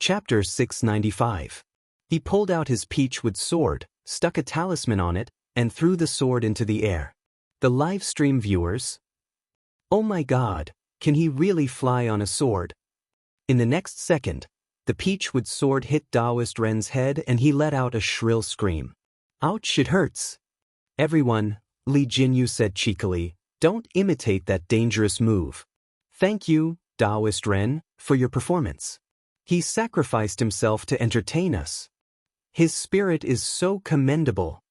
Chapter 695. He pulled out his peachwood sword, stuck a talisman on it, and threw the sword into the air. The live stream viewers. Oh my god, can he really fly on a sword? In the next second, the peachwood sword hit Daoist Ren's head and he let out a shrill scream. Ouch, it hurts. Everyone, Li Jinyu said cheekily, don't imitate that dangerous move. Thank you, Daoist Ren, for your performance. He sacrificed himself to entertain us. His spirit is so commendable.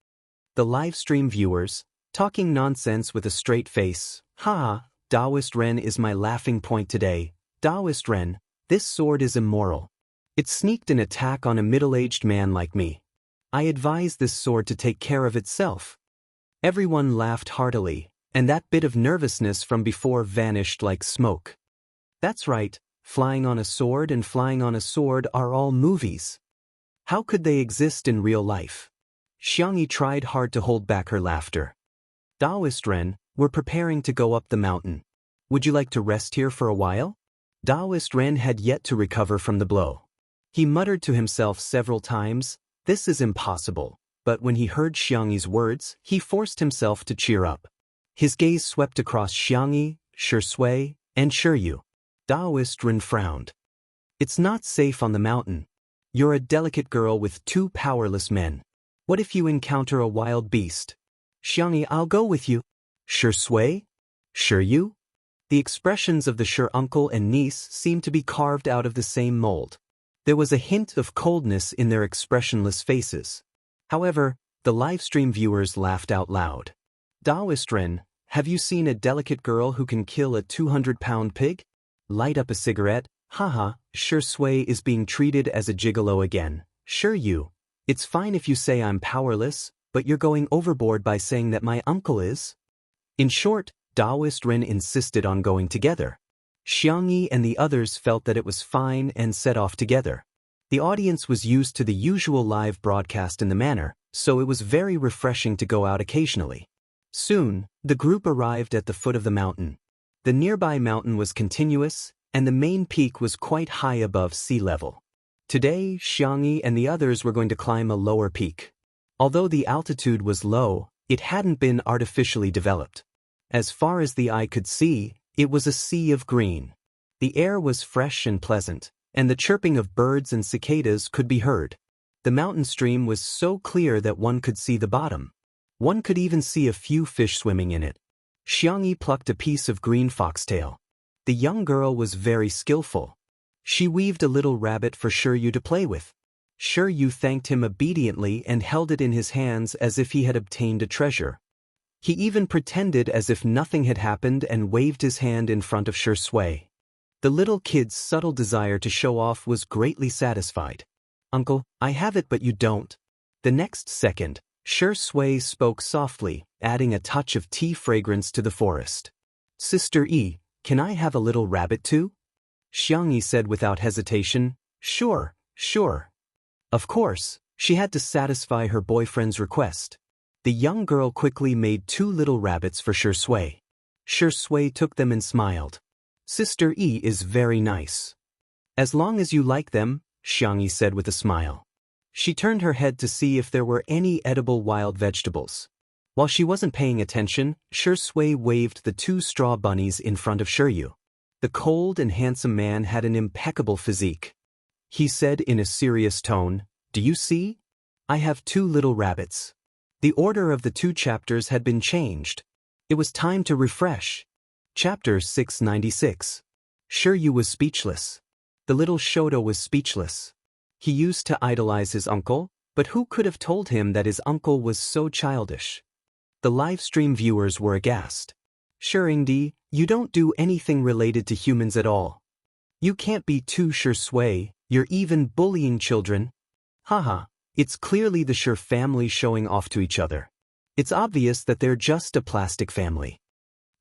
The livestream viewers, talking nonsense with a straight face. Haha, Daoist Ren is my laughing point today. Daoist Ren, this sword is immoral. It sneaked an attack on a middle-aged man like me. I advise this sword to take care of itself. Everyone laughed heartily, and that bit of nervousness from before vanished like smoke. That's right. Flying on a sword and flying on a sword are all movies. How could they exist in real life? Xianxia tried hard to hold back her laughter. Daoist Ren, we're preparing to go up the mountain. Would you like to rest here for a while? Daoist Ren had yet to recover from the blow. He muttered to himself several times, this is impossible, but when he heard Xiangyi's words, he forced himself to cheer up. His gaze swept across Xiangyi, Shui, and Shiryu. Daoist Ren frowned. It's not safe on the mountain. You're a delicate girl with two powerless men. What if you encounter a wild beast? Xiangyi, I'll go with you. Shui? Shiryu? The expressions of the Shi uncle and niece seemed to be carved out of the same mold. There was a hint of coldness in their expressionless faces. However, the livestream viewers laughed out loud. Daoist Ren, have you seen a delicate girl who can kill a 200-pound pig? Light up a cigarette. Haha, Shui is being treated as a gigolo again. Shiryu, it's fine if you say I'm powerless, but you're going overboard by saying that my uncle is. In short, Daoist Ren insisted on going together. Xiangyi and the others felt that it was fine and set off together. The audience was used to the usual live broadcast in the manner, so it was very refreshing to go out occasionally. Soon, the group arrived at the foot of the mountain. The nearby mountain was continuous, and the main peak was quite high above sea level. Today, Xiangyi and the others were going to climb a lower peak. Although the altitude was low, it hadn't been artificially developed. As far as the eye could see, it was a sea of green. The air was fresh and pleasant, and the chirping of birds and cicadas could be heard. The mountain stream was so clear that one could see the bottom. One could even see a few fish swimming in it. Xiangyi plucked a piece of green foxtail. The young girl was very skillful. She weaved a little rabbit for Shiryu to play with. Shiryu thanked him obediently and held it in his hands as if he had obtained a treasure. He even pretended as if nothing had happened and waved his hand in front of Shui. The little kid's subtle desire to show off was greatly satisfied. Uncle, I have it but you don't. The next second, Shui spoke softly, adding a touch of tea fragrance to the forest. Sister E, can I have a little rabbit too? Xiangyi said without hesitation. Sure. Of course, she had to satisfy her boyfriend's request. The young girl quickly made 2 little rabbits for Shui. Shui took them and smiled. Sister E is very nice. As long as you like them, Xiangyi said with a smile. She turned her head to see if there were any edible wild vegetables. While she wasn't paying attention, Shui waved the 2 straw bunnies in front of Shiryu. The cold and handsome man had an impeccable physique. He said in a serious tone, Do you see? I have 2 little rabbits. The order of the 2 chapters had been changed. It was time to refresh. Chapter 696. Shiryu was speechless. The little Shoto was speechless. He used to idolize his uncle, but who could have told him that his uncle was so childish? The livestream viewers were aghast. Shirindi, you don't do anything related to humans at all. You can't be too Shui, you're even bullying children. Haha, it's clearly the Shi family showing off to each other. It's obvious that they're just a plastic family.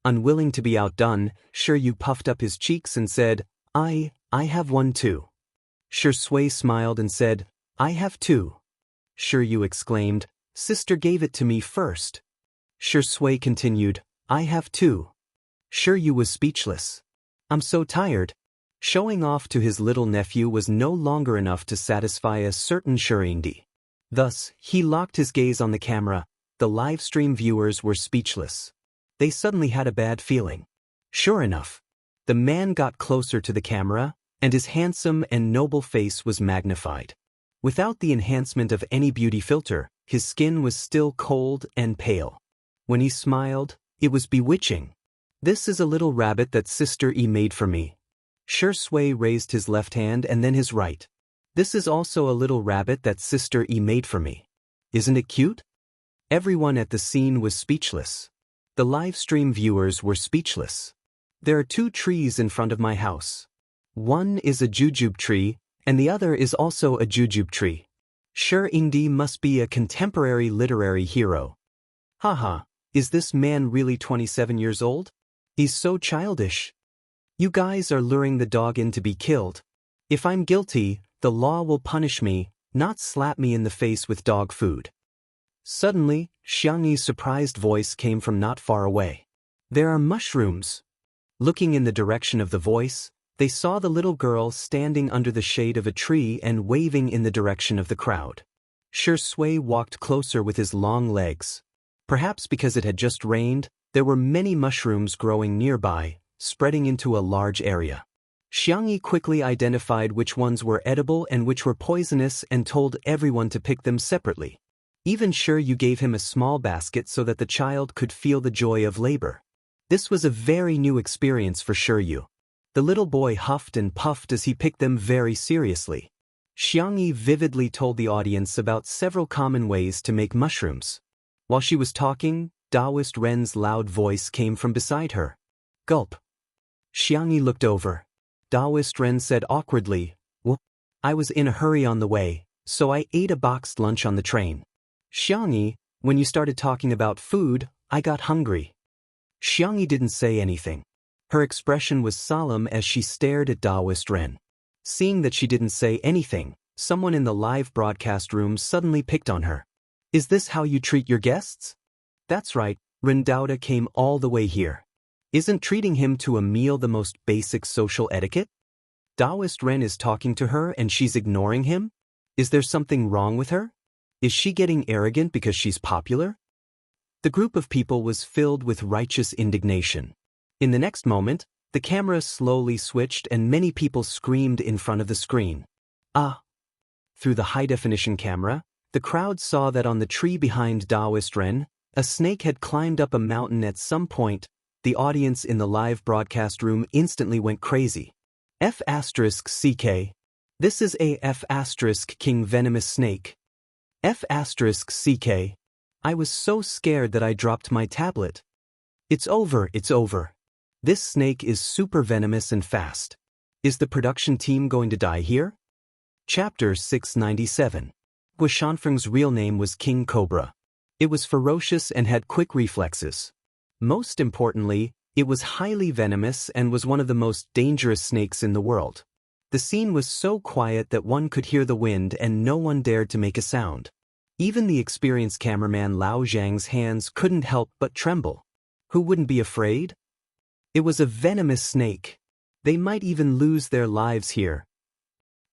Unwilling to be outdone, Shiryu puffed up his cheeks and said, I have one too. Shui smiled and said, I have 2. Shiryu exclaimed, Sister gave it to me first. Shui continued, I have 2. Shiryu was speechless. I'm so tired. Showing off to his little nephew was no longer enough to satisfy a certain Shurindi. Thus, he locked his gaze on the camera. The live stream viewers were speechless. They suddenly had a bad feeling. Sure enough, the man got closer to the camera, and his handsome and noble face was magnified. Without the enhancement of any beauty filter, his skin was still cold and pale. When he smiled, it was bewitching. "This is a little rabbit that Sister E made for me." Shui raised his left hand and then his right. "This is also a little rabbit that Sister E made for me. Isn't it cute?" Everyone at the scene was speechless. The live stream viewers were speechless. "There are 2 trees in front of my house. One is a jujube tree, and the other is also a jujube tree. Shurindi must be a contemporary literary hero. Haha, is this man really 27 years old? He's so childish. You guys are luring the dog in to be killed. If I'm guilty, the law will punish me, not slap me in the face with dog food." Suddenly, Xianxi's surprised voice came from not far away. "There are mushrooms." Looking in the direction of the voice, they saw the little girl standing under the shade of a tree and waving in the direction of the crowd. Shui walked closer with his long legs. Perhaps because it had just rained, there were many mushrooms growing nearby, spreading into a large area. Xianxi quickly identified which ones were edible and which were poisonous and told everyone to pick them separately. Even Yu gave him a small basket so that the child could feel the joy of labor. This was a very new experience for Yu. The little boy huffed and puffed as he picked them very seriously. Xianxi vividly told the audience about several common ways to make mushrooms. While she was talking, Daoist Ren's loud voice came from beside her. "Gulp." Xianxi looked over. Daoist Ren said awkwardly, "Well, I was in a hurry on the way, so I ate a boxed lunch on the train. Xianxi, when you started talking about food, I got hungry." Xianxi didn't say anything. Her expression was solemn as she stared at Daoist Ren. Seeing that she didn't say anything, someone in the live broadcast room suddenly picked on her. "Is this how you treat your guests?" "That's right, Rendauda came all the way here. Isn't treating him to a meal the most basic social etiquette? Daoist Ren is talking to her and she's ignoring him? Is there something wrong with her? Is she getting arrogant because she's popular?" The group of people was filled with righteous indignation. In the next moment, the camera slowly switched and many people screamed in front of the screen. "Ah!" Through the high-definition camera, the crowd saw that on the tree behind Daoist Ren, a snake had climbed up a mountain at some point. The audience in the live broadcast room instantly went crazy. F***CK. This is a F***King venomous snake. F***CK. I was so scared that I dropped my tablet. It's over, it's over. This snake is super venomous and fast. Is the production team going to die here? Chapter 697. Xianxi's real name was King Cobra. It was ferocious and had quick reflexes. Most importantly, it was highly venomous and was one of the most dangerous snakes in the world. The scene was so quiet that one could hear the wind and no one dared to make a sound. Even the experienced cameraman Lao Zhang's hands couldn't help but tremble. Who wouldn't be afraid? It was a venomous snake. They might even lose their lives here.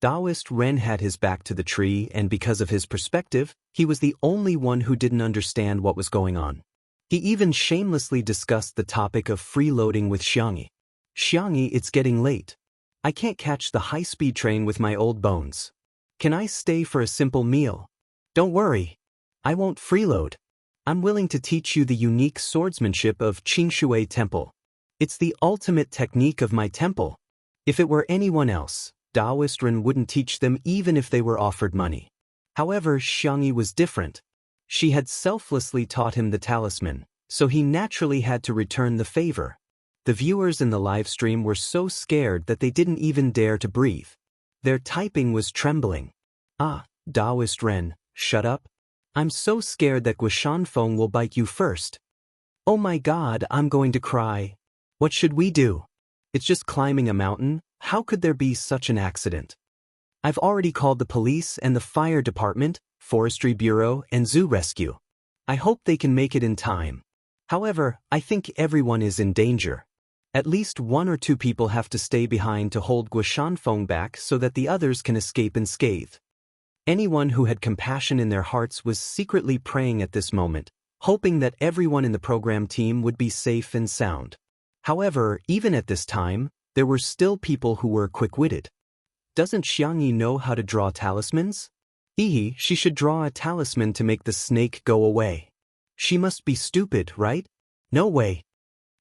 Daoist Ren had his back to the tree and because of his perspective, he was the only one who didn't understand what was going on. He even shamelessly discussed the topic of freeloading with Xianxi. "Xianxi, it's getting late. I can't catch the high-speed train with my old bones. Can I stay for a simple meal?" "Don't worry. I won't freeload. I'm willing to teach you the unique swordsmanship of Qingshui Temple. It's the ultimate technique of my temple. If it were anyone else, Daoist Ren wouldn't teach them even if they were offered money. However, Xianxi was different. She had selflessly taught him the talisman, so he naturally had to return the favor. The viewers in the live stream were so scared that they didn't even dare to breathe. Their typing was trembling. "Ah, Daoist Ren, shut up. I'm so scared that Guishanfeng will bite you first. Oh my god, I'm going to cry. What should we do? It's just climbing a mountain. How could there be such an accident? I've already called the police and the fire department, Forestry Bureau, and Zoo Rescue. I hope they can make it in time. However, I think everyone is in danger. At least 1 or 2 people have to stay behind to hold Guoshanfeng back so that the others can escape unscathed. Anyone who had compassion in their hearts was secretly praying at this moment, hoping that everyone in the program team would be safe and sound. However, even at this time, there were still people who were quick-witted. Doesn't Xianxia know how to draw talismans? She should draw a talisman to make the snake go away. She must be stupid, right? No way.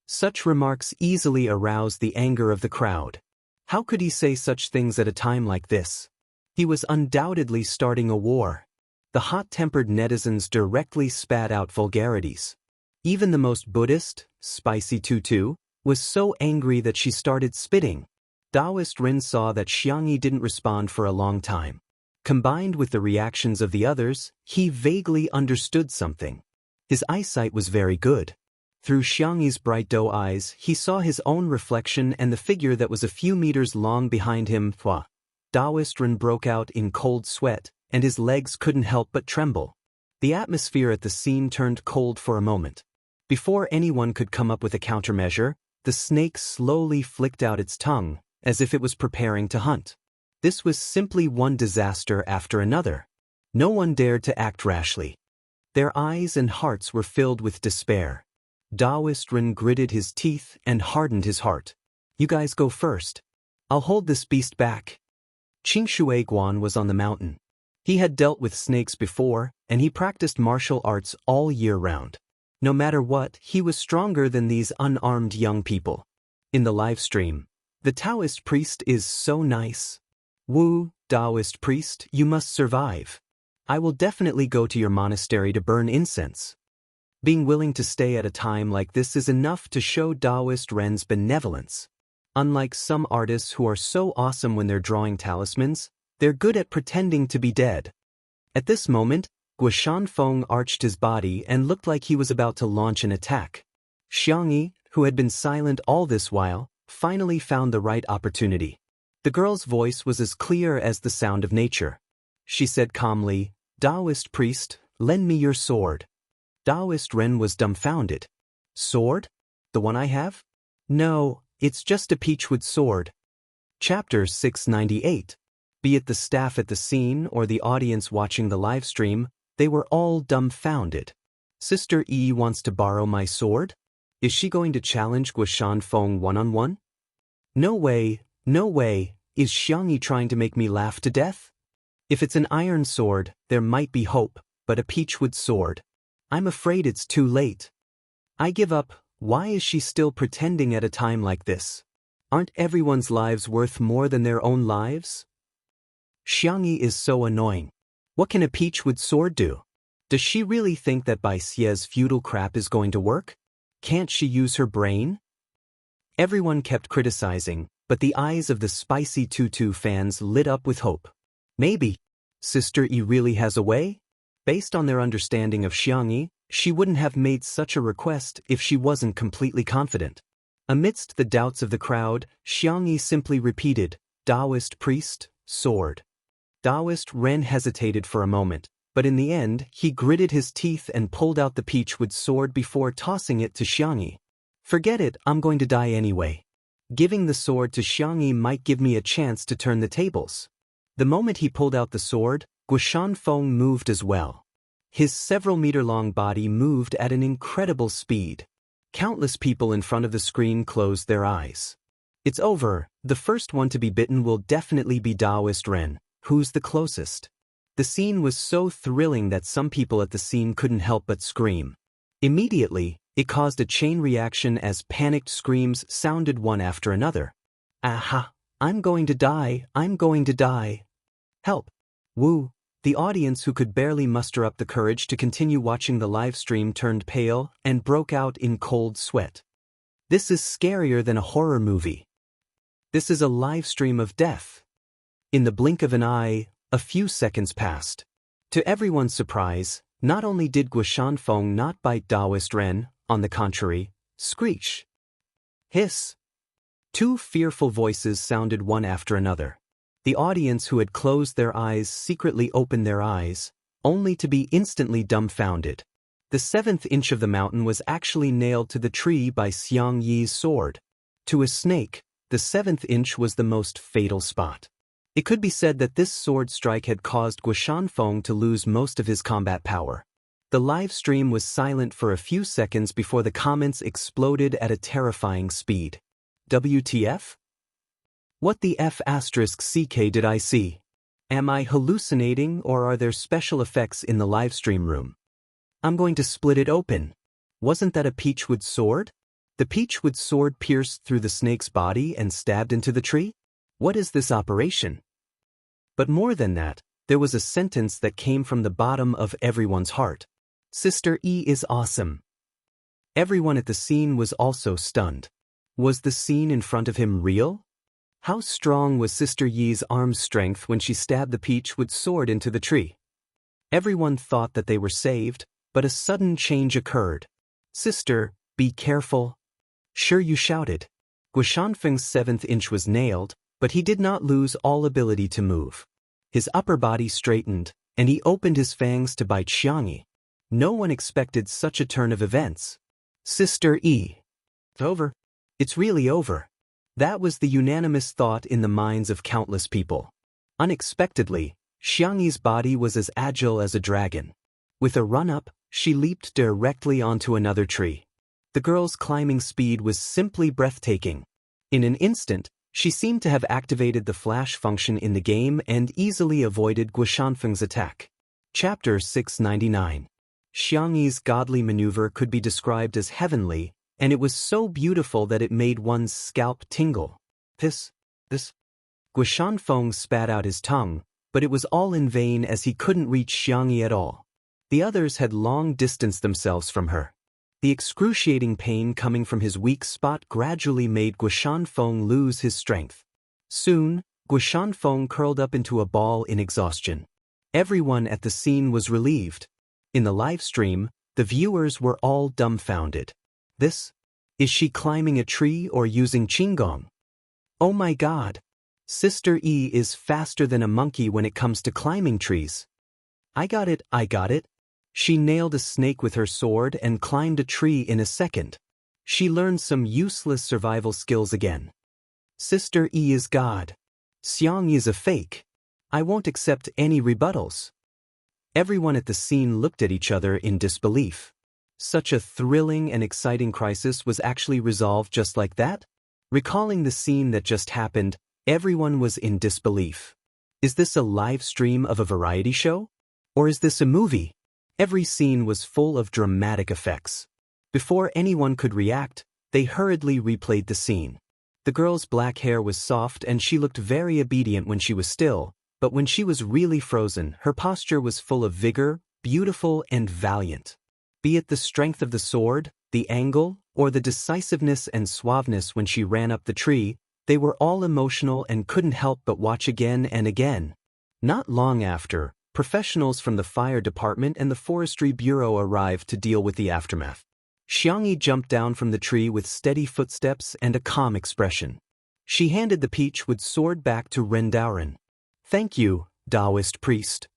Such remarks easily aroused the anger of the crowd. How could he say such things at a time like this? He was undoubtedly starting a war. The hot-tempered netizens directly spat out vulgarities. Even the most Buddhist, Spicy Tutu, was so angry that she started spitting. Daoist Ren saw that Xianxia didn't respond for a long time. Combined with the reactions of the others, he vaguely understood something. His eyesight was very good. Through Xiangyi's bright doe eyes, he saw his own reflection and the figure that was a few meters long behind him. Daoist Ren broke out in cold sweat, and his legs couldn't help but tremble. The atmosphere at the scene turned cold for a moment. Before anyone could come up with a countermeasure, the snake slowly flicked out its tongue, as if it was preparing to hunt. This was simply one disaster after another. No one dared to act rashly. Their eyes and hearts were filled with despair. Daoist Ren gritted his teeth and hardened his heart. You guys go first. I'll hold this beast back. Qingshui Guan was on the mountain. He had dealt with snakes before, and he practiced martial arts all year round. No matter what, he was stronger than these unarmed young people. In the live stream, the Taoist priest is so nice. Wu, Daoist priest, you must survive. I will definitely go to your monastery to burn incense. Being willing to stay at a time like this is enough to show Daoist Ren's benevolence. Unlike some artists who are so awesome when they're drawing talismans, they're good at pretending to be dead. At this moment, Guoshanfeng arched his body and looked like he was about to launch an attack. Xianxia, who had been silent all this while, finally found the right opportunity. The girl's voice was as clear as the sound of nature. She said calmly, Daoist priest, lend me your sword. Daoist Ren was dumbfounded. Sword? The one I have? No, it's just a peachwood sword. Chapter 698. Be it the staff at the scene or the audience watching the live stream, they were all dumbfounded. Sister Yi wants to borrow my sword? Is she going to challenge Guoshanfeng one-on-one? No way, no way, is Xianxia trying to make me laugh to death? If it's an iron sword, there might be hope, but a peachwood sword. I'm afraid it's too late. I give up. Why is she still pretending at a time like this? Aren't everyone's lives worth more than their own lives? Xianxia is so annoying. What can a peachwood sword do? Does she really think that Bai Xie's feudal crap is going to work? Can't she use her brain? Everyone kept criticizing, but the eyes of the Spicy Tutu fans lit up with hope. Maybe Sister Yi really has a way? Based on their understanding of Xianxia, she wouldn't have made such a request if she wasn't completely confident. Amidst the doubts of the crowd, Xianxia simply repeated, Daoist priest, sword. Daoist Ren hesitated for a moment, but in the end, he gritted his teeth and pulled out the peachwood sword before tossing it to Xianxia. Forget it, I'm going to die anyway. Giving the sword to Xianxia might give me a chance to turn the tables. The moment he pulled out the sword, Guoshanfeng moved as well. His several-meter-long body moved at an incredible speed. Countless people in front of the screen closed their eyes. It's over. The first one to be bitten will definitely be Daoist Ren. Who's the closest? The scene was so thrilling that some people at the scene couldn't help but scream. Immediately, it caused a chain reaction as panicked screams sounded one after another. Aha! I'm going to die! I'm going to die! Help! Wu! The audience, who could barely muster up the courage to continue watching the live stream, turned pale and broke out in cold sweat. This is scarier than a horror movie. This is a live stream of death. In the blink of an eye, a few seconds passed. To everyone's surprise, not only did Guoshanfeng not bite Daoist Ren, on the contrary, screech. Hiss. Two fearful voices sounded one after another. The audience, who had closed their eyes, secretly opened their eyes, only to be instantly dumbfounded. The 7th inch of the mountain was actually nailed to the tree by Xiangyi's sword. To a snake, the 7th inch was the most fatal spot. It could be said that this sword strike had caused Guoshanfeng to lose most of his combat power. The live stream was silent for a few seconds before the comments exploded at a terrifying speed. WTF? What the F***CK did I see? Am I hallucinating, or are there special effects in the livestream room? I'm going to split it open. Wasn't that a peachwood sword? The peachwood sword pierced through the snake's body and stabbed into the tree? What is this operation? But more than that, there was a sentence that came from the bottom of everyone's heart. Sister E is awesome. Everyone at the scene was also stunned. Was the scene in front of him real? How strong was Sister Yi's arm strength when she stabbed the peachwood sword into the tree? Everyone thought that they were saved, but a sudden change occurred. Sister, be careful. Sure, you shouted. Guoshanfeng's 7th inch was nailed, but he did not lose all ability to move. His upper body straightened, and he opened his fangs to bite Xianxia. No one expected such a turn of events. Sister E. It's over. It's really over. That was the unanimous thought in the minds of countless people. Unexpectedly, Xiangyi's body was as agile as a dragon. With a run-up, she leaped directly onto another tree. The girl's climbing speed was simply breathtaking. In an instant, she seemed to have activated the flash function in the game and easily avoided Guoshanfeng's attack. Chapter 699. Xiangyi's godly maneuver could be described as heavenly, and it was so beautiful that it made one's scalp tingle. This. Guoshanfeng spat out his tongue, but it was all in vain as he couldn't reach Xiangyi at all. The others had long distanced themselves from her. The excruciating pain coming from his weak spot gradually made Guoshanfeng lose his strength. Soon, Guoshanfeng curled up into a ball in exhaustion. Everyone at the scene was relieved. In the live stream, the viewers were all dumbfounded. This? Is she climbing a tree or using qigong? Oh my god! Sister E is faster than a monkey when it comes to climbing trees. I got it. She nailed a snake with her sword and climbed a tree in a second. She learned some useless survival skills again. Sister E is God. Xiangyi is a fake. I won't accept any rebuttals. Everyone at the scene looked at each other in disbelief. Such a thrilling and exciting crisis was actually resolved just like that? Recalling the scene that just happened, everyone was in disbelief. Is this a live stream of a variety show? Or is this a movie? Every scene was full of dramatic effects. Before anyone could react, they hurriedly replayed the scene. The girl's black hair was soft and she looked very obedient when she was still, but when she was really frozen, her posture was full of vigor, beautiful and valiant. Be it the strength of the sword, the angle, or the decisiveness and suaveness when she ran up the tree, they were all emotional and couldn't help but watch again and again. Not long after, professionals from the fire department and the forestry bureau arrived to deal with the aftermath. Xiangyi jumped down from the tree with steady footsteps and a calm expression. She handed the peachwood sword back to Ren Daoren. Thank you, Daoist priest.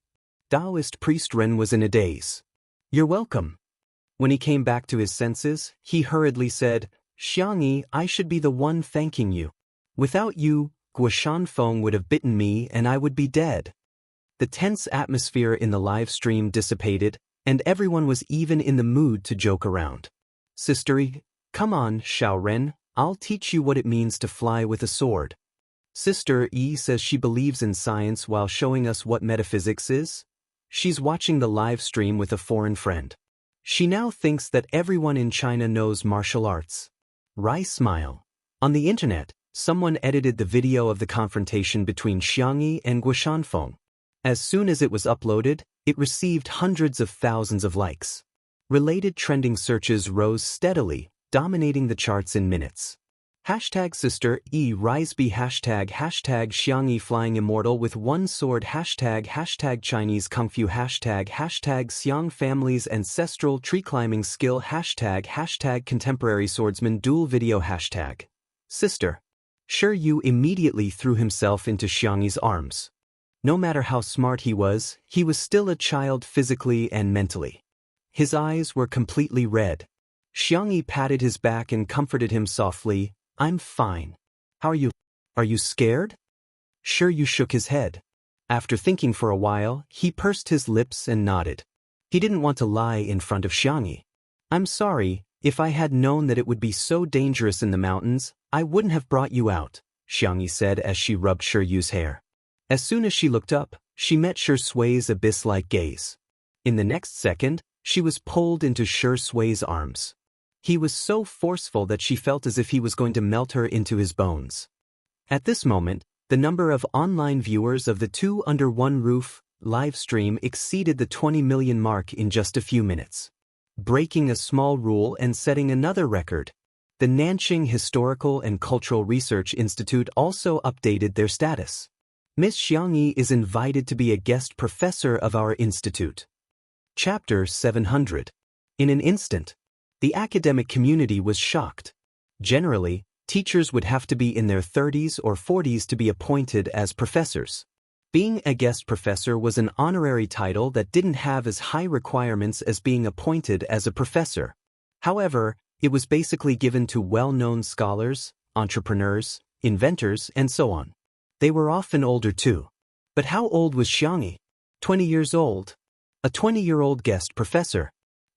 Daoist priest Ren was in a daze. You're welcome. When he came back to his senses, he hurriedly said, Xiangyi, I should be the one thanking you. Without you, Guoshanfeng would have bitten me and I would be dead. The tense atmosphere in the live stream dissipated, and everyone was even in the mood to joke around. Sister E, come on, Xiao Ren, I'll teach you what it means to fly with a sword. Sister E says she believes in science while showing us what metaphysics is. She's watching the live stream with a foreign friend. She now thinks that everyone in China knows martial arts. Rai smile. On the internet, someone edited the video of the confrontation between Xiangyi and Guoshanfeng. As soon as it was uploaded, it received hundreds of thousands of likes. Related trending searches rose steadily, dominating the charts in minutes. Hashtag Sister E Riseby hashtag Xiangyi flying immortal with one sword hashtag Chinese Kung Fu hashtag Xiang family's ancestral tree climbing skill hashtag contemporary swordsman duel video hashtag. Sister. Sure Yu immediately threw himself into Xiangyi's arms. No matter how smart he was still a child physically and mentally. His eyes were completely red. Xiangyi patted his back and comforted him softly. I'm fine. How are you? Are you scared? Sure, you shook his head. After thinking for a while, he pursed his lips and nodded. He didn't want to lie in front of Xianxia. I'm sorry, if I had known that it would be so dangerous in the mountains, I wouldn't have brought you out, Xianxia said as she rubbed Shiyu's hair. As soon as she looked up, she met Shui's abyss-like gaze. In the next second, she was pulled into Shui's arms. He was so forceful that she felt as if he was going to melt her into his bones. At this moment, the number of online viewers of the Two Under One Roof live stream exceeded the 20 million mark in just a few minutes. Breaking a small rule and setting another record, the Nanjing Historical and Cultural Research Institute also updated their status. Miss Xianxia is invited to be a guest professor of our institute. Chapter 700. In an instant, the academic community was shocked. Generally, teachers would have to be in their 30s or 40s to be appointed as professors. Being a guest professor was an honorary title that didn't have as high requirements as being appointed as a professor. However, it was basically given to well-known scholars, entrepreneurs, inventors, and so on. They were often older too. But how old was Xianxia? 20 years old. A 20-year-old guest professor.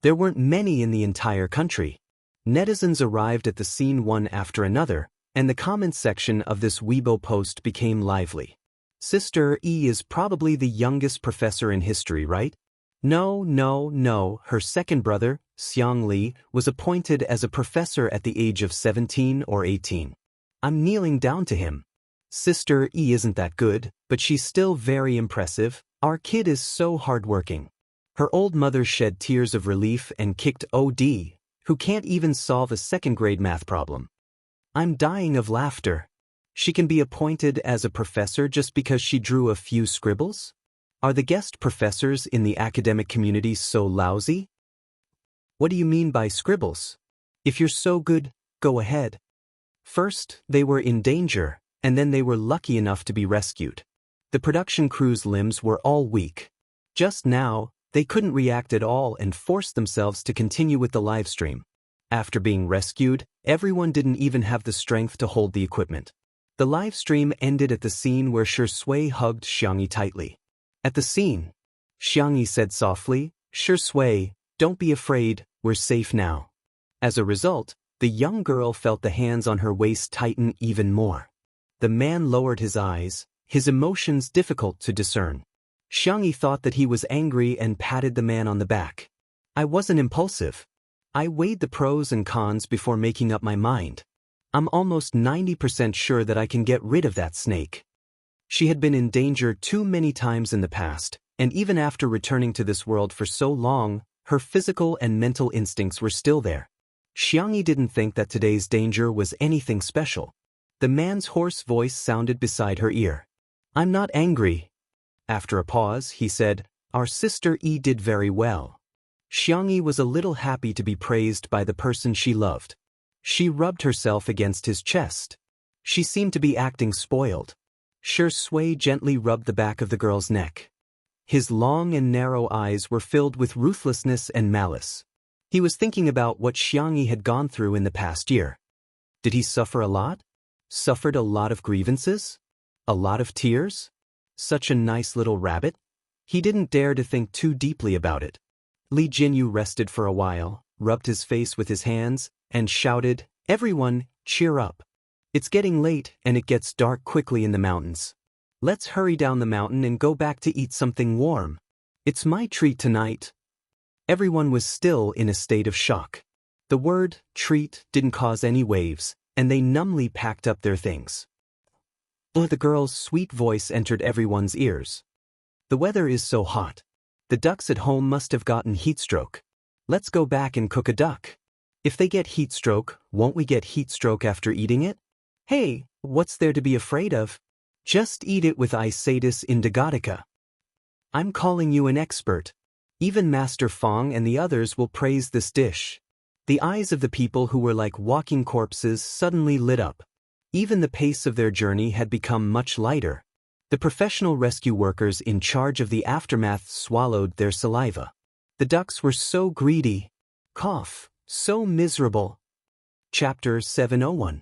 There weren't many in the entire country. Netizens arrived at the scene one after another, and the comments section of this Weibo post became lively. Sister E is probably the youngest professor in history, right? No. Her second brother, Xiang Li, was appointed as a professor at the age of 17 or 18. I'm kneeling down to him. Sister E isn't that good, but she's still very impressive. Our kid is so hardworking. Her old mother shed tears of relief and kicked OD, who can't even solve a second-grade math problem. I'm dying of laughter. She can be appointed as a professor just because she drew a few scribbles? Are the guest professors in the academic community so lousy? What do you mean by scribbles? If you're so good, go ahead. First, they were in danger, and then they were lucky enough to be rescued. The production crew's limbs were all weak. Just now, they couldn't react at all and forced themselves to continue with the live stream. After being rescued, everyone didn't even have the strength to hold the equipment. The live stream ended at the scene where Shui hugged Xianxia tightly. At the scene, Xianxia said softly, Shui, don't be afraid, we're safe now. As a result, the young girl felt the hands on her waist tighten even more. The man lowered his eyes, his emotions difficult to discern. Xianxia thought that he was angry and patted the man on the back. I wasn't impulsive. I weighed the pros and cons before making up my mind. I'm almost 90% sure that I can get rid of that snake. She had been in danger too many times in the past, and even after returning to this world for so long, her physical and mental instincts were still there. Xianxia didn't think that today's danger was anything special. The man's hoarse voice sounded beside her ear. I'm not angry. After a pause, he said, Our sister E did very well. Xianxia was a little happy to be praised by the person she loved. She rubbed herself against his chest. She seemed to be acting spoiled. Shui gently rubbed the back of the girl's neck. His long and narrow eyes were filled with ruthlessness and malice. He was thinking about what Xianxia had gone through in the past year. Did he suffer a lot? Suffered a lot of grievances? A lot of tears? Such a nice little rabbit? He didn't dare to think too deeply about it. Li Jinyu rested for a while, rubbed his face with his hands, and shouted, Everyone, cheer up. It's getting late and it gets dark quickly in the mountains. Let's hurry down the mountain and go back to eat something warm. It's my treat tonight. Everyone was still in a state of shock. The word treat didn't cause any waves, and they numbly packed up their things. The girl's sweet voice entered everyone's ears. The weather is so hot. The ducks at home must have gotten heat stroke. Let's go back and cook a duck. If they get heat stroke, won't we get heat stroke after eating it? Hey, what's there to be afraid of? Just eat it with Isatis indigotica. I'm calling you an expert. Even Master Fong and the others will praise this dish. The eyes of the people who were like walking corpses suddenly lit up. Even the pace of their journey had become much lighter. The professional rescue workers in charge of the aftermath swallowed their saliva. The ducks were so greedy. Cough, so miserable. Chapter 701.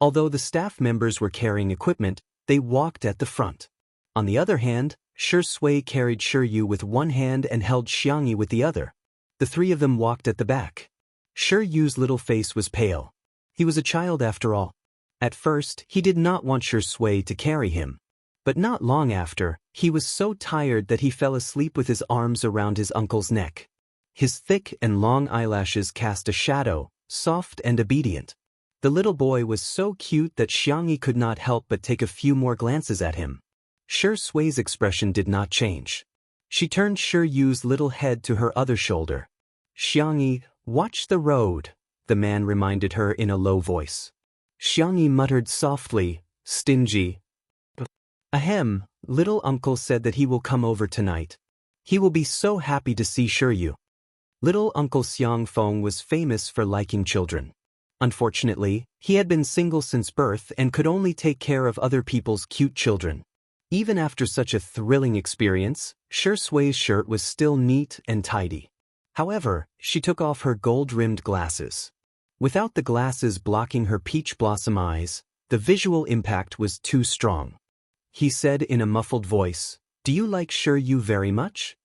Although the staff members were carrying equipment, they walked at the front. On the other hand, Shui carried Yu with one hand and held Xiangyi with the other. The three of them walked at the back. Yu's little face was pale. He was a child after all. At first, he did not want Shui to carry him. But not long after, he was so tired that he fell asleep with his arms around his uncle's neck. His thick and long eyelashes cast a shadow, soft and obedient. The little boy was so cute that Xiangyi could not help but take a few more glances at him. Shui's expression did not change. She turned Yu's little head to her other shoulder. "Xiangyi, watch the road," the man reminded her in a low voice. Xiangyi muttered softly, "Stingy." "Ahem, little uncle said that he will come over tonight. He will be so happy to see Yu." Little Uncle Xiangfeng was famous for liking children. Unfortunately, he had been single since birth and could only take care of other people's cute children. Even after such a thrilling experience, Shui's shirt was still neat and tidy. However, she took off her gold-rimmed glasses. Without the glasses blocking her peach blossom eyes, the visual impact was too strong. He said in a muffled voice, "Do you like Yu very much?"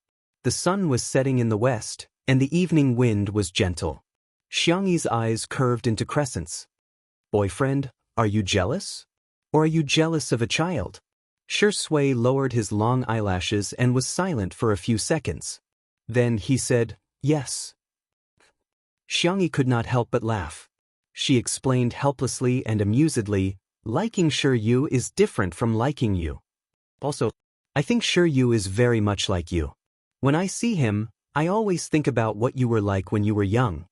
The sun was setting in the west, and the evening wind was gentle. Xiangyi's eyes curved into crescents. "Boyfriend, are you jealous? Or are you jealous of a child?" Shui lowered his long eyelashes and was silent for a few seconds. Then he said, "Yes." Xiangyi could not help but laugh. She explained helplessly and amusedly, "Liking Yu is different from liking you. Also, I think Yu is very much like you. When I see him, I always think about what you were like when you were young."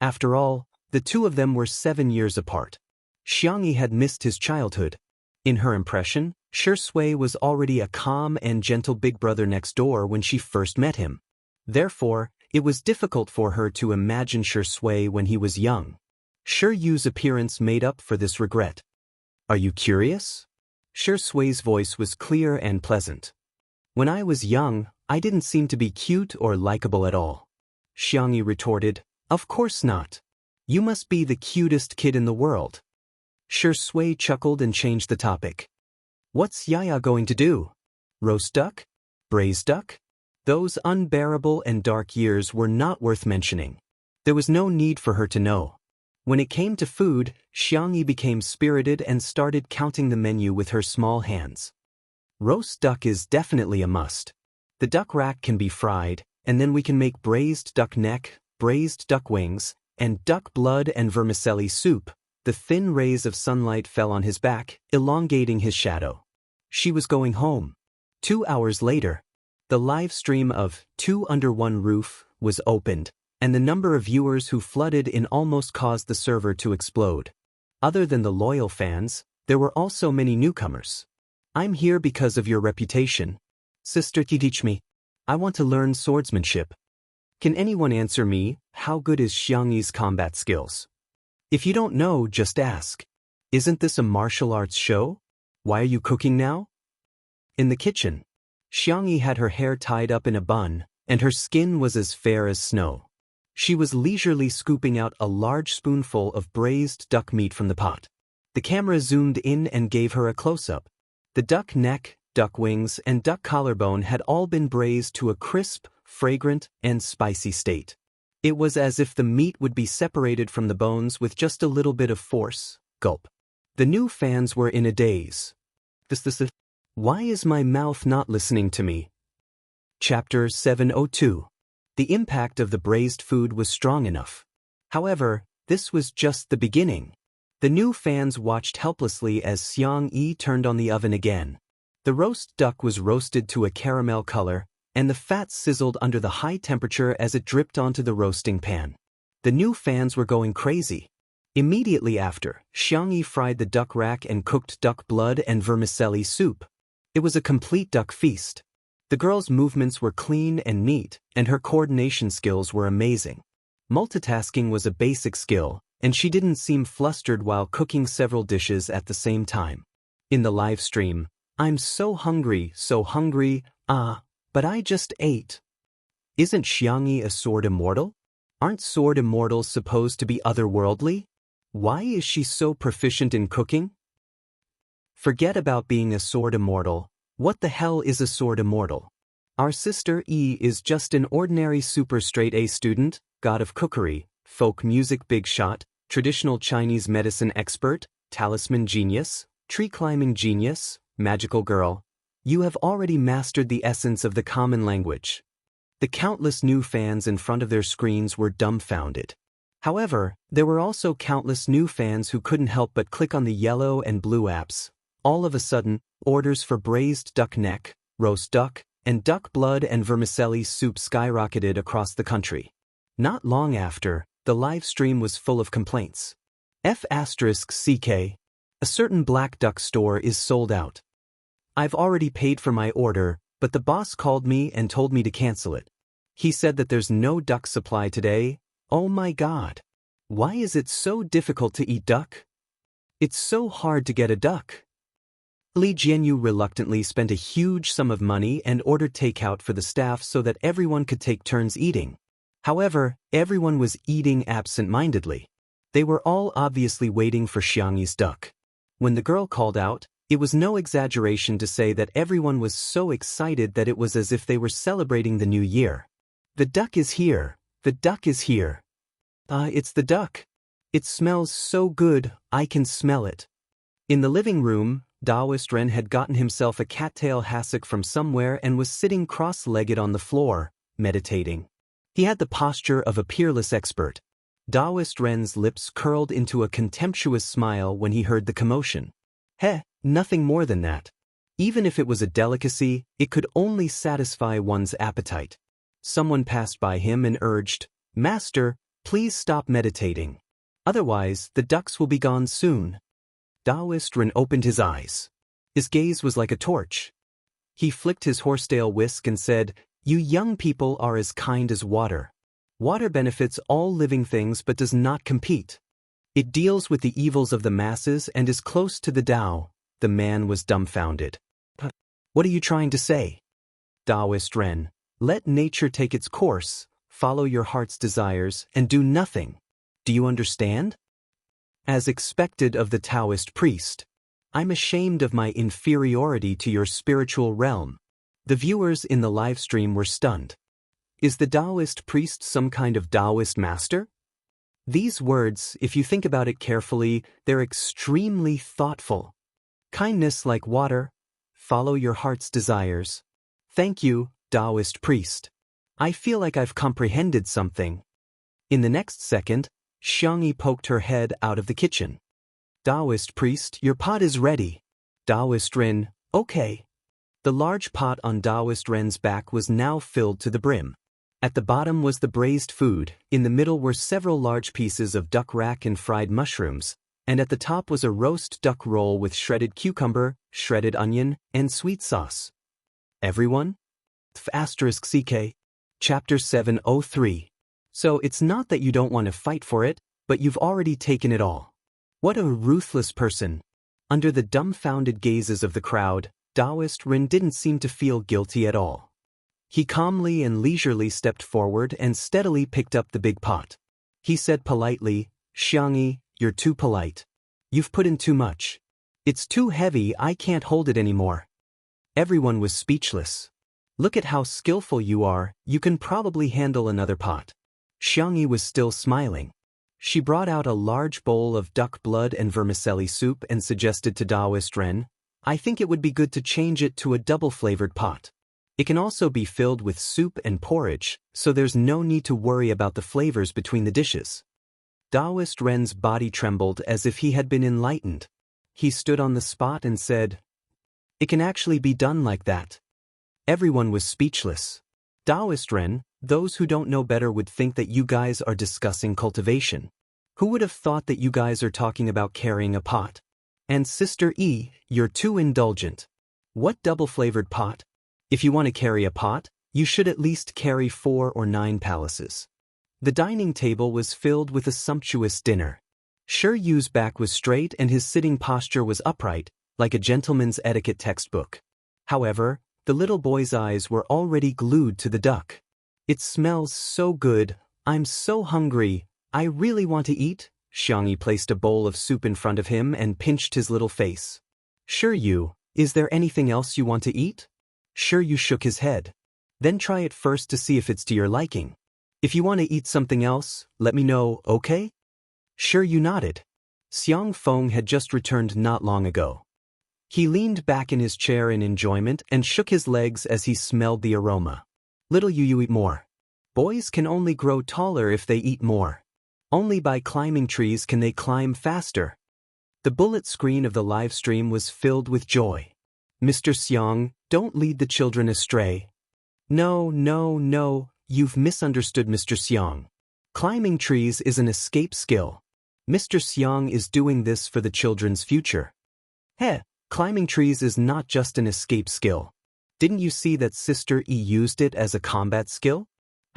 After all, the two of them were 7 years apart. Xiangyi had missed his childhood. In her impression, Shui was already a calm and gentle big brother next door when she first met him. Therefore, it was difficult for her to imagine Shui when he was young. Yu's appearance made up for this regret. "Are you curious?" Shui's voice was clear and pleasant. "When I was young, I didn't seem to be cute or likable at all." Xiangyi retorted, "Of course not. You must be the cutest kid in the world." Shui chuckled and changed the topic. "What's Yaya going to do? Roast duck? Braised duck?" Those unbearable and dark years were not worth mentioning. There was no need for her to know. When it came to food, Xiangyi became spirited and started counting the menu with her small hands. "Roast duck is definitely a must. The duck rack can be fried, and then we can make braised duck neck, braised duck wings, and duck blood and vermicelli soup." The thin rays of sunlight fell on his back, elongating his shadow. She was going home. 2 hours later, the live stream of Two Under One Roof was opened, and the number of viewers who flooded in almost caused the server to explode. Other than the loyal fans, there were also many newcomers. "I'm here because of your reputation. Sister, teach me. I want to learn swordsmanship. Can anyone answer me, how good is Xiangyi's combat skills? If you don't know, just ask. Isn't this a martial arts show? Why are you cooking now?" In the kitchen, Xiangyi had her hair tied up in a bun, and her skin was as fair as snow. She was leisurely scooping out a large spoonful of braised duck meat from the pot. The camera zoomed in and gave her a close-up. The duck neck, duck wings, and duck collarbone had all been braised to a crisp, fragrant, and spicy state. It was as if the meat would be separated from the bones with just a little bit of force. Gulp. The new fans were in a daze. Why is my mouth not listening to me? Chapter 702. The impact of the braised food was strong enough. However, this was just the beginning. The new fans watched helplessly as Xiangyi turned on the oven again. The roast duck was roasted to a caramel color, and the fat sizzled under the high temperature as it dripped onto the roasting pan. The new fans were going crazy. Immediately after, Xiangyi fried the duck rack and cooked duck blood and vermicelli soup. It was a complete duck feast. The girl's movements were clean and neat, and her coordination skills were amazing. Multitasking was a basic skill, and she didn't seem flustered while cooking several dishes at the same time. In the live stream, "I'm so hungry, but I just ate." Isn't Xiangyi a sword immortal? Aren't sword immortals supposed to be otherworldly? Why is she so proficient in cooking? Forget about being a sword immortal. What the hell is a sword immortal? Our sister E is just an ordinary super straight A student, god of cookery, folk music big shot, traditional Chinese medicine expert, talisman genius, tree climbing genius, magical girl. You have already mastered the essence of the common language. The countless new fans in front of their screens were dumbfounded. However, there were also countless new fans who couldn't help but click on the yellow and blue apps. All of a sudden, orders for braised duck neck, roast duck, and duck blood and vermicelli soup skyrocketed across the country. Not long after, the live stream was full of complaints. F***ck. A certain black duck store is sold out. I've already paid for my order, but the boss called me and told me to cancel it. He said that there's no duck supply today. Oh my god. Why is it so difficult to eat duck? It's so hard to get a duck. Li Jianyu reluctantly spent a huge sum of money and ordered takeout for the staff so that everyone could take turns eating. However, everyone was eating absent-mindedly. They were all obviously waiting for Xiangyi's duck. When the girl called out, it was no exaggeration to say that everyone was so excited that it was as if they were celebrating the new year. The duck is here. The duck is here. It's the duck. It smells so good, I can smell it. In the living room, Daoist Ren had gotten himself a cattail hassock from somewhere and was sitting cross-legged on the floor, meditating. He had the posture of a peerless expert. Daoist Ren's lips curled into a contemptuous smile when he heard the commotion. Nothing more than that. Even if it was a delicacy, it could only satisfy one's appetite. Someone passed by him and urged, "Master, please stop meditating. Otherwise, the ducks will be gone soon." Daoist Ren opened his eyes. His gaze was like a torch. He flicked his horsetail whisk and said, "You young people are as kind as water. Water benefits all living things but does not compete. It deals with the evils of the masses and is close to the Tao." The man was dumbfounded. "What are you trying to say?" Daoist Ren, "Let nature take its course, follow your heart's desires, and do nothing. Do you understand?" As expected of the Taoist priest, "I'm ashamed of my inferiority to your spiritual realm." The viewers in the live stream were stunned. Is the Daoist priest some kind of Daoist master? These words, if you think about it carefully, they're extremely thoughtful. Kindness like water. Follow your heart's desires. Thank you, Daoist priest. I feel like I've comprehended something. In the next second, Xiangyi poked her head out of the kitchen. "Daoist priest, your pot is ready." Daoist Ren, "Okay." The large pot on Daoist Ren's back was now filled to the brim. At the bottom was the braised food, in the middle were several large pieces of duck rack and fried mushrooms, and at the top was a roast duck roll with shredded cucumber, shredded onion, and sweet sauce. Everyone? **CK. Chapter 703. So it's not that you don't want to fight for it, but you've already taken it all. What a ruthless person. Under the dumbfounded gazes of the crowd, Daoist Ren didn't seem to feel guilty at all. He calmly and leisurely stepped forward and steadily picked up the big pot. He said politely, "Xiangyi, you're too polite. You've put in too much. It's too heavy, I can't hold it anymore." Everyone was speechless. "Look at how skillful you are, you can probably handle another pot." Xiangyi was still smiling. She brought out a large bowl of duck blood and vermicelli soup and suggested to Daoist Ren, "I think it would be good to change it to a double-flavored pot. It can also be filled with soup and porridge, so there's no need to worry about the flavors between the dishes." Daoist Ren's body trembled as if he had been enlightened. He stood on the spot and said, "It can actually be done like that." Everyone was speechless. Daoist Ren, those who don't know better would think that you guys are discussing cultivation. Who would have thought that you guys are talking about carrying a pot? And Sister E, you're too indulgent. What double-flavored pot? If you want to carry a pot, you should at least carry 4 or 9 palaces. The dining table was filled with a sumptuous dinner. Yu's back was straight and his sitting posture was upright, like a gentleman's etiquette textbook. However, the little boy's eyes were already glued to the duck. "It smells so good, I'm so hungry, I really want to eat," Xianxia placed a bowl of soup in front of him and pinched his little face. Sure you, is there anything else you want to eat? Sure you shook his head. Then try it first to see if it's to your liking. If you want to eat something else, let me know, okay? Sure you nodded. Xiang Feng had just returned not long ago. He leaned back in his chair in enjoyment and shook his legs as he smelled the aroma. Little you eat more. Boys can only grow taller if they eat more. Only by climbing trees can they climb faster. The bullet screen of the live stream was filled with joy. Mr. Xiang, don't lead the children astray. No, no, no, you've misunderstood Mr. Xiang. Climbing trees is an escape skill. Mr. Xiang is doing this for the children's future. Heh, climbing trees is not just an escape skill. Didn't you see that Sister E used it as a combat skill?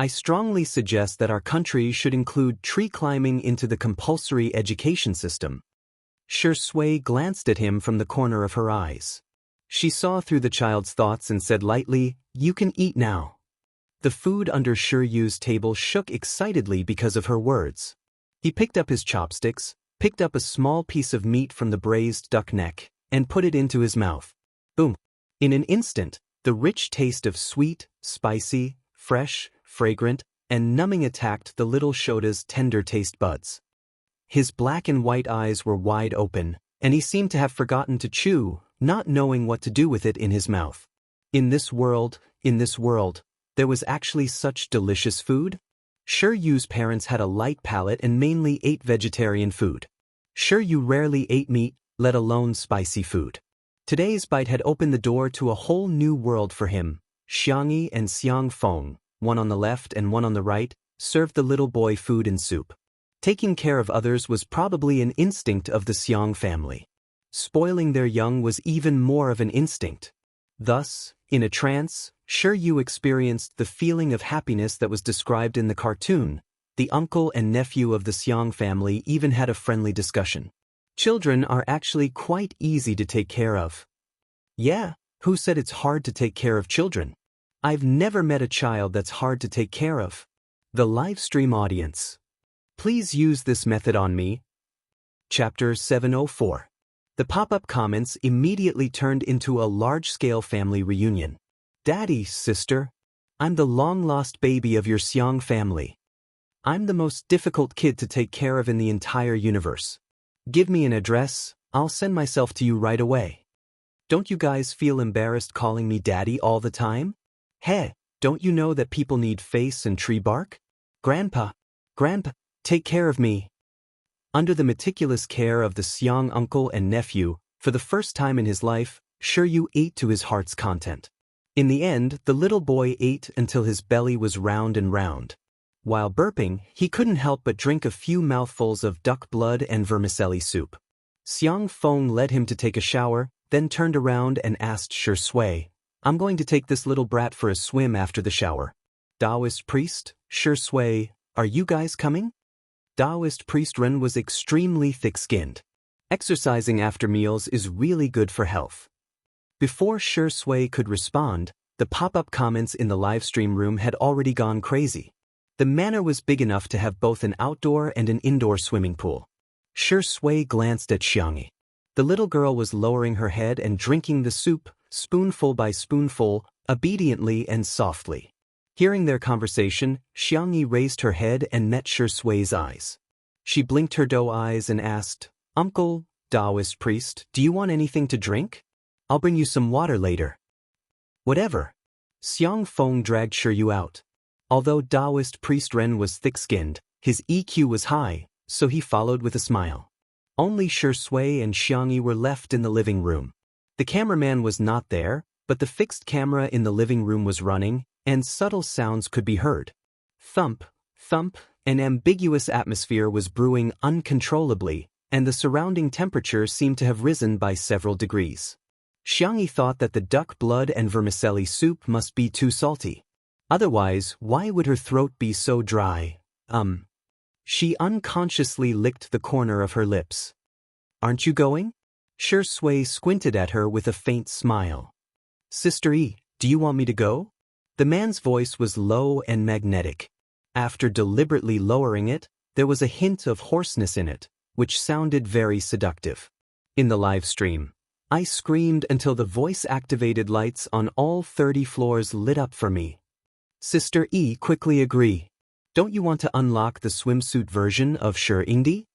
I strongly suggest that our country should include tree climbing into the compulsory education system. Shi Sui glanced at him from the corner of her eyes. She saw through the child's thoughts and said lightly, "You can eat now." The food under Shi Yu's table shook excitedly because of her words. He picked up his chopsticks, picked up a small piece of meat from the braised duck neck, and put it into his mouth. Boom! In an instant, the rich taste of sweet, spicy, fresh, fragrant, and numbing attacked the little Shota's tender taste buds. His black and white eyes were wide open, and he seemed to have forgotten to chew, not knowing what to do with it in his mouth. In this world, there was actually such delicious food? Shi Yu's parents had a light palate and mainly ate vegetarian food. Shi Yu rarely ate meat, let alone spicy food. Today's bite had opened the door to a whole new world for him. Xianxia and Xiang Feng, one on the left and one on the right, served the little boy food and soup. Taking care of others was probably an instinct of the Xiang family. Spoiling their young was even more of an instinct. Thus, in a trance, Shi Yu experienced the feeling of happiness that was described in the cartoon. The uncle and nephew of the Xiang family even had a friendly discussion. Children are actually quite easy to take care of. Yeah, who said it's hard to take care of children? I've never met a child that's hard to take care of. The live stream audience. Please use this method on me. Chapter 704. The pop-up comments immediately turned into a large-scale family reunion. Daddy, sister, I'm the long-lost baby of your Xiang family. I'm the most difficult kid to take care of in the entire universe. Give me an address, I'll send myself to you right away. Don't you guys feel embarrassed calling me daddy all the time? Hey, don't you know that people need face and tree bark? Grandpa, take care of me. Under the meticulous care of the Xiang uncle and nephew, for the first time in his life, Shi Yu ate to his heart's content. In the end, the little boy ate until his belly was round and round. While burping, he couldn't help but drink a few mouthfuls of duck blood and vermicelli soup. Xiang Feng led him to take a shower, then turned around and asked Shi Sui, "I'm going to take this little brat for a swim after the shower. Daoist priest, Shi Sui, are you guys coming?" Daoist priest Ren was extremely thick-skinned. Exercising after meals is really good for health. Before Shi Sui could respond, the pop-up comments in the livestream room had already gone crazy. The manor was big enough to have both an outdoor and an indoor swimming pool. Shi Sui glanced at Xianxia. The little girl was lowering her head and drinking the soup, spoonful by spoonful, obediently and softly. Hearing their conversation, Xianxia raised her head and met Shi Sui's eyes. She blinked her doe eyes and asked, "Uncle, Daoist priest, do you want anything to drink? I'll bring you some water later." "Whatever." Xiang Feng dragged Shi Yu out. Although Daoist priest Ren was thick-skinned, his EQ was high, so he followed with a smile. Only Shi Sui and Xianxia were left in the living room. The cameraman was not there, but the fixed camera in the living room was running, and subtle sounds could be heard. Thump, thump, an ambiguous atmosphere was brewing uncontrollably, and the surrounding temperature seemed to have risen by several degrees. Xianxia thought that the duck blood and vermicelli soup must be too salty. Otherwise, why would her throat be so dry? She unconsciously licked the corner of her lips. "Aren't you going?" Shi Sui squinted at her with a faint smile. "Sister E, do you want me to go?" The man's voice was low and magnetic. After deliberately lowering it, There was a hint of hoarseness in it, which sounded very seductive. In the live stream, I screamed until the voice-activated lights on all 30 floors lit up for me. Sister E quickly agree. Don't you want to unlock the swimsuit version of Xianxia?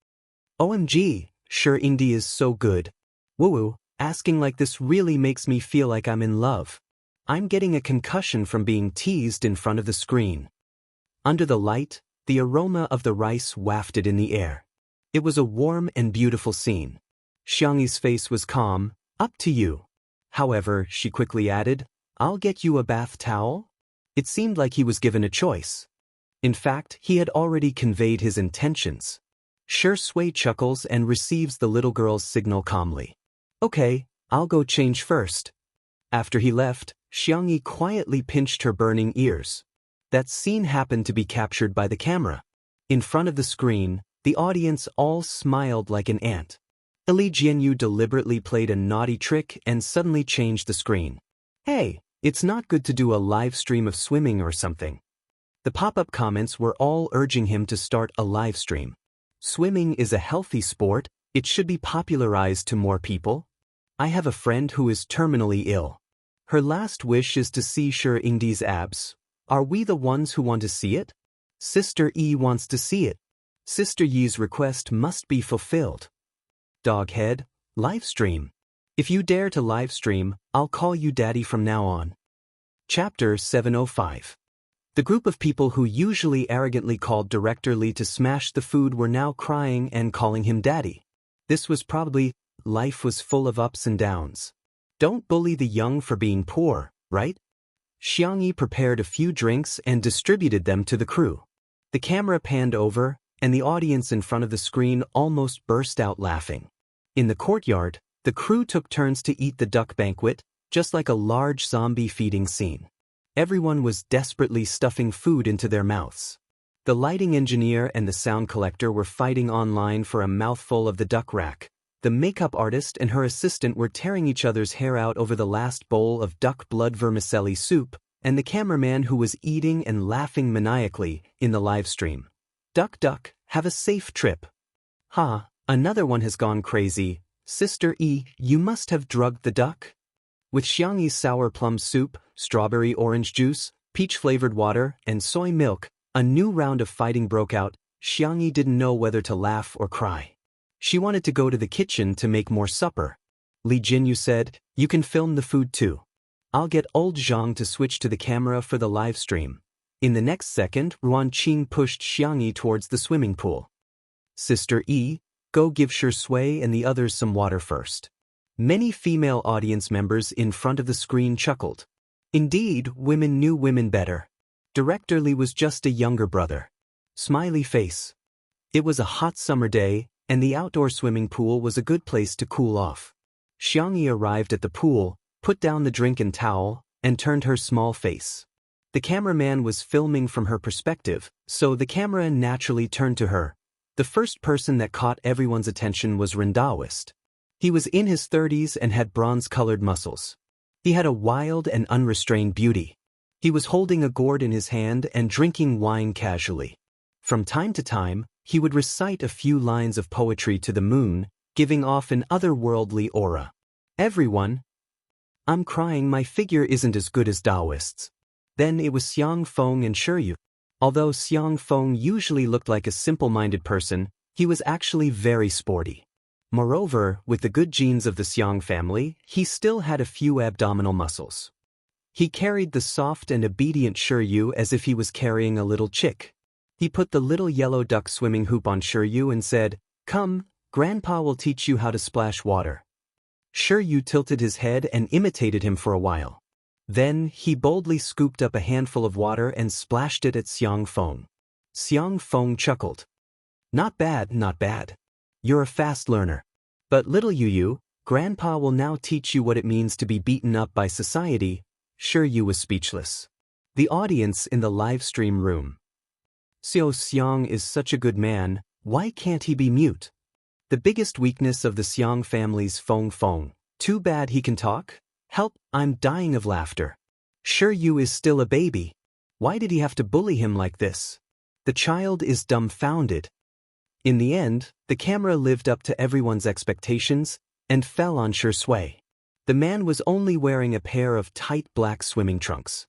OMG, Xianxia is so good. Woo-woo, asking like this really makes me feel like I'm in love. I'm getting a concussion from being teased in front of the screen. Under the light, the aroma of the rice wafted in the air. It was a warm and beautiful scene. Xiangyi's face was calm. Up to you. However, she quickly added, I'll get you a bath towel? It seemed like he was given a choice. In fact, he had already conveyed his intentions. Shui chuckles and receives the little girl's signal calmly. Okay, I'll go change first. After he left, Xiangyi quietly pinched her burning ears. That scene happened to be captured by the camera. In front of the screen, the audience all smiled like an ant. Li Jianyu deliberately played a naughty trick and suddenly changed the screen. Hey, it's not good to do a live stream of swimming or something. The pop-up comments were all urging him to start a live stream. Swimming is a healthy sport, it should be popularized to more people. I have a friend who is terminally ill. Her last wish is to see Xianxia's abs. Are we the ones who want to see it? Sister E wants to see it. Sister Yi's request must be fulfilled. Doghead, live stream. If you dare to live stream, I'll call you daddy from now on. Chapter 705. The group of people who usually arrogantly called Director Li to smash the food were now crying and calling him daddy. This was probably, life was full of ups and downs. Don't bully the young for being poor, right? Xiangyi prepared a few drinks and distributed them to the crew. The camera panned over, and the audience in front of the screen almost burst out laughing. In the courtyard, the crew took turns to eat the duck banquet, just like a large zombie feeding scene. Everyone was desperately stuffing food into their mouths. The lighting engineer and the sound collector were fighting online for a mouthful of the duck rack. The makeup artist and her assistant were tearing each other's hair out over the last bowl of duck blood vermicelli soup, and the cameraman who was eating and laughing maniacally in the live stream. Duck duck, have a safe trip. Ha, another one has gone crazy. Sister E, you must have drugged the duck? With Xiangyi's sour plum soup, strawberry orange juice, peach-flavored water, and soy milk, a new round of fighting broke out. Xiangyi didn't know whether to laugh or cry. She wanted to go to the kitchen to make more supper. Li Jianyu said, you can film the food too. I'll get old Zhang to switch to the camera for the live stream. In the next second, Ruan Qing pushed Xiangyi towards the swimming pool. Sister E, go give Shui and the others some water first. Many female audience members in front of the screen chuckled. Indeed, women knew women better. Director Li was just a younger brother. Smiley face. It was a hot summer day, and the outdoor swimming pool was a good place to cool off. Xiangyi arrived at the pool, put down the drink and towel, and turned her small face. The cameraman was filming from her perspective, so the camera naturally turned to her. The first person that caught everyone's attention was Daoist. He was in his 30s and had bronze-colored muscles. He had a wild and unrestrained beauty. He was holding a gourd in his hand and drinking wine casually. From time to time, he would recite a few lines of poetry to the moon, giving off an otherworldly aura. Everyone, I'm crying, my figure isn't as good as Daoist's. Then it was Xiang Feng and Shiyu. Although Xiang Feng usually looked like a simple-minded person, he was actually very sporty. Moreover, with the good genes of the Xiang family, he still had a few abdominal muscles. He carried the soft and obedient Shiyu as if he was carrying a little chick. He put the little yellow duck swimming hoop on Shiyu and said, Come, Grandpa will teach you how to splash water. Shiyu tilted his head and imitated him for a while. Then, he boldly scooped up a handful of water and splashed it at Xiang Feng. Xiang Feng chuckled. Not bad, not bad. You're a fast learner. But little Yu, Grandpa will now teach you what it means to be beaten up by society. Shiyu was speechless. The audience in the live stream room. Xiao Xiang is such a good man, why can't he be mute? The biggest weakness of the Xiang family's Feng Feng. Too bad he can talk? Help, I'm dying of laughter. Shiyu is still a baby. Why did he have to bully him like this? The child is dumbfounded. In the end, the camera lived up to everyone's expectations and fell on Shui. The man was only wearing a pair of tight black swimming trunks.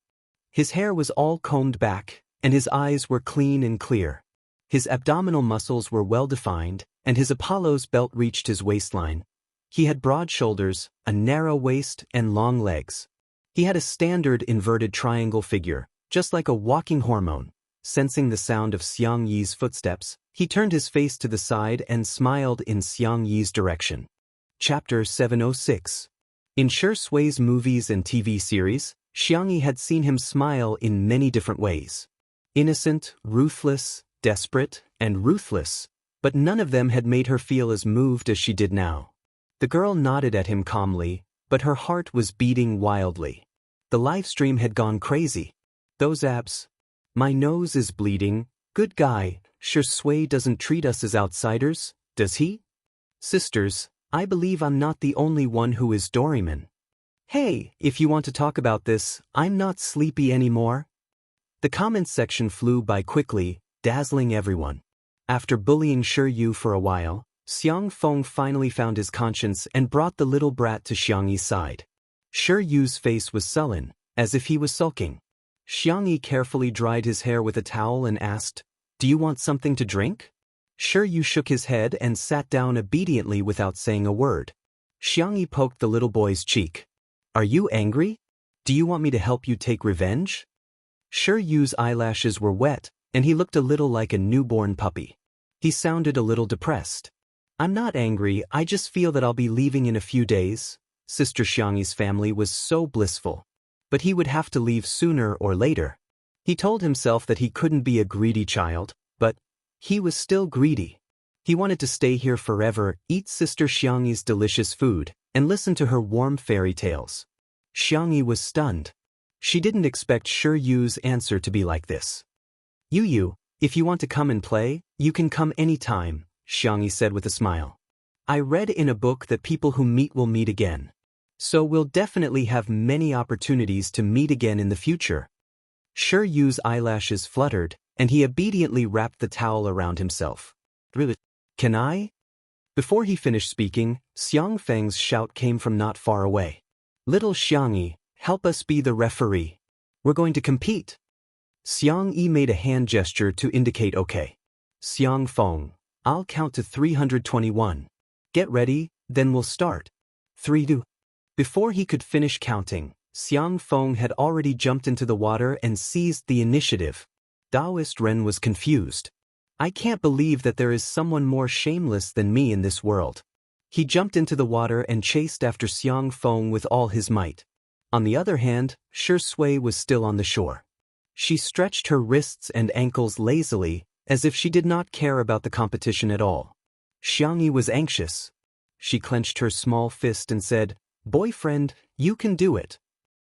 His hair was all combed back, and his eyes were clean and clear. His abdominal muscles were well defined, and his Apollo's belt reached his waistline. He had broad shoulders, a narrow waist, and long legs. He had a standard inverted triangle figure, just like a walking hormone. Sensing the sound of Xiang Yi's footsteps, he turned his face to the side and smiled in Xiang Yi's direction. Chapter 706. In Shui's movies and TV series, Xiang Yi had seen him smile in many different ways. Innocent, ruthless, desperate, and ruthless, but none of them had made her feel as moved as she did now. The girl nodded at him calmly, but her heart was beating wildly. The live stream had gone crazy. Those abs. My nose is bleeding. Good guy, Shui doesn't treat us as outsiders, does he? Sisters, I believe I'm not the only one who is Doraemon. Hey, if you want to talk about this, I'm not sleepy anymore. The comments section flew by quickly, dazzling everyone. After bullying Yu for a while, Xiang Feng finally found his conscience and brought the little brat to Xiang Yi's side. Yu's face was sullen, as if he was sulking. Xiang Yi carefully dried his hair with a towel and asked, "Do you want something to drink?" Yu shook his head and sat down obediently without saying a word. Xiang Yi poked the little boy's cheek. "Are you angry? Do you want me to help you take revenge?" Yu's eyelashes were wet, and he looked a little like a newborn puppy. He sounded a little depressed. "I'm not angry, I just feel that I'll be leaving in a few days." Sister Xiang Yi's family was so blissful. But he would have to leave sooner or later. He told himself that he couldn't be a greedy child, but he was still greedy. He wanted to stay here forever, eat Sister Xiang Yi's delicious food, and listen to her warm fairy tales. Xiang Yi was stunned. She didn't expect Yu's answer to be like this. Yu, if you want to come and play, you can come anytime, Xiang Yi said with a smile. I read in a book that people who meet will meet again. So we'll definitely have many opportunities to meet again in the future. Yu's eyelashes fluttered, and he obediently wrapped the towel around himself. Really? Can I? Before he finished speaking, Xiang Feng's shout came from not far away. Little Xiang Yi, help us be the referee. We're going to compete. Xiang Yi made a hand gesture to indicate okay. Xiang Feng, I'll count to 321. Get ready, then we'll start. 3, 2. Before he could finish counting, Xiang Feng had already jumped into the water and seized the initiative. Daoist Ren was confused. I can't believe that there is someone more shameless than me in this world. He jumped into the water and chased after Xiang Feng with all his might. On the other hand, Shui was still on the shore. She stretched her wrists and ankles lazily, as if she did not care about the competition at all. Xiang Yi was anxious. She clenched her small fist and said, Boyfriend, you can do it.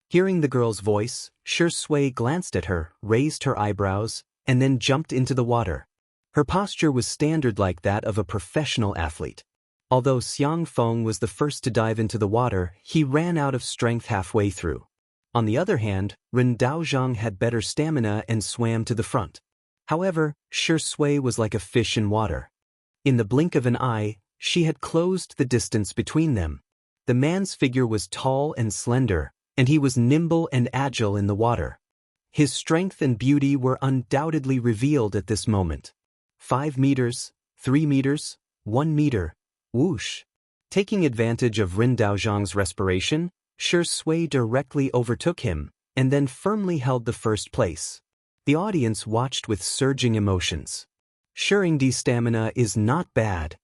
Hearing the girl's voice, Shui glanced at her, raised her eyebrows, and then jumped into the water. Her posture was standard like that of a professional athlete. Although Xiang Feng was the first to dive into the water, he ran out of strength halfway through. On the other hand, Ren Daozhang had better stamina and swam to the front. However, Shui was like a fish in water. In the blink of an eye, she had closed the distance between them. The man's figure was tall and slender, and he was nimble and agile in the water. His strength and beauty were undoubtedly revealed at this moment. 5 meters, 3 meters, 1 meter, whoosh. Taking advantage of Ren Daozhang's respiration, Shui directly overtook him, and then firmly held the first place. The audience watched with surging emotions. Shuringdi's stamina is not bad.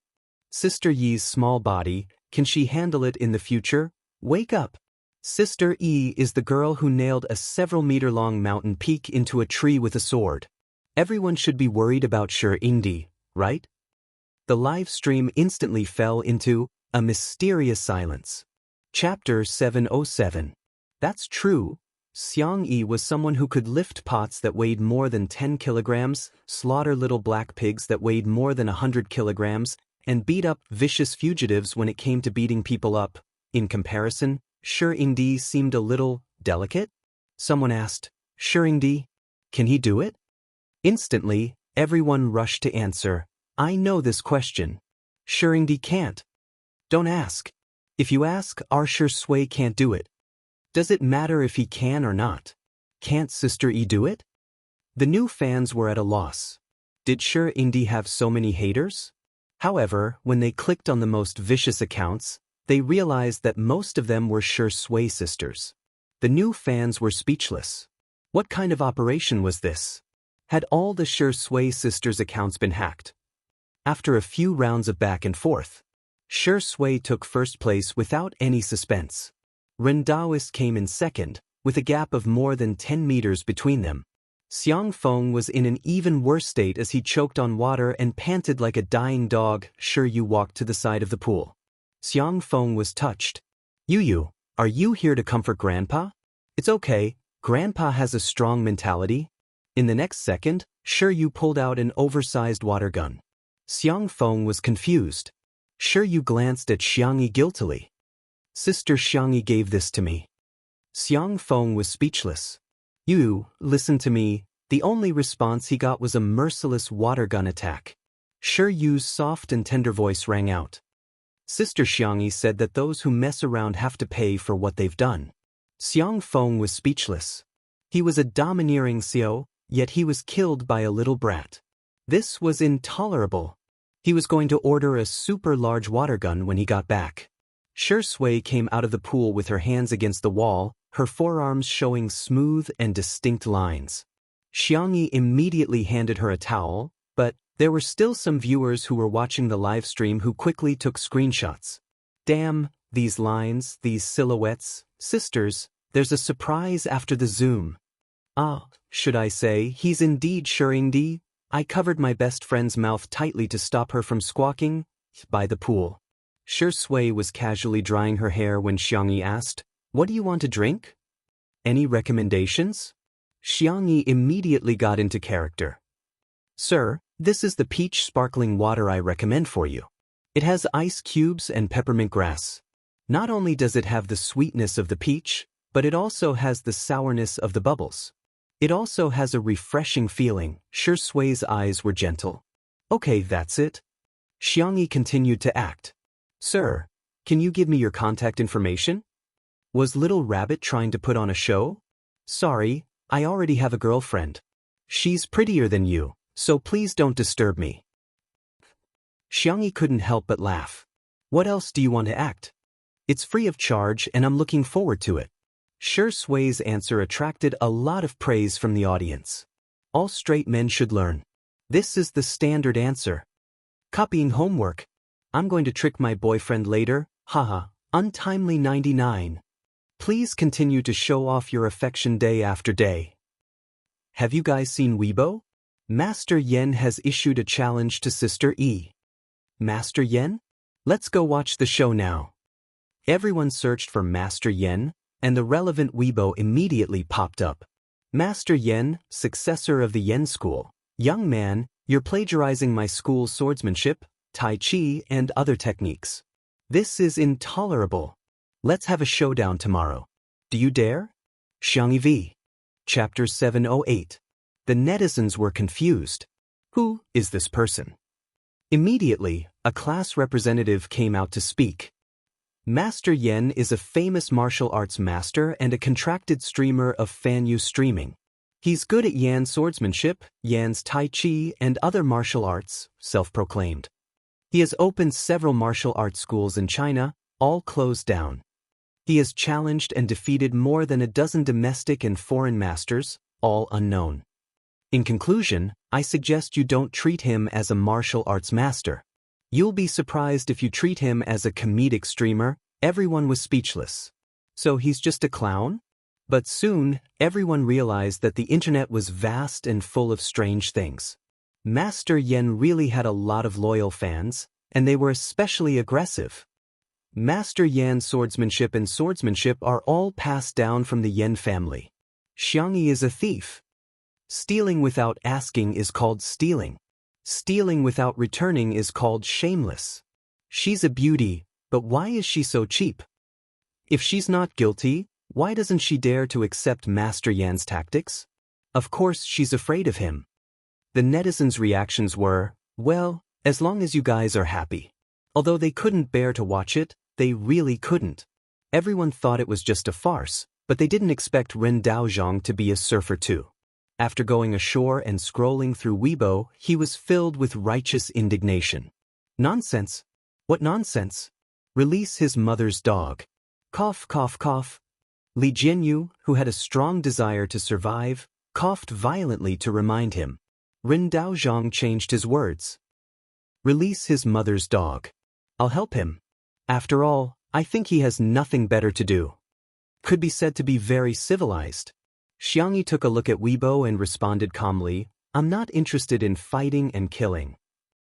Sister Yi's small body, can she handle it in the future? Wake up! Sister Yi is the girl who nailed a several-meter-long mountain peak into a tree with a sword. Everyone should be worried about Shuringdi, right? The live stream instantly fell into a mysterious silence. Chapter 707. That's true. Xiang Yi was someone who could lift pots that weighed more than 10 kilograms, slaughter little black pigs that weighed more than 100 kilograms, and beat up vicious fugitives when it came to beating people up. In comparison, Shuringdi seemed a little delicate. Someone asked, Shuringdi, can he do it? Instantly, everyone rushed to answer, I know this question. Xianxia can't. Don't ask. If you ask, our Shui can't do it. Does it matter if he can or not? Can't Sister E do it? The new fans were at a loss. Did Xianxia have so many haters? However, when they clicked on the most vicious accounts, they realized that most of them were Shui sisters. The new fans were speechless. What kind of operation was this? Had all the Shui sisters' accounts been hacked? After a few rounds of back and forth, Shui took first place without any suspense. Daoist came in second, with a gap of more than 10 meters between them. Xiangfeng was in an even worse state as he choked on water and panted like a dying dog. You walked to the side of the pool. Xiangfeng was touched. Yu, are you here to comfort Grandpa? It's okay, Grandpa has a strong mentality. In the next second, Yu pulled out an oversized water gun. Xiangfeng was confused. Yu glanced at Xianxia guiltily. Sister Xianxia gave this to me. Xiangfeng was speechless. You, listen to me. The only response he got was a merciless water gun attack. Yu's soft and tender voice rang out. Sister Xianxia said that those who mess around have to pay for what they've done. Xiangfeng was speechless. He was a domineering Xiao, yet he was killed by a little brat. This was intolerable. He was going to order a super large water gun when he got back. Shui came out of the pool with her hands against the wall, her forearms showing smooth and distinct lines. Xianxia immediately handed her a towel, but there were still some viewers who were watching the live stream who quickly took screenshots. Damn, these lines, these silhouettes, sisters, there's a surprise after the zoom. Should I say, he's indeed Xianxia? I covered my best friend's mouth tightly to stop her from squawking. By the pool. Shui was casually drying her hair when Xianxia asked, "What do you want to drink? Any recommendations?" Xianxia immediately got into character. "Sir, this is the peach sparkling water I recommend for you. It has ice cubes and peppermint grass. Not only does it have the sweetness of the peach, but it also has the sourness of the bubbles. It also has a refreshing feeling." Shui's eyes were gentle. "Okay, that's it." Xianxia continued to act. "Sir, can you give me your contact information? Was Little Rabbit trying to put on a show? Sorry, I already have a girlfriend. She's prettier than you, so please don't disturb me." Xianxia couldn't help but laugh. "What else do you want to act? It's free of charge and I'm looking forward to it." Shui's answer attracted a lot of praise from the audience. All straight men should learn. This is the standard answer. Copying homework. I'm going to trick my boyfriend later, haha, untimely 99. Please continue to show off your affection day after day. Have you guys seen Weibo? Master Yen has issued a challenge to Sister E. Master Yen? Let's go watch the show now. Everyone searched for Master Yen, and the relevant Weibo immediately popped up. Master Yen, successor of the Yen school. Young man, you're plagiarizing my school's swordsmanship, Tai Chi, and other techniques. This is intolerable. Let's have a showdown tomorrow. Do you dare? Xianxia v. Chapter 708. The netizens were confused. Who is this person? Immediately, a class representative came out to speak. Master Yen is a famous martial arts master and a contracted streamer of Fanyu streaming. He's good at Yan's swordsmanship, Yan's Tai Chi, and other martial arts, self-proclaimed. He has opened several martial arts schools in China, all closed down. He has challenged and defeated more than a dozen domestic and foreign masters, all unknown. In conclusion, I suggest you don't treat him as a martial arts master. You'll be surprised if you treat him as a comedic streamer. Everyone was speechless. So he's just a clown? But soon, everyone realized that the internet was vast and full of strange things. Master Yen really had a lot of loyal fans, and they were especially aggressive. Master Yan's swordsmanship and swordsmanship are all passed down from the Yen family. Xianxia is a thief. Stealing without asking is called stealing. Stealing without returning is called shameless. She's a beauty, but why is she so cheap? If she's not guilty, why doesn't she dare to accept Master Yan's tactics? Of course she's afraid of him. The netizens' reactions were, well, As long as you guys are happy. Although they couldn't bear to watch it, they really couldn't. Everyone thought it was just a farce, but they didn't expect Ren Daozhong to be a surfer too. After going ashore and scrolling through Weibo, he was filled with righteous indignation. Nonsense! What nonsense? Release his mother's dog. Cough, cough, cough. Li Jianyu, who had a strong desire to survive, coughed violently to remind him. Ren Daozhong changed his words. Release his mother's dog. I'll help him. After all, I think he has nothing better to do. Could be said to be very civilized. Xianxia took a look at Weibo and responded calmly, I'm not interested in fighting and killing.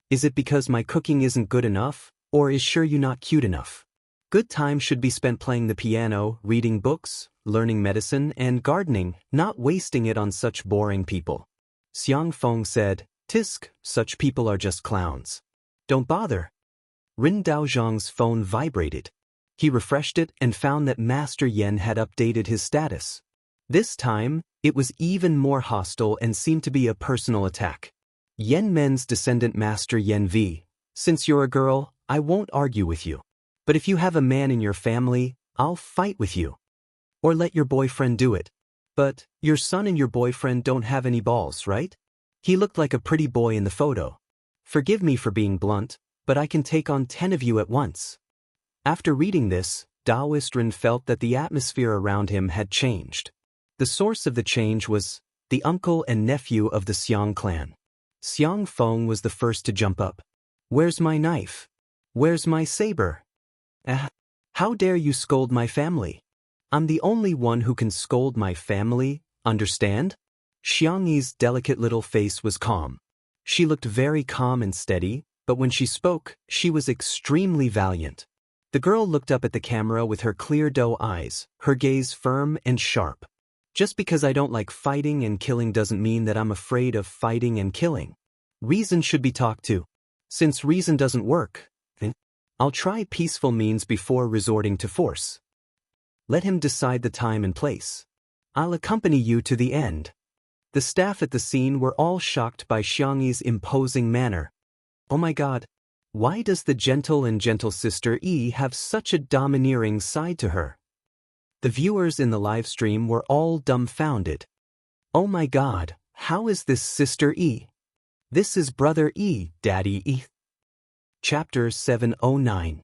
Is it because my cooking isn't good enough, or is sure you not cute enough? Good time should be spent playing the piano, reading books, learning medicine, and gardening, not wasting it on such boring people. Xiang Feng said, Tisk, such people are just clowns. Don't bother. Ren Daozhong's phone vibrated. He refreshed it and found that Master Yen had updated his status. This time, it was even more hostile and seemed to be a personal attack. Yen Men's descendant Master Yen V. Since you're a girl, I won't argue with you. But if you have a man in your family, I'll fight with you. Or let your boyfriend do it. But, your son and your boyfriend don't have any balls, right? He looked like a pretty boy in the photo. Forgive me for being blunt, but I can take on 10 of you at once. After reading this, Daoist Ren felt that the atmosphere around him had changed. The source of the change was the uncle and nephew of the Xiang clan. Xiang Feng was the first to jump up. Where's my knife? Where's my saber? How dare you scold my family? I'm the only one who can scold my family, understand? Xiangyi's delicate little face was calm. She looked very calm and steady, but when she spoke, she was extremely valiant. The girl looked up at the camera with her clear doe eyes, her gaze firm and sharp. Just because I don't like fighting and killing doesn't mean that I'm afraid of fighting and killing. Reason should be talked to. Since reason doesn't work, I'll try peaceful means before resorting to force. Let him decide the time and place. I'll accompany you to the end. The staff at the scene were all shocked by Xiangyi's imposing manner. Oh my God, why does the gentle sister Yi have such a domineering side to her? The viewers in the live stream were all dumbfounded. Oh my God, how is this Sister Yi? This is Brother Yi, Daddy Yi. Chapter 709.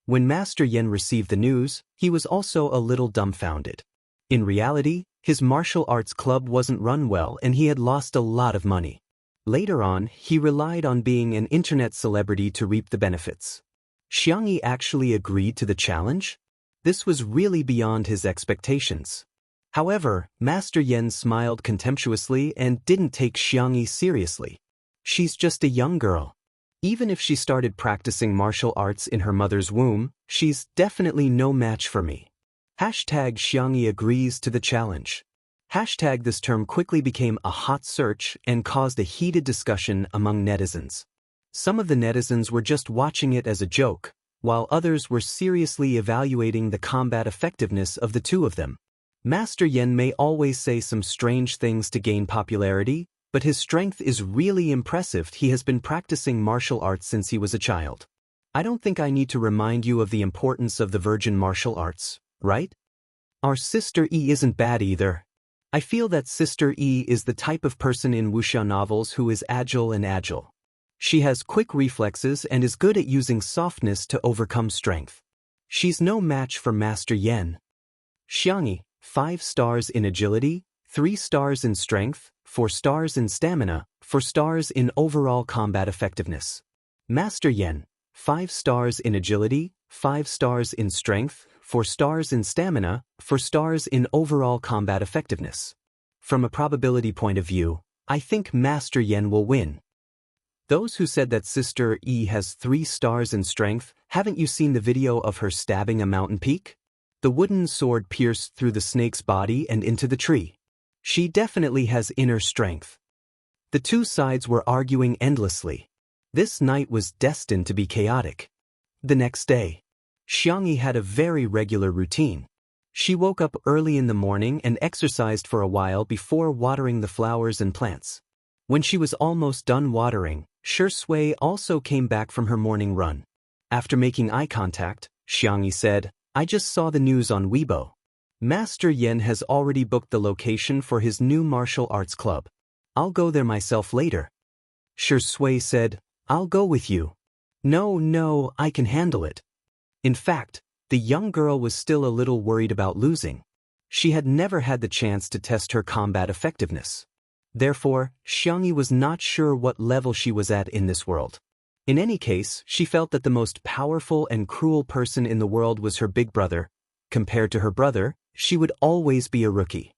When Master Yen received the news, he was also a little dumbfounded. In reality, his martial arts club wasn't run well and he had lost a lot of money. Later on, he relied on being an internet celebrity to reap the benefits. Xiangyi actually agreed to the challenge? This was really beyond his expectations. However, Master Yen smiled contemptuously and didn't take Xiangyi seriously. She's just a young girl. Even if she started practicing martial arts in her mother's womb, she's definitely no match for me. Hashtag Xiangyi agrees to the challenge. Hashtag this term quickly became a hot search and caused a heated discussion among netizens. Some of the netizens were just watching it as a joke, while others were seriously evaluating the combat effectiveness of the two of them. Master Yen may always say some strange things to gain popularity, but his strength is really impressive. He has been practicing martial arts since he was a child. I don't think I need to remind you of the importance of the virgin martial arts, right? Our Sister Yi isn't bad either. I feel that Sister Yi is the type of person in wuxia novels who is agile. She has quick reflexes and is good at using softness to overcome strength. She's no match for Master Yen. Xiangyi, 5 stars in agility, 3 stars in strength, 4 stars in stamina, 4 stars in overall combat effectiveness. Master Yen, 5 stars in agility, 5 stars in strength, 4 stars in stamina, 4 stars in overall combat effectiveness. From a probability point of view, I think Master Yen will win. Those who said that Sister Yi has 3 stars in strength, haven't you seen the video of her stabbing a mountain peak? The wooden sword pierced through the snake's body and into the tree. She definitely has inner strength. The two sides were arguing endlessly. This night was destined to be chaotic. The next day, Xiangyi had a very regular routine. She woke up early in the morning and exercised for a while before watering the flowers and plants. When she was almost done watering, Shui also came back from her morning run. After making eye contact, Xianxia said, I just saw the news on Weibo. Master Yan has already booked the location for his new martial arts club. I'll go there myself later. Shui said, I'll go with you. No, I can handle it. In fact, the young girl was still a little worried about losing. She had never had the chance to test her combat effectiveness. Therefore, Xianxia was not sure what level she was at in this world. In any case, she felt that the most powerful and cruel person in the world was her big brother. Compared to her brother, she would always be a rookie.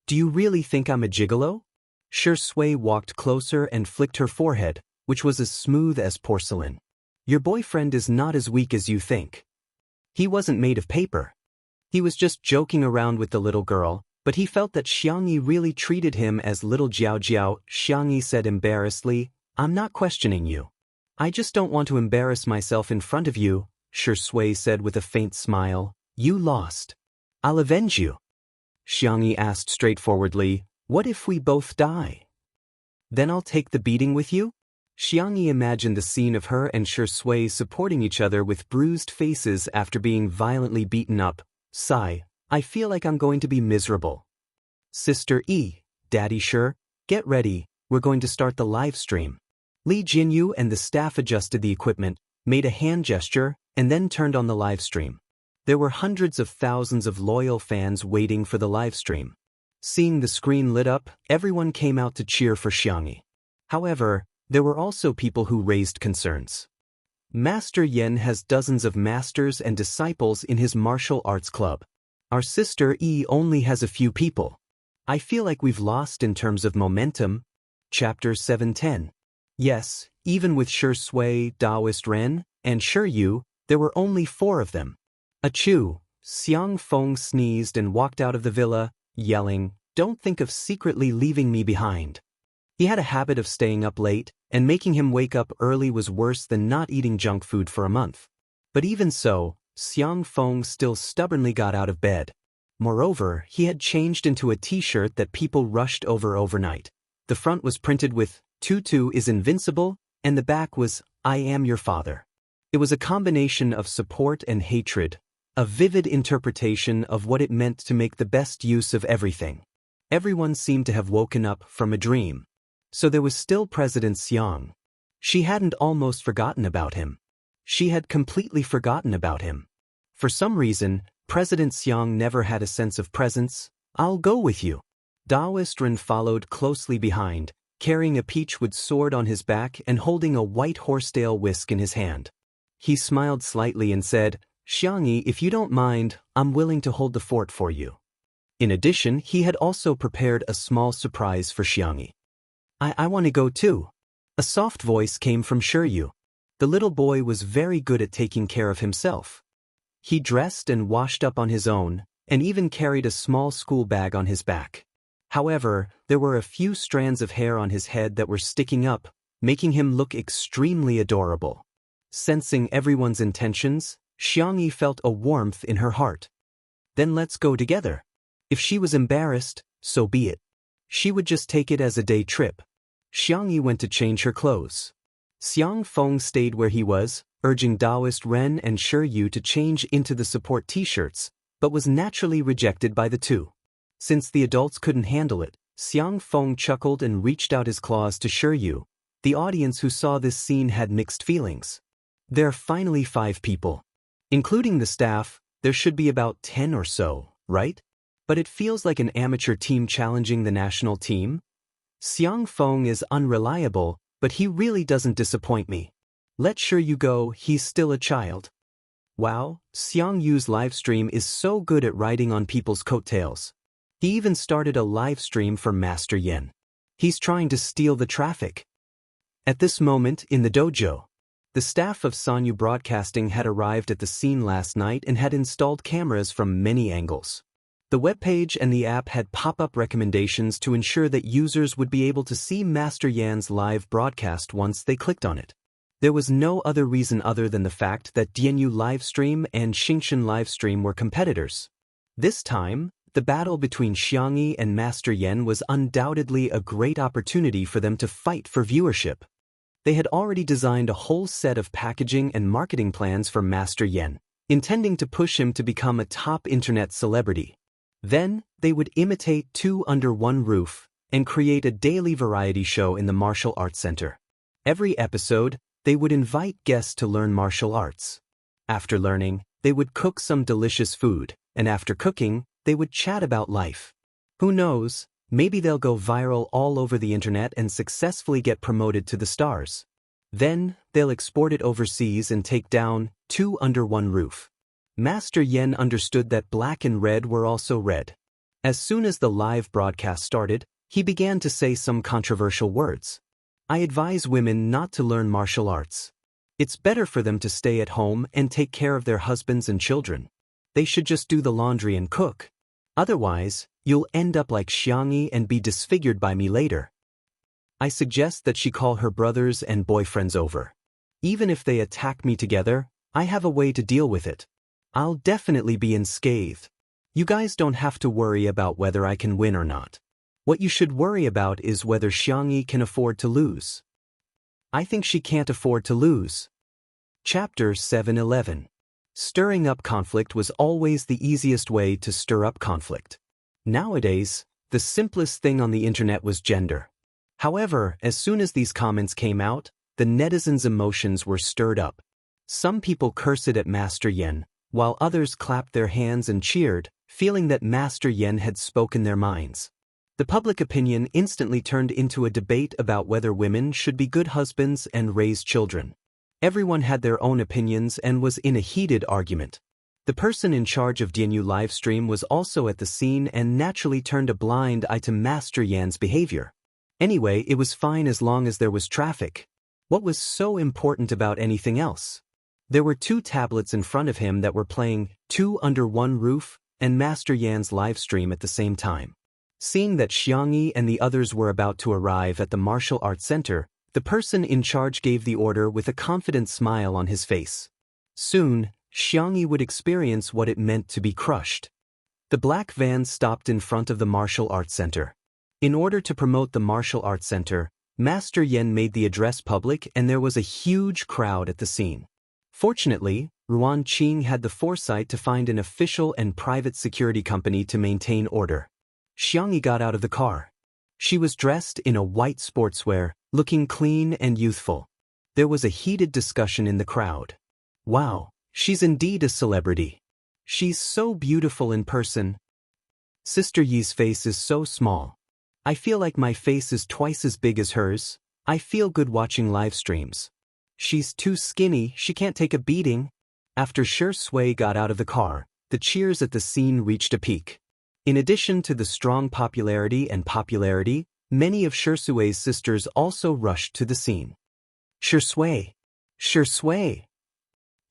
Do you really think I'm a gigolo? Shui walked closer and flicked her forehead, which was as smooth as porcelain. Your boyfriend is not as weak as you think. He wasn't made of paper. He was just joking around with the little girl, but he felt that Xianxia really treated him as little Jiao Jiao. Xianxia said embarrassedly, I'm not questioning you. I just don't want to embarrass myself in front of you, Shui said with a faint smile. You lost. I'll avenge you. Xianxia asked straightforwardly, what if we both die? Then I'll take the beating with you? Xianxia imagined the scene of her and Shui supporting each other with bruised faces after being violently beaten up. Sigh, I feel like I'm going to be miserable. Sister E, Daddy Shi, get ready, we're going to start the live stream. Li Jinyu and the staff adjusted the equipment, made a hand gesture, and then turned on the live stream. There were hundreds of thousands of loyal fans waiting for the live stream. Seeing the screen lit up, everyone came out to cheer for Xianxia. However, there were also people who raised concerns. Master Yan has dozens of masters and disciples in his martial arts club. Our sister E only has a few people. I feel like we've lost in terms of momentum. Chapter 710. Yes, even with Shui, Daoist Ren, and Yu, there were only 4 of them. Achoo! Xiang Feng sneezed and walked out of the villa, yelling, Don't think of secretly leaving me behind. He had a habit of staying up late, and making him wake up early was worse than not eating junk food for a month. But even so, Xiang Feng still stubbornly got out of bed. Moreover, he had changed into a t-shirt that people rushed over overnight. The front was printed with, Tutu is invincible, and the back was, I am your father. It was a combination of support and hatred, a vivid interpretation of what it meant to make the best use of everything. Everyone seemed to have woken up from a dream. So there was still President Xiang. She hadn't almost forgotten about him. She had completely forgotten about him. For some reason, President Xiang never had a sense of presence. I'll go with you. Daoist Ren followed closely behind, carrying a peachwood sword on his back and holding a white horsetail whisk in his hand. He smiled slightly and said, Xianxia, if you don't mind, I'm willing to hold the fort for you. In addition, he had also prepared a small surprise for Xianxia. I want to go too. A soft voice came from Yu. The little boy was very good at taking care of himself. He dressed and washed up on his own, and even carried a small school bag on his back. However, there were a few strands of hair on his head that were sticking up, making him look extremely adorable. Sensing everyone's intentions, Xianxia felt a warmth in her heart. Then let's go together. If she was embarrassed, so be it. She would just take it as a day trip. Xianxia went to change her clothes. Xiang Feng stayed where he was, urging Daoist Ren and Yu to change into the support t-shirts, but was naturally rejected by the two. Since the adults couldn't handle it, Xiang Feng chuckled and reached out his claws to Yu. The audience who saw this scene had mixed feelings. There are finally 5 people. Including the staff, there should be about 10 or so, right? But it feels like an amateur team challenging the national team. Xiang Feng is unreliable, but he really doesn't disappoint me. Let Yu go, he's still a child. Wow, Xiang Yu's livestream is so good at riding on people's coattails. He even started a live stream for Master Yan. He's trying to steal the traffic. At this moment, in the dojo, the staff of Sanyu Broadcasting had arrived at the scene last night and had installed cameras from many angles. The webpage and the app had pop-up recommendations to ensure that users would be able to see Master Yan's live broadcast once they clicked on it. There was no other reason other than the fact that Dianyu Livestream and Xingxian Livestream were competitors. This time, the battle between Xianxia and Master Yan was undoubtedly a great opportunity for them to fight for viewership. They had already designed a whole set of packaging and marketing plans for Master Yen, intending to push him to become a top internet celebrity. Then, they would imitate two under one roof and create a daily variety show in the martial arts center. Every episode, they would invite guests to learn martial arts. After learning, they would cook some delicious food, and after cooking, they would chat about life. Who knows, maybe they'll go viral all over the internet and successfully get promoted to the stars. Then, they'll export it overseas and take down two under one roof. Master Yen understood that black and red were also red. As soon as the live broadcast started, he began to say some controversial words. I advise women not to learn martial arts. It's better for them to stay at home and take care of their husbands and children. They should just do the laundry and cook. Otherwise, you'll end up like Xianxia and be disfigured by me later. I suggest that she call her brothers and boyfriends over. Even if they attack me together, I have a way to deal with it. I'll definitely be unscathed. You guys don't have to worry about whether I can win or not. What you should worry about is whether Xianxia can afford to lose. I think she can't afford to lose. Chapter 7:11. Stirring up conflict was always the easiest way to stir up conflict. Nowadays, the simplest thing on the internet was gender. However, as soon as these comments came out, the netizens' emotions were stirred up. Some people cursed at Master Yen, while others clapped their hands and cheered, feeling that Master Yen had spoken their minds. The public opinion instantly turned into a debate about whether women should be good husbands and raise children. Everyone had their own opinions and was in a heated argument. The person in charge of DNU livestream was also at the scene and naturally turned a blind eye to Master Yan's behavior. Anyway, it was fine as long as there was traffic. What was so important about anything else? There were two tablets in front of him that were playing Two Under One Roof and Master Yan's livestream at the same time. Seeing that Xianxia and the others were about to arrive at the martial arts center, the person in charge gave the order with a confident smile on his face. Soon, Xianxia would experience what it meant to be crushed. The black van stopped in front of the martial arts center. In order to promote the martial arts center, Master Yen made the address public and there was a huge crowd at the scene. Fortunately, Ruan Qing had the foresight to find an official and private security company to maintain order. Xianxia got out of the car. She was dressed in a white sportswear, looking clean and youthful. There was a heated discussion in the crowd. Wow, she's indeed a celebrity. She's so beautiful in person. Sister Yi's face is so small. I feel like my face is twice as big as hers. I feel good watching live streams. She's too skinny, she can't take a beating. After Shi Sui got out of the car, the cheers at the scene reached a peak. In addition to the strong popularity, many of Shi Sui's sisters also rushed to the scene. Shi Sui! Shi Sui!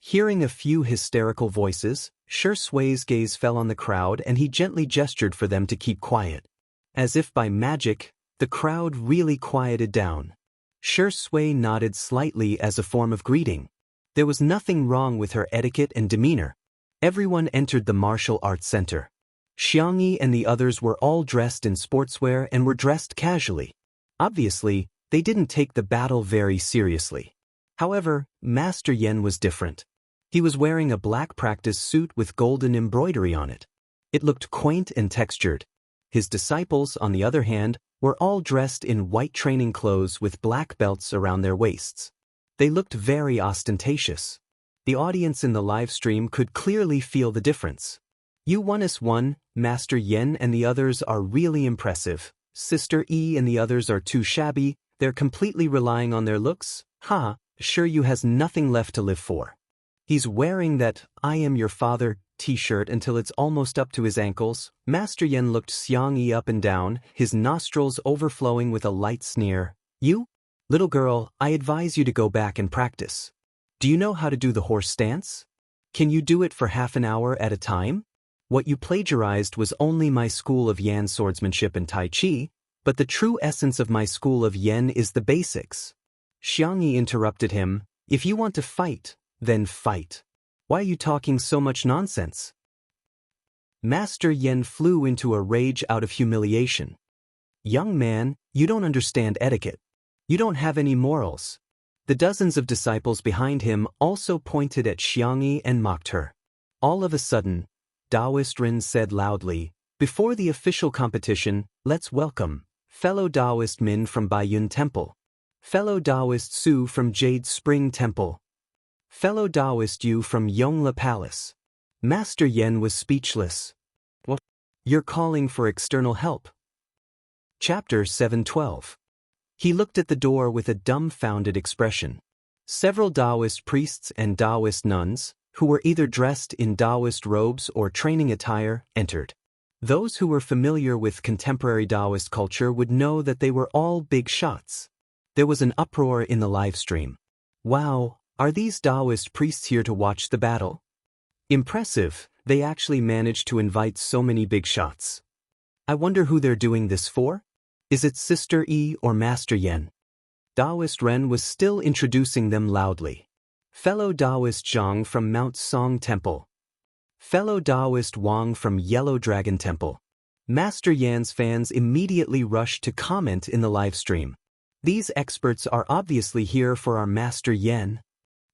Hearing a few hysterical voices, Shi Sui's gaze fell on the crowd and he gently gestured for them to keep quiet. As if by magic, the crowd really quieted down. Shi Sui nodded slightly as a form of greeting. There was nothing wrong with her etiquette and demeanor. Everyone entered the martial arts center. Xianxia and the others were all dressed in sportswear and were dressed casually. Obviously, they didn't take the battle very seriously. However, Master Yen was different. He was wearing a black practice suit with golden embroidery on it. It looked quaint and textured. His disciples, on the other hand, were all dressed in white training clothes with black belts around their waists. They looked very ostentatious. The audience in the live stream could clearly feel the difference. You 1s1, Master Yen and the others are really impressive. Sister E and the others are too shabby, they're completely relying on their looks. Sure you has nothing left to live for. He's wearing that I am your father t-shirt until it's almost up to his ankles. Master Yen looked Xianxia up and down, his nostrils overflowing with a light sneer. You? Little girl, I advise you to go back and practice. Do you know how to do the horse stance? Can you do it for half an hour at a time? What you plagiarized was only my school of Yan swordsmanship and Tai Chi, but the true essence of my school of Yen is the basics. Xianxia interrupted him. If you want to fight, then fight. Why are you talking so much nonsense? Master Yen flew into a rage out of humiliation. Young man, you don't understand etiquette. You don't have any morals. The dozens of disciples behind him also pointed at Xianxia and mocked her. All of a sudden, Daoist Rin said loudly, "Before the official competition, let's welcome fellow Daoist Min from Baiyun Temple, fellow Daoist Su from Jade Spring Temple, fellow Daoist Yu from Yongla Palace." Master Yen was speechless. "What? You're calling for external help?" Chapter 7:12. He looked at the door with a dumbfounded expression. Several Daoist priests and Daoist nuns, who were either dressed in Daoist robes or training attire, entered. Those who were familiar with contemporary Daoist culture would know that they were all big shots. There was an uproar in the live stream. "Wow, are these Daoist priests here to watch the battle? Impressive, they actually managed to invite so many big shots. I wonder who they're doing this for? Is it Sister Yi or Master Yen?" Daoist Ren was still introducing them loudly. "Fellow Daoist Zhang from Mount Song Temple. Fellow Daoist Wang from Yellow Dragon Temple." Master Yan's fans immediately rushed to comment in the live stream. "These experts are obviously here for our Master Yen.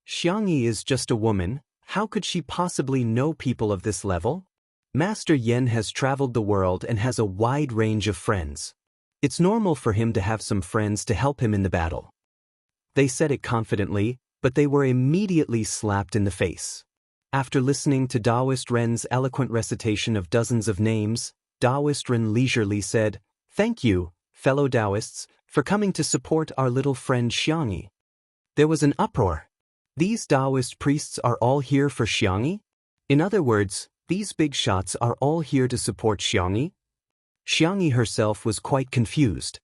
Xianxia is just a woman, how could she possibly know people of this level? Master Yen has traveled the world and has a wide range of friends. It's normal for him to have some friends to help him in the battle." They said it confidently, but they were immediately slapped in the face. After listening to Daoist Ren's eloquent recitation of dozens of names, Daoist Ren leisurely said, "Thank you, fellow Daoists, for coming to support our little friend Xianxia." There was an uproar. These Daoist priests are all here for Xianxia? In other words, these big shots are all here to support Xianxia? Xianxia herself was quite confused.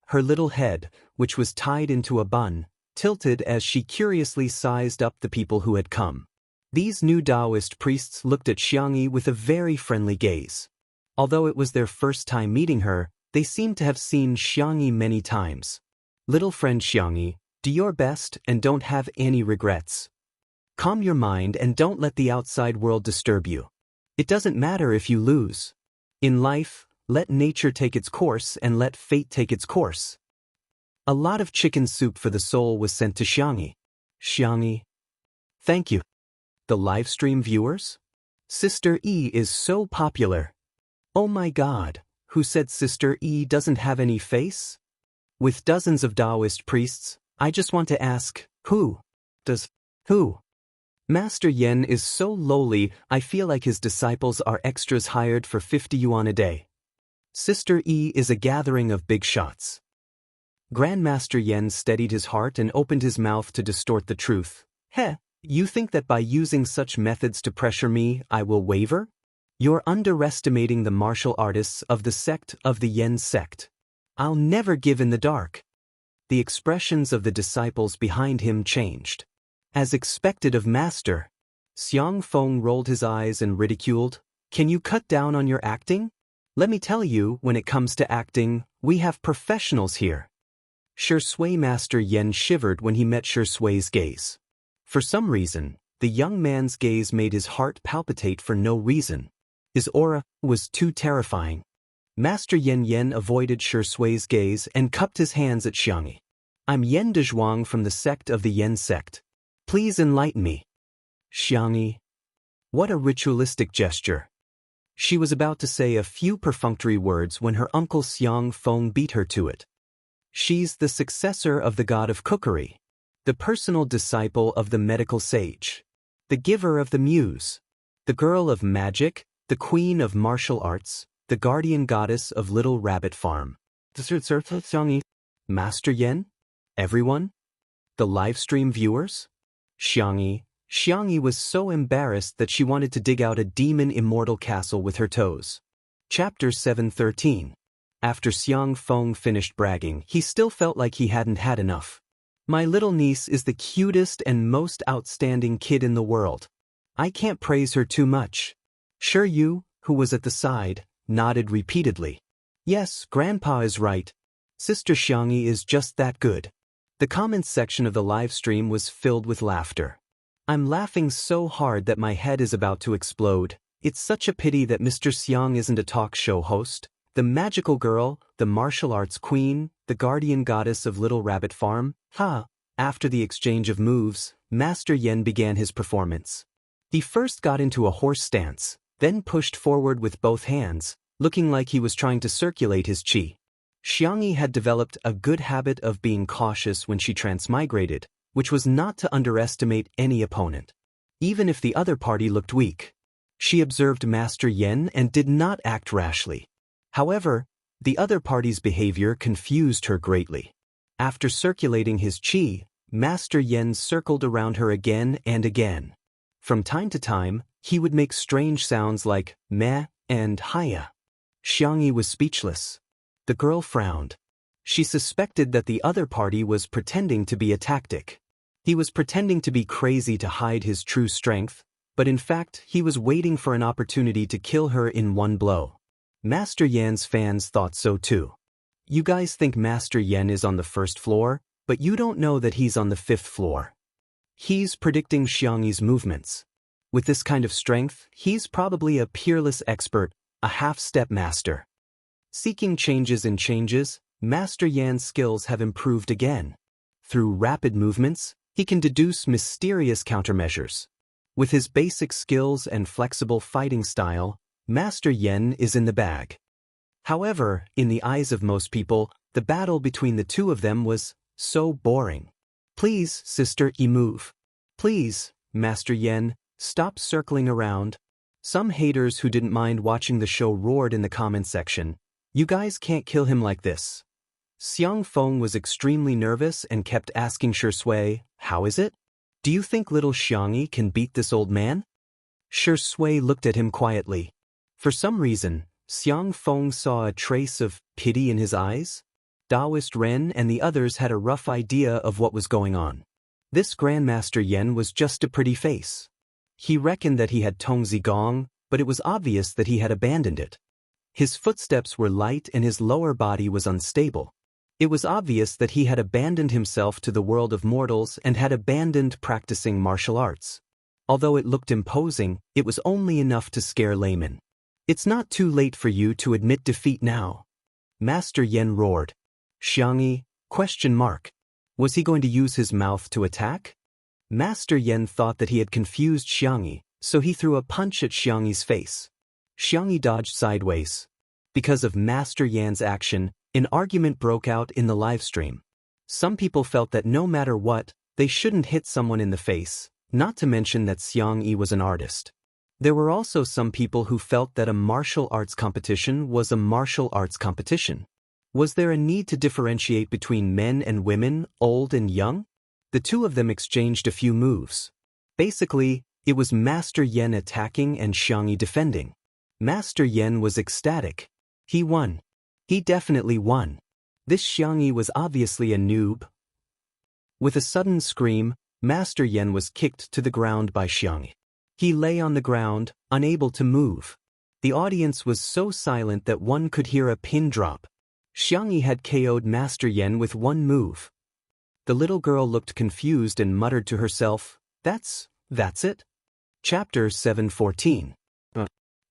Her little head, which was tied into a bun, tilted as she curiously sized up the people who had come. These new Daoist priests looked at Xianxia with a very friendly gaze. Although it was their first time meeting her, they seemed to have seen Xianxia many times. "Little friend Xianxia, do your best and don't have any regrets. Calm your mind and don't let the outside world disturb you. It doesn't matter if you lose. In life, let nature take its course and let fate take its course." A lot of chicken soup for the soul was sent to Xianxia. "Xianxia, thank you." The livestream viewers? "Sister E is so popular. Oh my God, who said Sister E doesn't have any face?" With dozens of Daoist priests, I just want to ask, who? Who? Master Yen is so lowly, I feel like his disciples are extras hired for 50 yuan a day. Sister E is a gathering of big shots. Grandmaster Yen steadied his heart and opened his mouth to distort the truth. "Heh, you think that by using such methods to pressure me, I will waver? You're underestimating the martial artists of the sect of the Yen sect. I'll never give in the dark." The expressions of the disciples behind him changed. As expected of Master, Xiang Feng rolled his eyes and ridiculed, "Can you cut down on your acting? Let me tell you, when it comes to acting, we have professionals here." Shui Master Yen shivered when he met Shui's gaze. For some reason, the young man's gaze made his heart palpitate for no reason. His aura was too terrifying. Master Yen avoided Shui's gaze and cupped his hands at Xianxia. "I'm Yen Dezhuang from the sect of the Yen sect. Please enlighten me." Xianxia. What a ritualistic gesture. She was about to say a few perfunctory words when her uncle Xiang Feng beat her to it. "She's the successor of the god of cookery, the personal disciple of the medical sage, the giver of the muse, the girl of magic, the queen of martial arts, the guardian goddess of Little Rabbit Farm." Master Yen? Everyone? The livestream viewers? Xianxia was so embarrassed that she wanted to dig out a demon immortal castle with her toes. Chapter 7:13. After Xiang Feng finished bragging, he still felt like he hadn't had enough. "My little niece is the cutest and most outstanding kid in the world. I can't praise her too much." Yu, who was at the side, nodded repeatedly. "Yes, Grandpa is right. Sister Xianxia is just that good." The comments section of the live stream was filled with laughter. "I'm laughing so hard that my head is about to explode. It's such a pity that Mr. Xiang isn't a talk show host. The magical girl, the martial arts queen, the guardian goddess of Little Rabbit Farm, After the exchange of moves, Master Yen began his performance. He first got into a horse stance, then pushed forward with both hands, looking like he was trying to circulate his qi. Xianxia had developed a good habit of being cautious when she transmigrated, which was not to underestimate any opponent, even if the other party looked weak. She observed Master Yen and did not act rashly. However, the other party's behavior confused her greatly. After circulating his qi, Master Yen circled around her again and again. From time to time, he would make strange sounds like meh and hiya. Xianxia was speechless. The girl frowned. She suspected that the other party was pretending to be a tactic. He was pretending to be crazy to hide his true strength, but in fact he was waiting for an opportunity to kill her in one blow. Master Yan's fans thought so too. You guys think Master Yen is on the first floor, but you don't know that he's on the 5th floor. He's predicting Xiangyi's movements. With this kind of strength, he's probably a peerless expert, a half-step master. Seeking changes in changes, Master Yan's skills have improved again. Through rapid movements, he can deduce mysterious countermeasures. With his basic skills and flexible fighting style, Master Yen is in the bag. However, in the eyes of most people, the battle between the two of them was so boring. Please, Sister E, move. Please, Master Yen, stop circling around. Some haters who didn't mind watching the show roared in the comment section. You guys can't kill him like this. Xiang Feng was extremely nervous and kept asking Shui, how is it? Do you think little Xiangyi can beat this old man? Shui looked at him quietly. For some reason, Xiang Feng saw a trace of pity in his eyes. Daoist Ren and the others had a rough idea of what was going on. This Grandmaster Yen was just a pretty face. He reckoned that he had Tongzi Gong, but it was obvious that he had abandoned it. His footsteps were light and his lower body was unstable. It was obvious that he had abandoned himself to the world of mortals and had abandoned practicing martial arts. Although it looked imposing, it was only enough to scare laymen. It's not too late for you to admit defeat now. Master Yen roared. Xiangyi? Was he going to use his mouth to attack? Master Yen thought that he had confused Xiangyi, so he threw a punch at Xiangyi's face. Xiangyi dodged sideways. Because of Master Yan's action, an argument broke out in the livestream. Some people felt that no matter what, they shouldn't hit someone in the face, not to mention that Xiangyi was an artist. There were also some people who felt that a martial arts competition was a martial arts competition. Was there a need to differentiate between men and women, old and young? The two of them exchanged a few moves. Basically, it was Master Yen attacking and Xiangyi defending. Master Yen was ecstatic. He won. He definitely won. This Xiangyi was obviously a noob. With a sudden scream, Master Yen was kicked to the ground by Xiangyi. He lay on the ground, unable to move. The audience was so silent that one could hear a pin drop. Xiangyi had KO'd Master Yen with one move. The little girl looked confused and muttered to herself, That's it? Chapter 7:14.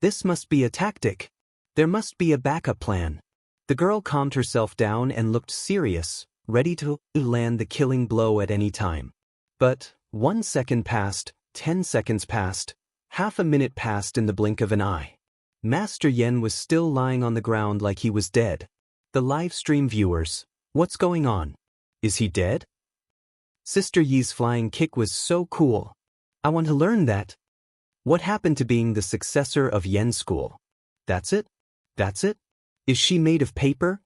This must be a tactic. There must be a backup plan. The girl calmed herself down and looked serious, ready to land the killing blow at any time. But 1 second passed, 10 seconds passed, half a minute passed in the blink of an eye. Master Yen was still lying on the ground like he was dead. The live stream viewers, what's going on? Is he dead? Sister Yi's flying kick was so cool. I want to learn that. What happened to being the successor of Yen School? That's it? That's it? Is she made of paper?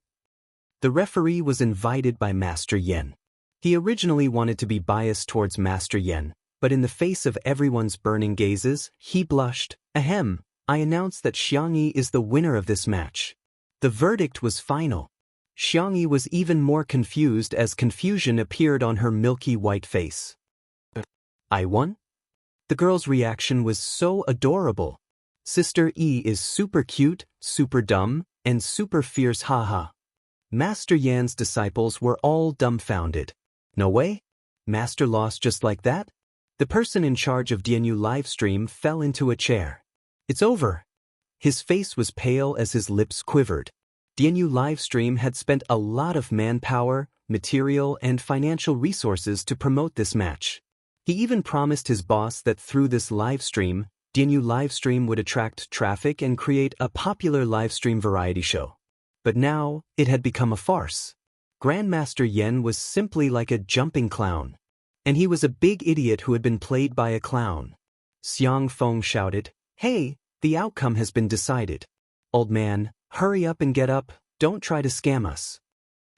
The referee was invited by Master Yen. He originally wanted to be biased towards Master Yen, but in the face of everyone's burning gazes, he blushed. Ahem, I announce that Xiangyi is the winner of this match. The verdict was final. Xiangyi was even more confused as confusion appeared on her milky white face. I won? The girl's reaction was so adorable. Sister E is super cute, super dumb, and super fierce haha. Master Yan's disciples were all dumbfounded. No way? Master lost just like that? The person in charge of Dianyu livestream fell into a chair. It's over. His face was pale as his lips quivered. Dianyu livestream had spent a lot of manpower, material, and financial resources to promote this match. He even promised his boss that through this livestream, Dianyu livestream would attract traffic and create a popular livestream variety show. But now, it had become a farce. Grandmaster Yen was simply like a jumping clown. And he was a big idiot who had been played by a clown. Xiang Feng shouted, "Hey, the outcome has been decided. Old man, hurry up and get up, don't try to scam us."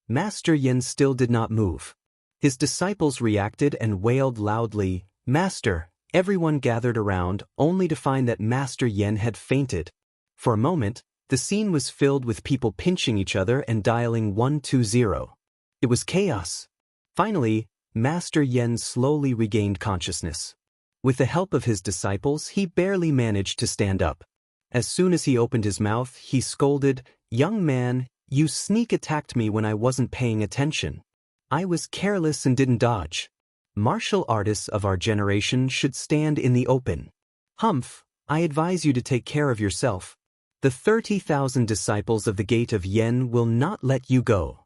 Master Yen still did not move. His disciples reacted and wailed loudly, "Master!" Everyone gathered around, only to find that Master Yen had fainted. For a moment, the scene was filled with people pinching each other and dialing 120. It was chaos. Finally, Master Yen slowly regained consciousness. With the help of his disciples, he barely managed to stand up. As soon as he opened his mouth, he scolded, "Young man, you sneak attacked me when I wasn't paying attention. I was careless and didn't dodge. Martial artists of our generation should stand in the open. Humph, I advise you to take care of yourself. The 30,000 disciples of the Gate of Yen will not let you go."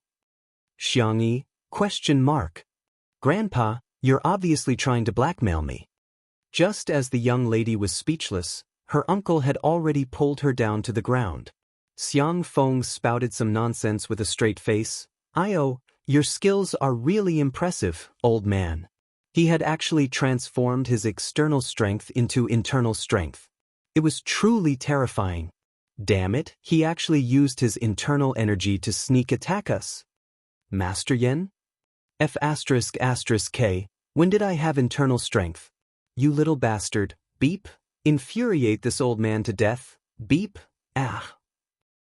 Xianxia? Grandpa, you're obviously trying to blackmail me. Just as the young lady was speechless, her uncle had already pulled her down to the ground. Xiang Feng spouted some nonsense with a straight face. "Io, your skills are really impressive, old man." He had actually transformed his external strength into internal strength. It was truly terrifying. Damn it, he actually used his internal energy to sneak attack us. Master Yen? F***K, when did I have internal strength? You little bastard, beep. Infuriate this old man to death, beep, ah.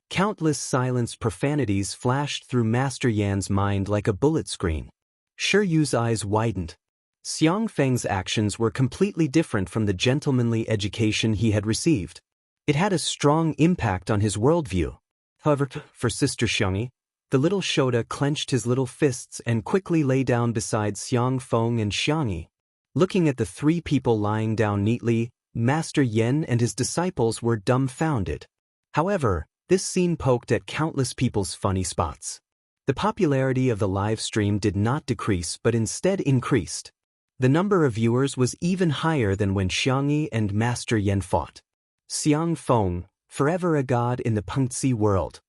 Countless silenced profanities flashed through Master Yan's mind like a bullet screen. Shiyu's eyes widened. Xiang Feng's actions were completely different from the gentlemanly education he had received. It had a strong impact on his worldview. However, for Sister Xianxia, the little Shota clenched his little fists and quickly lay down beside Xiang Feng and Xianxia. Looking at the three people lying down neatly, Master Yen and his disciples were dumbfounded. However, this scene poked at countless people's funny spots. The popularity of the live stream did not decrease but instead increased. The number of viewers was even higher than when Xianxia and Master Yen fought. Xiang Feng, forever a god in the Pengzi world.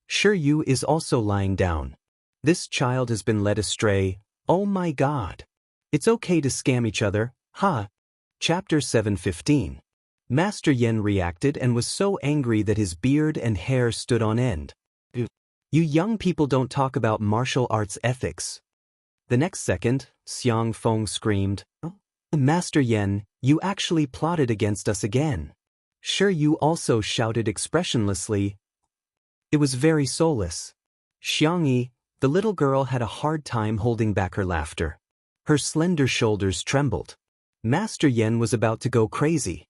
Shiyu is also lying down. This child has been led astray, oh my god. It's okay to scam each other, huh? Chapter 7:15. Master Yen reacted and was so angry that his beard and hair stood on end. You young people don't talk about martial arts ethics. The next second, Xiang Feng screamed, "Master Yen, you actually plotted against us again." Shiyu also shouted expressionlessly. It was very soulless. Xianxia, the little girl, had a hard time holding back her laughter. Her slender shoulders trembled. Master Yen was about to go crazy.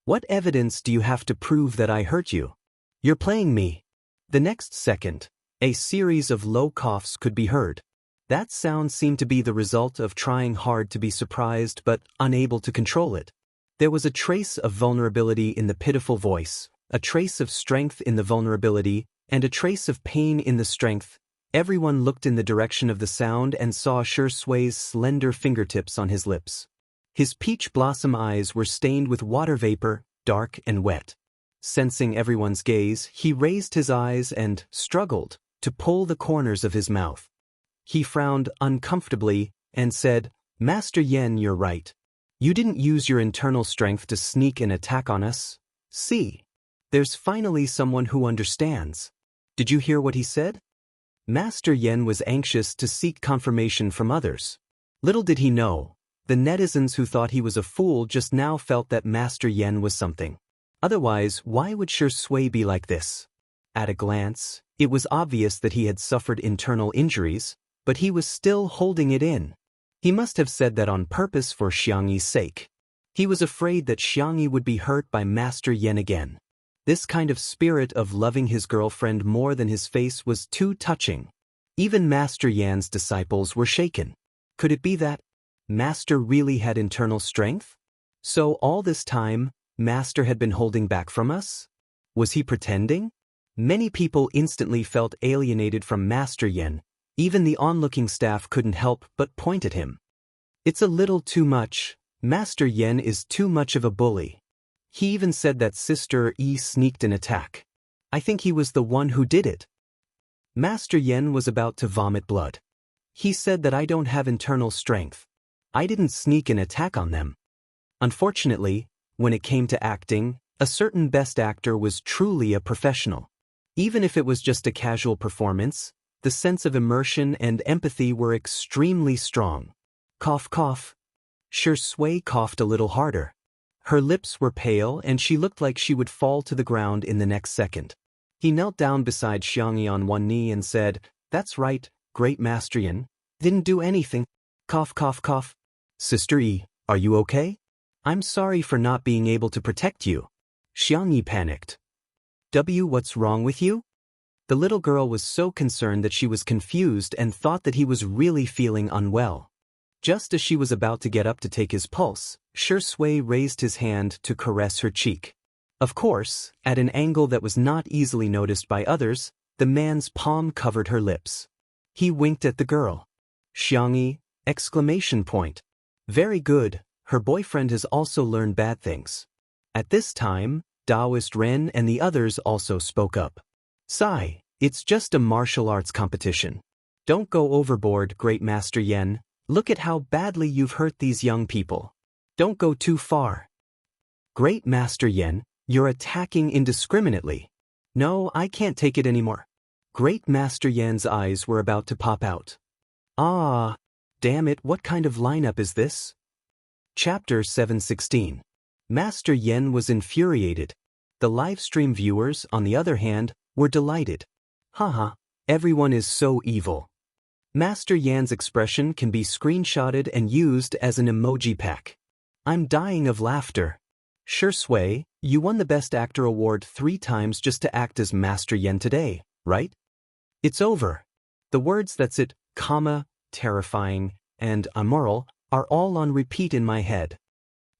"What evidence do you have to prove that I hurt you? You're playing me." The next second, a series of low coughs could be heard. That sound seemed to be the result of trying hard to be surprised but unable to control it. There was a trace of vulnerability in the pitiful voice, a trace of strength in the vulnerability, and a trace of pain in the strength. Everyone looked in the direction of the sound and saw Sui's slender fingertips on his lips. His peach blossom eyes were stained with water vapor, dark and wet. Sensing everyone's gaze, he raised his eyes and struggled to pull the corners of his mouth. He frowned uncomfortably and said, "Master Yen, you're right. You didn't use your internal strength to sneak an attack on us. See, there's finally someone who understands." Did you hear what he said? Master Yen was anxious to seek confirmation from others. Little did he know, the netizens who thought he was a fool just now felt that Master Yen was something. Otherwise, why would Shui be like this? At a glance, it was obvious that he had suffered internal injuries, but he was still holding it in. He must have said that on purpose for Xiangxi's sake. He was afraid that Xianxia would be hurt by Master Yen again. This kind of spirit of loving his girlfriend more than his face was too touching. Even Master Yan's disciples were shaken. Could it be that Master really had internal strength? So all this time, Master had been holding back from us? Was he pretending? Many people instantly felt alienated from Master Yen, Even the onlooking staff couldn't help but point at him. It's a little too much. Master Yen is too much of a bully. He even said that Sister Yi sneaked an attack. I think he was the one who did it. Master Yen was about to vomit blood. He said that I don't have internal strength. I didn't sneak an attack on them. Unfortunately, when it came to acting, a certain best actor was truly a professional. Even if it was just a casual performance, the sense of immersion and empathy were extremely strong. Cough cough. Xianxia coughed a little harder. Her lips were pale and she looked like she would fall to the ground in the next second. He knelt down beside Xianxia on one knee and said, "That's right, Great Master Yin. Didn't do anything." Cough cough cough. "Sister Yi, are you okay? I'm sorry for not being able to protect you." Xianxia panicked. What's wrong with you?" The little girl was so concerned that she was confused and thought that he was really feeling unwell. Just as she was about to get up to take his pulse, Xianxia raised his hand to caress her cheek. Of course, at an angle that was not easily noticed by others, the man's palm covered her lips. He winked at the girl. "Xianxia!" Exclamation point. Very good, her boyfriend has also learned bad things. At this time, Daoist Ren and the others also spoke up. "Sai, it's just a martial arts competition. Don't go overboard, Great Master Yen. Look at how badly you've hurt these young people. Don't go too far." "Great Master Yen, you're attacking indiscriminately. No, I can't take it anymore." Great Master Yan's eyes were about to pop out. Ah, damn it, what kind of lineup is this? Chapter 716. Master Yen was infuriated. The livestream viewers, on the other hand, were delighted. Haha, everyone is so evil. Master Yan's expression can be screenshotted and used as an emoji pack. I'm dying of laughter. Xianxia, you won the Best Actor award 3 times just to act as Master Yen today, right? It's over. The words "that's it," terrifying, and immoral are all on repeat in my head.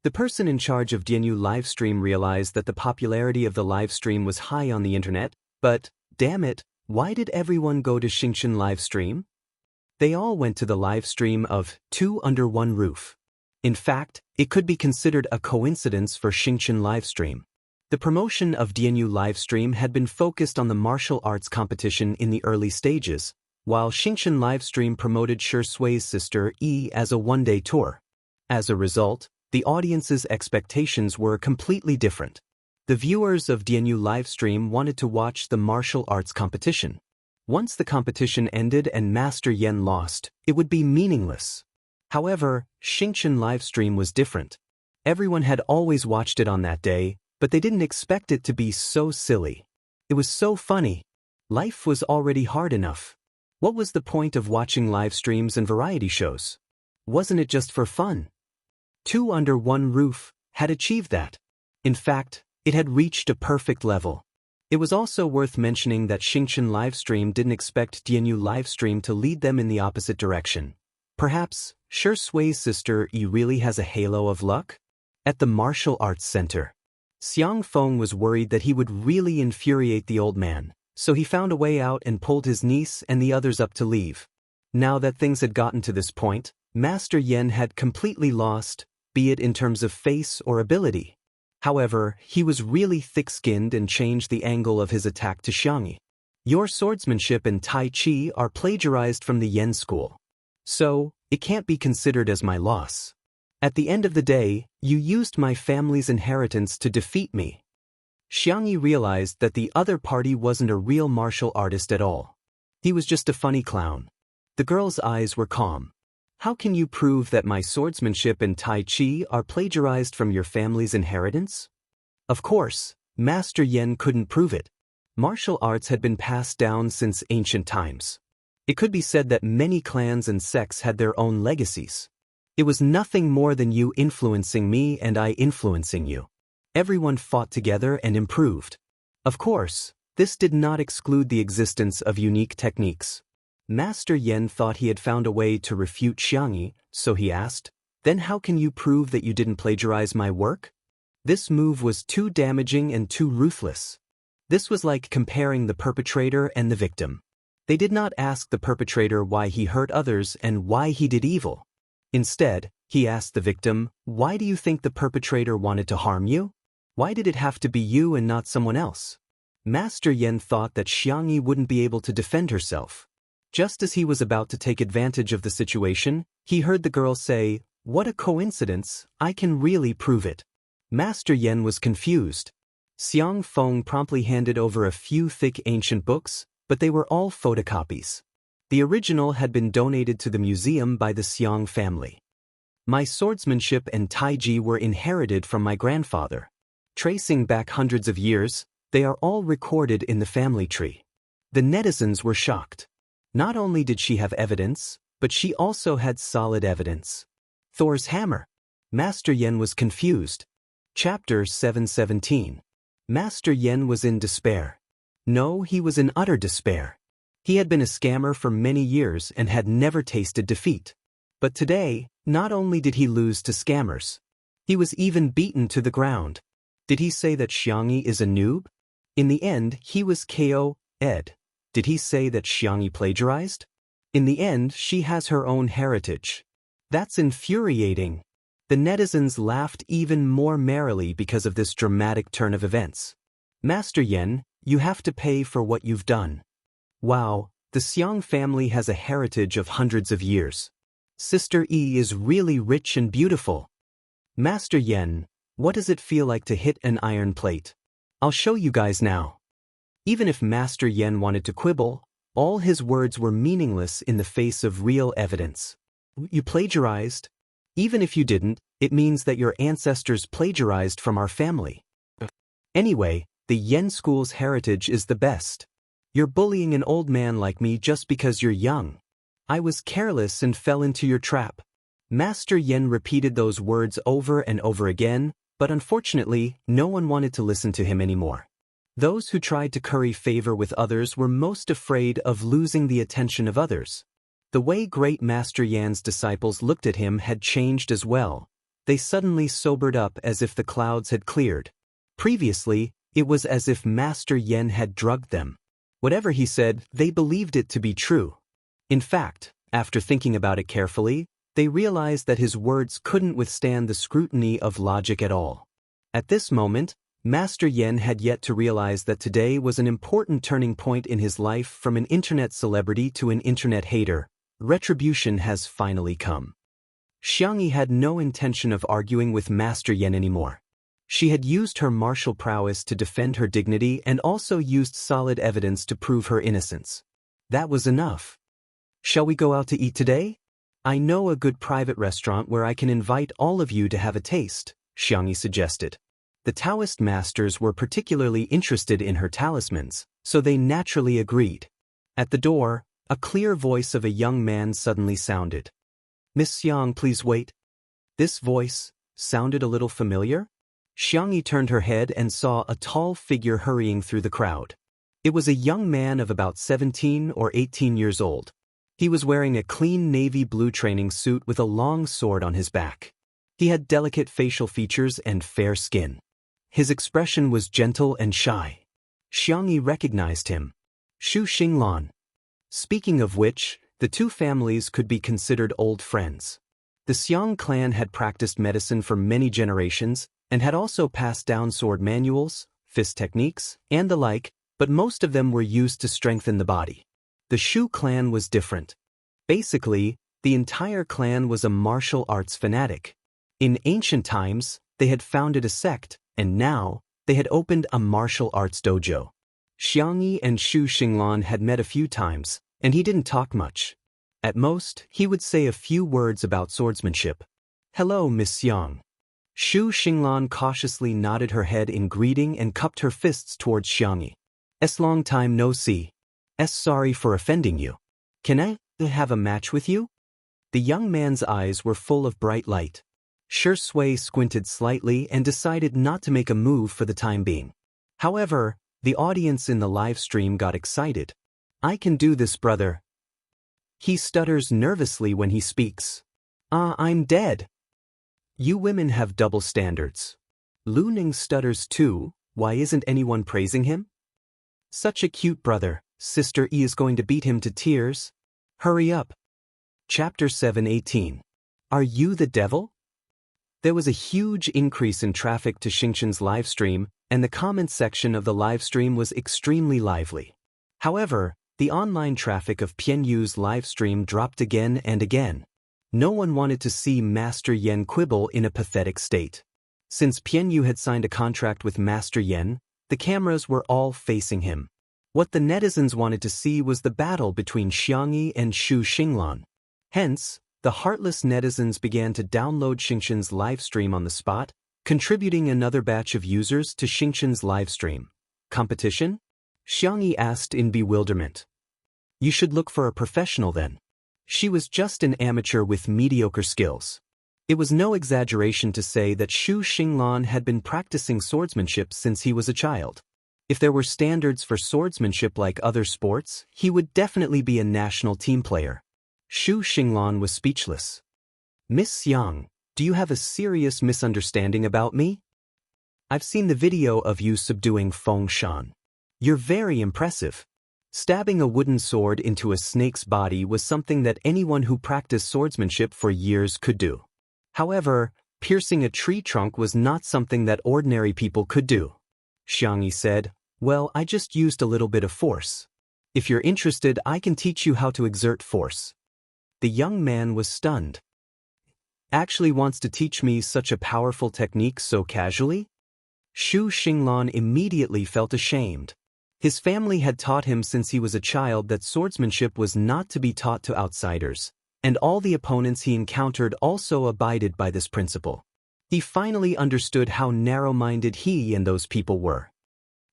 The person in charge of Dianyu livestream realized that the popularity of the livestream was high on the internet, but, damn it, why did everyone go to Xianxia livestream? They all went to the livestream of Two Under One Roof. In fact, it could be considered a coincidence for Xianxia livestream. The promotion of Dianyu livestream had been focused on the martial arts competition in the early stages, while Xianxia livestream promoted Xianxia's sister Yi as a one-day tour. As a result, the audience's expectations were completely different. The viewers of Dianyu livestream wanted to watch the martial arts competition. Once the competition ended and Master Yen lost, it would be meaningless. However, Xianxia livestream was different. Everyone had always watched it on that day, but they didn't expect it to be so silly. It was so funny. Life was already hard enough. What was the point of watching live streams and variety shows? Wasn't it just for fun? Two Under One Roof had achieved that. In fact, it had reached a perfect level. It was also worth mentioning that Xianxia livestream didn't expect Dianyu livestream to lead them in the opposite direction. Perhaps Xianxia's sister Yi really has a halo of luck? At the martial arts center, Xiang Feng was worried that he would really infuriate the old man, so he found a way out and pulled his niece and the others up to leave. Now that things had gotten to this point, Master Yen had completely lost, be it in terms of face or ability. However, he was really thick-skinned and changed the angle of his attack to Xianxia. Your swordsmanship and Tai Chi are plagiarized from the Yen school. So, it can't be considered as my loss. At the end of the day, you used my family's inheritance to defeat me. Xianxia realized that the other party wasn't a real martial artist at all. He was just a funny clown. The girl's eyes were calm. How can you prove that my swordsmanship and Tai Chi are plagiarized from your family's inheritance? Of course, Master Yen couldn't prove it. Martial arts had been passed down since ancient times. It could be said that many clans and sects had their own legacies. It was nothing more than you influencing me and I influencing you. Everyone fought together and improved. Of course, this did not exclude the existence of unique techniques. Master Yen thought he had found a way to refute Xianxia, so he asked, "Then how can you prove that you didn't plagiarize my work?" This move was too damaging and too ruthless. This was like comparing the perpetrator and the victim. They did not ask the perpetrator why he hurt others and why he did evil. Instead, he asked the victim, "Why do you think the perpetrator wanted to harm you? Why did it have to be you and not someone else?" Master Yen thought that Xianxia wouldn't be able to defend herself. Just as he was about to take advantage of the situation, he heard the girl say, "What a coincidence, I can really prove it." Master Yen was confused. Xiang Feng promptly handed over a few thick ancient books, but they were all photocopies. The original had been donated to the museum by the Xiang family. My swordsmanship and taiji were inherited from my grandfather. Tracing back hundreds of years, they are all recorded in the family tree. The netizens were shocked. Not only did she have evidence, but she also had solid evidence. Thor's hammer. Master Yen was confused. Chapter 717. Master Yen was in despair. No, he was in utter despair. He had been a scammer for many years and had never tasted defeat. But today, not only did he lose to scammers, he was even beaten to the ground. Did he say that Xianxia is a noob? In the end, he was KO'd. Did he say that Xianxia plagiarized? In the end, she has her own heritage. That's infuriating. The netizens laughed even more merrily because of this dramatic turn of events. Master Yen, you have to pay for what you've done. Wow, the Xiang family has a heritage of hundreds of years. Sister Yi is really rich and beautiful. Master Yen, what does it feel like to hit an iron plate? I'll show you guys now. Even if Master Yen wanted to quibble, all his words were meaningless in the face of real evidence. You plagiarized? Even if you didn't, it means that your ancestors plagiarized from our family. Anyway, the Yen school's heritage is the best. You're bullying an old man like me just because you're young. I was careless and fell into your trap. Master Yen repeated those words over and over again, but unfortunately, no one wanted to listen to him anymore. Those who tried to curry favor with others were most afraid of losing the attention of others. The way great Master Yan's disciples looked at him had changed as well. They suddenly sobered up as if the clouds had cleared. Previously, it was as if Master Yen had drugged them. Whatever he said, they believed it to be true. In fact, after thinking about it carefully, they realized that his words couldn't withstand the scrutiny of logic at all. At this moment, Master Yen had yet to realize that today was an important turning point in his life. From an internet celebrity to an internet hater, retribution has finally come. Xianxia had no intention of arguing with Master Yen anymore. She had used her martial prowess to defend her dignity and also used solid evidence to prove her innocence. That was enough. Shall we go out to eat today? I know a good private restaurant where I can invite all of you to have a taste, Xianxia suggested. The Daoist masters were particularly interested in her talismans, so they naturally agreed. At the door, a clear voice of a young man suddenly sounded. Miss Xiang, please wait. This voice sounded a little familiar. Xianxia turned her head and saw a tall figure hurrying through the crowd. It was a young man of about 17 or 18 years old. He was wearing a clean navy blue training suit with a long sword on his back. He had delicate facial features and fair skin. His expression was gentle and shy. Xianxia recognized him. Xu Xinglan. Speaking of which, the two families could be considered old friends. The Xiang clan had practiced medicine for many generations and had also passed down sword manuals, fist techniques, and the like, but most of them were used to strengthen the body. The Xu clan was different. Basically, the entire clan was a martial arts fanatic. In ancient times, they had founded a sect, and now, they had opened a martial arts dojo. Xianxia and Xu Xinglan had met a few times, and he didn't talk much. At most, he would say a few words about swordsmanship. Hello, Miss Xiang. Xu Xinglan cautiously nodded her head in greeting and cupped her fists towards Xianxia. Long time no see. Sorry for offending you. Can I have a match with you? The young man's eyes were full of bright light. Shi Sui squinted slightly and decided not to make a move for the time being. However, the audience in the live stream got excited. I can do this, brother. He stutters nervously when he speaks. I'm dead. You women have double standards. Lu Ning stutters too. Why isn't anyone praising him? Such a cute brother, Sister E is going to beat him to tears. Hurry up. Chapter 7:18. Are you the devil? There was a huge increase in traffic to Xianxia's livestream, and the comments section of the livestream was extremely lively. However, the online traffic of Pianyu's livestream dropped again and again. No one wanted to see Master Yen quibble in a pathetic state. Since Pianyu had signed a contract with Master Yen, the cameras were all facing him. What the netizens wanted to see was the battle between Xiangyi and Xu Xinglan. Hence, the heartless netizens began to download Xianxia's livestream on the spot, contributing another batch of users to Xianxia's livestream. Competition? Xiangyi asked in bewilderment. You should look for a professional then. She was just an amateur with mediocre skills. It was no exaggeration to say that Xu Xinglan had been practicing swordsmanship since he was a child. If there were standards for swordsmanship like other sports, he would definitely be a national team player. Xu Xinglan was speechless. Miss Yang, do you have a serious misunderstanding about me? I've seen the video of you subduing Feng Shan. You're very impressive. Stabbing a wooden sword into a snake's body was something that anyone who practiced swordsmanship for years could do. However, piercing a tree trunk was not something that ordinary people could do. Xiangyi said, well, I just used a little bit of force. If you're interested, I can teach you how to exert force. The young man was stunned. Actually wants to teach me such a powerful technique so casually? Xu Xinglan immediately felt ashamed. His family had taught him since he was a child that swordsmanship was not to be taught to outsiders, and all the opponents he encountered also abided by this principle. He finally understood how narrow-minded he and those people were.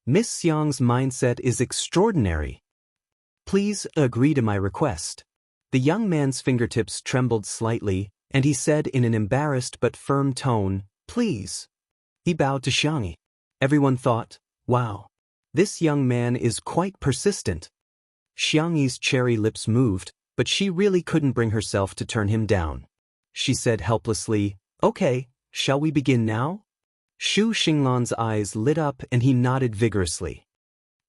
Miss Xiang's mindset is extraordinary. Please agree to my request. The young man's fingertips trembled slightly, and he said in an embarrassed but firm tone, please. He bowed to Xiangyi. Everyone thought, wow. This young man is quite persistent. Xiangyi's cherry lips moved, but she really couldn't bring herself to turn him down. She said helplessly, okay, shall we begin now? Xu Xinglan's eyes lit up and he nodded vigorously.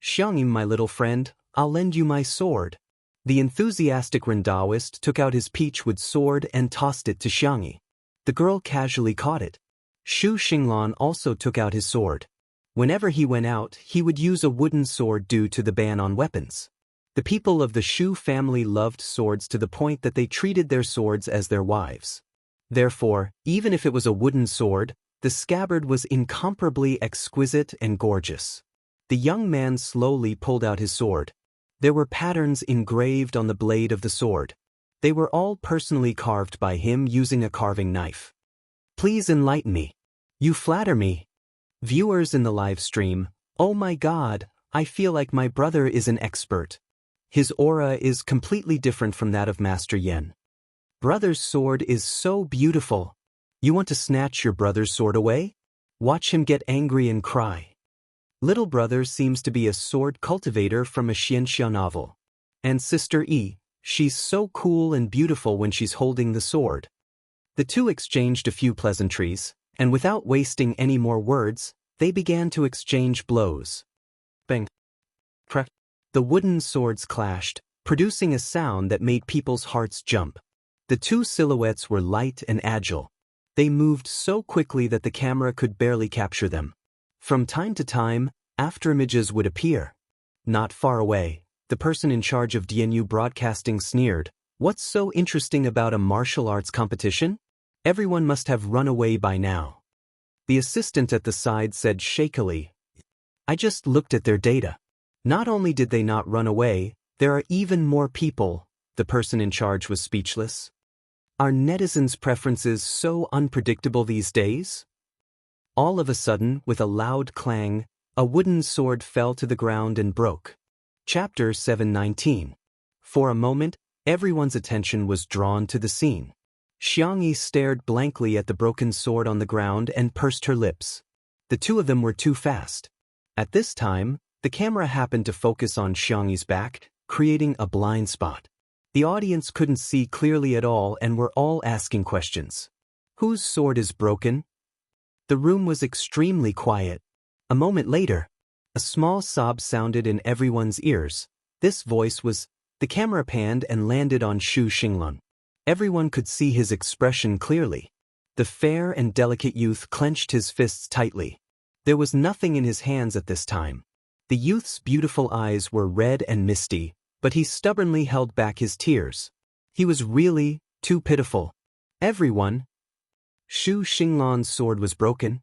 Xiangyi, my little friend, I'll lend you my sword. The enthusiastic Daoist took out his peachwood sword and tossed it to Xiangyi. The girl casually caught it. Xu Xinglan also took out his sword. Whenever he went out, he would use a wooden sword due to the ban on weapons. The people of the Xu family loved swords to the point that they treated their swords as their wives. Therefore, even if it was a wooden sword, the scabbard was incomparably exquisite and gorgeous. The young man slowly pulled out his sword. There were patterns engraved on the blade of the sword. They were all personally carved by him using a carving knife. Please enlighten me. You flatter me. Viewers in the live stream, oh my God, I feel like my brother is an expert. His aura is completely different from that of Master Yen. Brother's sword is so beautiful. You want to snatch your brother's sword away? Watch him get angry and cry. Little brother seems to be a sword cultivator from a Xianxia novel. And Sister E, she's so cool and beautiful when she's holding the sword. The two exchanged a few pleasantries, and without wasting any more words, they began to exchange blows. Bang! Crack! The wooden swords clashed, producing a sound that made people's hearts jump. The two silhouettes were light and agile. They moved so quickly that the camera could barely capture them. From time to time, afterimages would appear. Not far away, the person in charge of DNU broadcasting sneered, "What's so interesting about a martial arts competition? Everyone must have run away by now." The assistant at the side said shakily, "I just looked at their data. Not only did they not run away, there are even more people." The person in charge was speechless. Are netizens' preferences so unpredictable these days? All of a sudden, with a loud clang, a wooden sword fell to the ground and broke. Chapter 7:19. For a moment, everyone's attention was drawn to the scene. Xiangyi stared blankly at the broken sword on the ground and pursed her lips. The two of them were too fast. At this time, the camera happened to focus on Xiangyi's back, creating a blind spot. The audience couldn't see clearly at all and were all asking questions. Whose sword is broken? The room was extremely quiet. A moment later, a small sob sounded in everyone's ears. This voice was. The camera panned and landed on Xu Xinglan. Everyone could see his expression clearly. The fair and delicate youth clenched his fists tightly. There was nothing in his hands at this time. The youth's beautiful eyes were red and misty, but he stubbornly held back his tears. He was really too pitiful. Everyone. Xu Xinglan's sword was broken.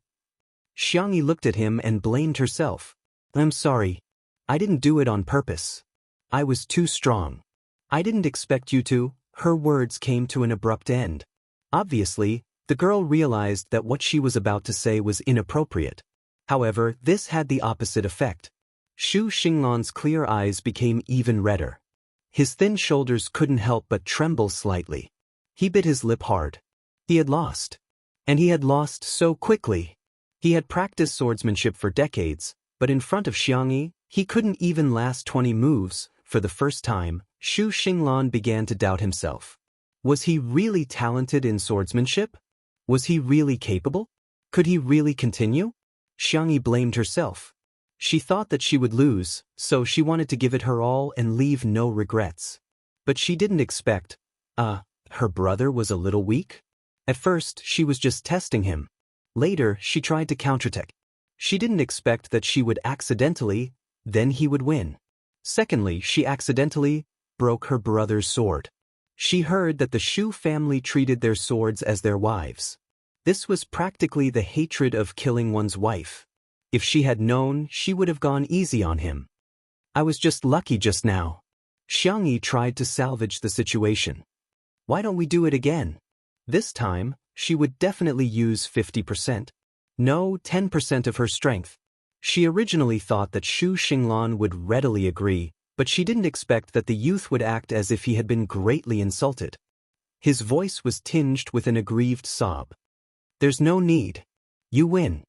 Xiangyi looked at him and blamed herself. I'm sorry. I didn't do it on purpose. I was too strong. I didn't expect you to. Her words came to an abrupt end. Obviously, the girl realized that what she was about to say was inappropriate. However, this had the opposite effect. Xu Xinglan's clear eyes became even redder. His thin shoulders couldn't help but tremble slightly. He bit his lip hard. He had lost. And he had lost so quickly. He had practiced swordsmanship for decades, but in front of Xiangyi, he couldn't even last 20 moves. For the first time, Xu Xinglan began to doubt himself. Was he really talented in swordsmanship? Was he really capable? Could he really continue? Xiangyi blamed herself. She thought that she would lose, so she wanted to give it her all and leave no regrets. But she didn't expect, her brother was a little weak? At first, she was just testing him. Later, she tried to counterattack. She didn't expect that she would accidentally, then he would win. Secondly, she accidentally broke her brother's sword. She heard that the Xu family treated their swords as their wives. This was practically the hatred of killing one's wife. If she had known, she would have gone easy on him. I was just lucky just now. Xiangyi tried to salvage the situation. Why don't we do it again? This time, she would definitely use 50%. No, 10% of her strength. She originally thought that Xu Xinglan would readily agree, but she didn't expect that the youth would act as if he had been greatly insulted. His voice was tinged with an aggrieved sob. There's no need. You win.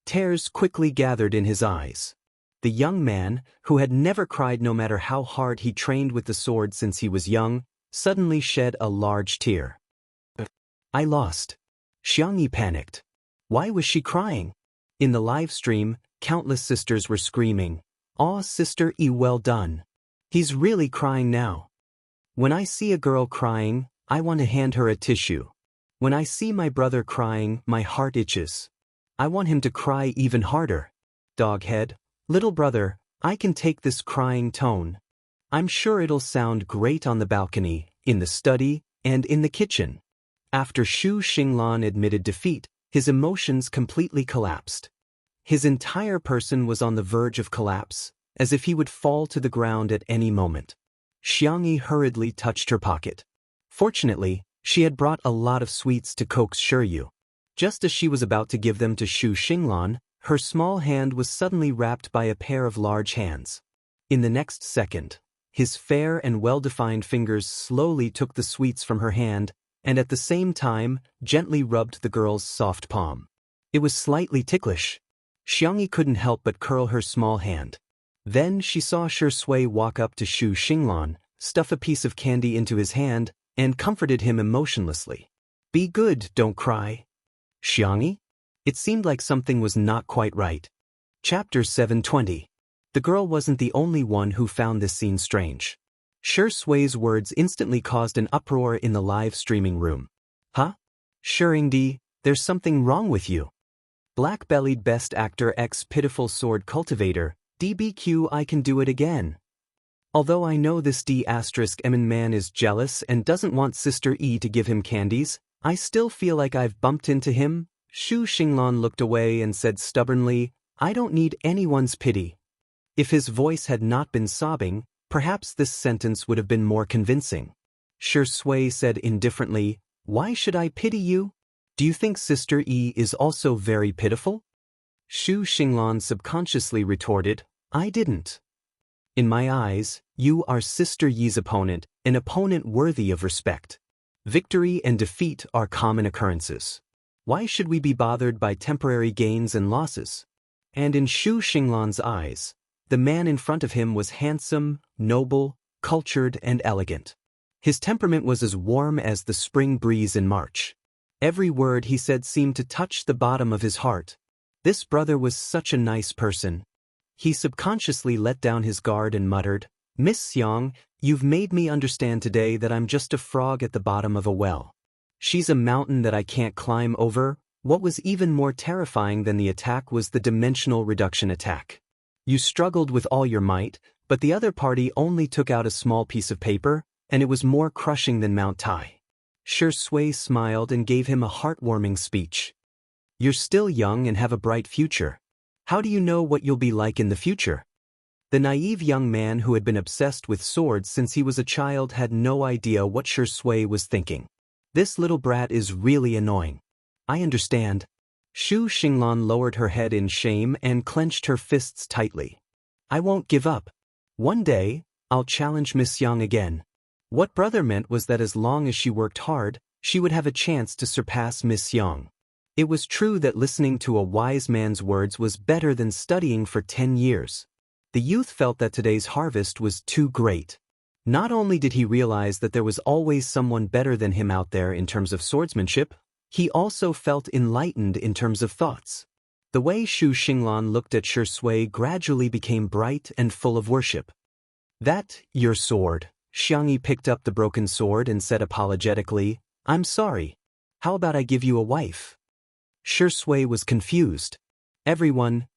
Tears quickly gathered in his eyes. The young man, who had never cried no matter how hard he trained with the sword since he was young, suddenly shed a large tear. I lost. Xiangyi panicked. Why was she crying? In the live stream, countless sisters were screaming, "Aw, Sister E, well done. He's really crying now. When I see a girl crying, I want to hand her a tissue. When I see my brother crying, my heart itches. I want him to cry even harder. Doghead, little brother, I can take this crying tone. I'm sure it'll sound great on the balcony, in the study, and in the kitchen." After Xu Xinglan admitted defeat, his emotions completely collapsed. His entire person was on the verge of collapse, as if he would fall to the ground at any moment. Xiangyi hurriedly touched her pocket. Fortunately, she had brought a lot of sweets to coax Shiryu. Just as she was about to give them to Xu Xinglan, her small hand was suddenly wrapped by a pair of large hands. In the next second, his fair and well-defined fingers slowly took the sweets from her hand, and at the same time, gently rubbed the girl's soft palm. It was slightly ticklish. Xiangyi couldn't help but curl her small hand. Then she saw Shui walk up to Xu Xinglan, stuff a piece of candy into his hand, and comforted him emotionlessly. Be good, don't cry. Xiangyi? It seemed like something was not quite right. Chapter 720. The girl wasn't the only one who found this scene strange. Shui's words instantly caused an uproar in the live streaming room. Huh? Shiringdi, there's something wrong with you. Black-bellied best actor x pitiful sword cultivator, DBQ I can do it again. Although I know this D***M man is jealous and doesn't want Sister E to give him candies, I still feel like I've bumped into him. Xu Xinglan looked away and said stubbornly, I don't need anyone's pity. If his voice had not been sobbing, perhaps this sentence would have been more convincing. Shui said indifferently, why should I pity you? Do you think Sister E is also very pitiful? Xu Xinglan subconsciously retorted, I didn't. In my eyes, you are Sister Yi's opponent, an opponent worthy of respect. Victory and defeat are common occurrences. Why should we be bothered by temporary gains and losses? And in Xu Xinglan's eyes, the man in front of him was handsome, noble, cultured, and elegant. His temperament was as warm as the spring breeze in March. Every word he said seemed to touch the bottom of his heart. This brother was such a nice person. He subconsciously let down his guard and muttered, Miss Xiang, you've made me understand today that I'm just a frog at the bottom of a well. She's a mountain that I can't climb over. What was even more terrifying than the attack was the dimensional reduction attack. You struggled with all your might, but the other party only took out a small piece of paper, and it was more crushing than Mount Tai. Xiangshui smiled and gave him a heartwarming speech. You're still young and have a bright future. How do you know what you'll be like in the future? The naive young man who had been obsessed with swords since he was a child had no idea what Xiangshui was thinking. This little brat is really annoying. I understand. Xu Xinglan lowered her head in shame and clenched her fists tightly. I won't give up. One day, I'll challenge Miss Yang again. What brother meant was that as long as she worked hard, she would have a chance to surpass Miss Yang. It was true that listening to a wise man's words was better than studying for 10 years. The youth felt that today's harvest was too great. Not only did he realize that there was always someone better than him out there in terms of swordsmanship, he also felt enlightened in terms of thoughts. The way Xu Xinglan looked at Xiangshui gradually became bright and full of worship. That, your sword. Xiangyi picked up the broken sword and said apologetically, I'm sorry. How about I give you a wife? Xiangshui was confused. Everyone, ?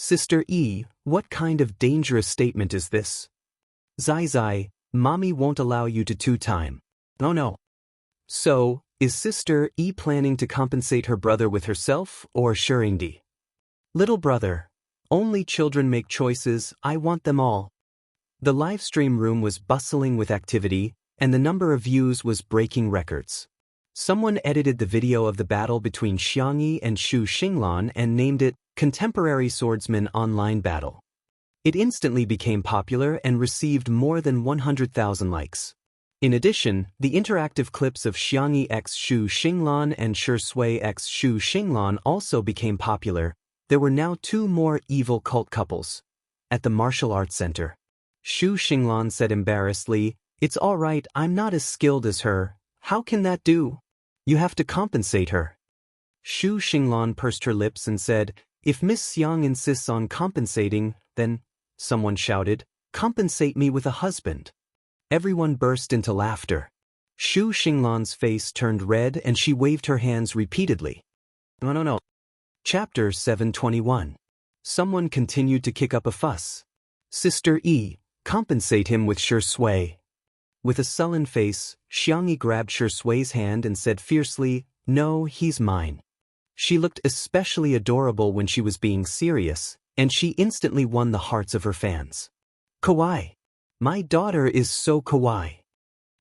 Sister E, what kind of dangerous statement is this? Zai Zai, Mommy won't allow you to two-time. Oh no. So, is Sister E planning to compensate her brother with herself or Shurindi? Little brother. Only children make choices, I want them all. The live stream room was bustling with activity, and the number of views was breaking records. Someone edited the video of the battle between Xiangyi and Xu Xinglan and named it Contemporary Swordsman Online Battle. It instantly became popular and received more than 100,000 likes. In addition, the interactive clips of Xiangyi x Xu Xinglan and Xiangshui x Xu Xinglan also became popular. There were now 2 more evil cult couples. At the martial arts center, Xu Xinglan said embarrassedly, It's all right, I'm not as skilled as her. How can that do? You have to compensate her. Xu Xinglan pursed her lips and said, If Miss Xiang insists on compensating, then, someone shouted, compensate me with a husband. Everyone burst into laughter. Xu Xinglan's face turned red and she waved her hands repeatedly. No. Chapter 721. Someone continued to kick up a fuss. Sister E, compensate him with Xiangshui. With a sullen face, Xiangyi grabbed Xiangshui's hand and said fiercely, No, he's mine. She looked especially adorable when she was being serious, and she instantly won the hearts of her fans. Kawaii. My daughter is so kawaii.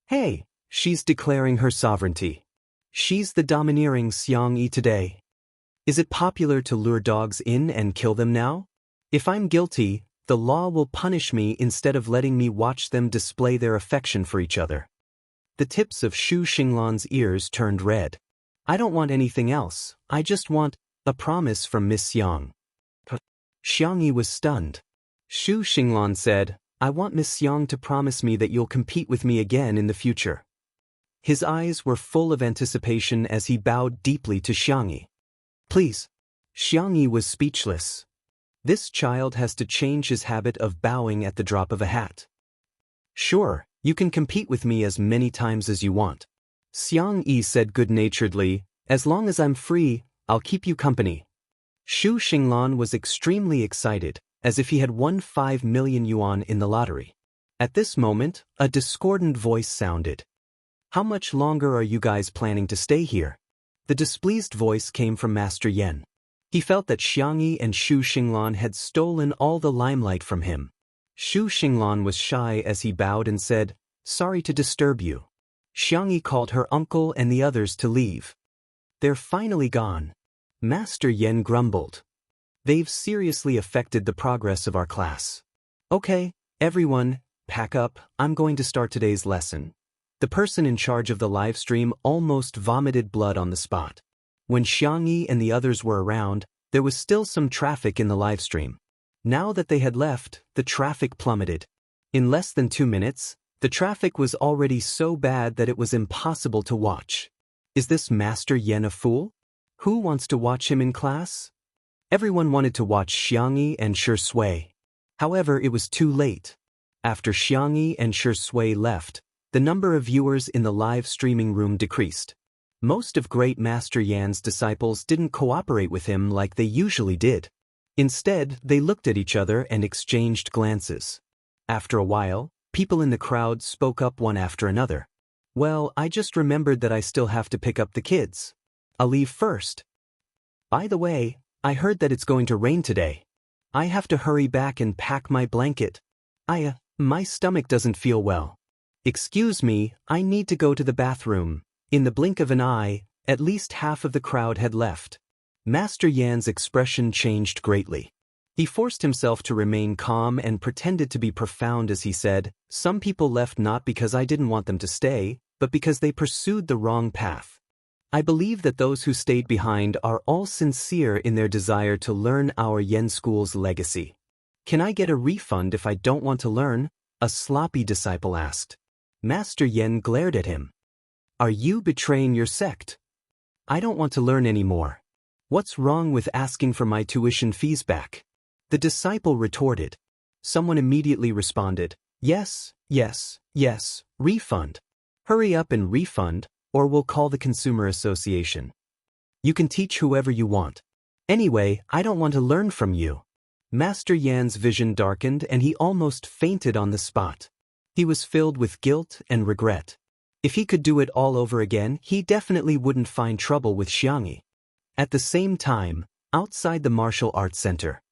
Hey, she's declaring her sovereignty. She's the domineering Xiangyi today. Is it popular to lure dogs in and kill them now? If I'm guilty, the law will punish me instead of letting me watch them display their affection for each other. The tips of Xu Xinglan's ears turned red. I don't want anything else, I just want a promise from Miss Xiang. Xiangyi was stunned. Xu Xinglan said, I want Miss Xiang to promise me that you'll compete with me again in the future. His eyes were full of anticipation as he bowed deeply to Xiangyi. Please. Xiangyi was speechless. This child has to change his habit of bowing at the drop of a hat. Sure, you can compete with me as many times as you want. Xiangyi said good-naturedly, as long as I'm free, I'll keep you company. Xu Xinglan was extremely excited, as if he had won 5 million yuan in the lottery. At this moment, a discordant voice sounded. How much longer are you guys planning to stay here? The displeased voice came from Master Yen. He felt that Xiangyi and Xu Xinglan had stolen all the limelight from him. Xu Xinglan was shy as he bowed and said, Sorry to disturb you. Xiangyi called her uncle and the others to leave. They're finally gone. Master Yen grumbled. They've seriously affected the progress of our class. Okay, everyone, pack up, I'm going to start today's lesson. The person in charge of the live stream almost vomited blood on the spot. When Xiangyi and the others were around, there was still some traffic in the live stream. Now that they had left, the traffic plummeted. In less than 2 minutes, the traffic was already so bad that it was impossible to watch. Is this Master Yen a fool? Who wants to watch him in class? Everyone wanted to watch Xiangyi and Xiangshui. However, it was too late. After Xianxia and Shui left, the number of viewers in the live streaming room decreased. Most of Great Master Yan's disciples didn't cooperate with him like they usually did. Instead, they looked at each other and exchanged glances. After a while, people in the crowd spoke up one after another. Well, I just remembered that I still have to pick up the kids. I'll leave first. By the way, I heard that it's going to rain today. I have to hurry back and pack my blanket. My stomach doesn't feel well. Excuse me, I need to go to the bathroom. In the blink of an eye, at least half of the crowd had left. Master Yan's expression changed greatly. He forced himself to remain calm and pretended to be profound as he said, "Some people left not because I didn't want them to stay, but because they pursued the wrong path. I believe that those who stayed behind are all sincere in their desire to learn our Yen school's legacy." "Can I get a refund if I don't want to learn?" a sloppy disciple asked. Master Yen glared at him. "Are you betraying your sect? I don't want to learn anymore. What's wrong with asking for my tuition fees back?" The disciple retorted. Someone immediately responded, "Yes, yes, yes, refund. Hurry up and refund, or we'll call the Consumer Association. You can teach whoever you want. Anyway, I don't want to learn from you." Master Yan's vision darkened and he almost fainted on the spot. He was filled with guilt and regret. If he could do it all over again, he definitely wouldn't find trouble with Xianxia. At the same time, outside the Martial Arts Center.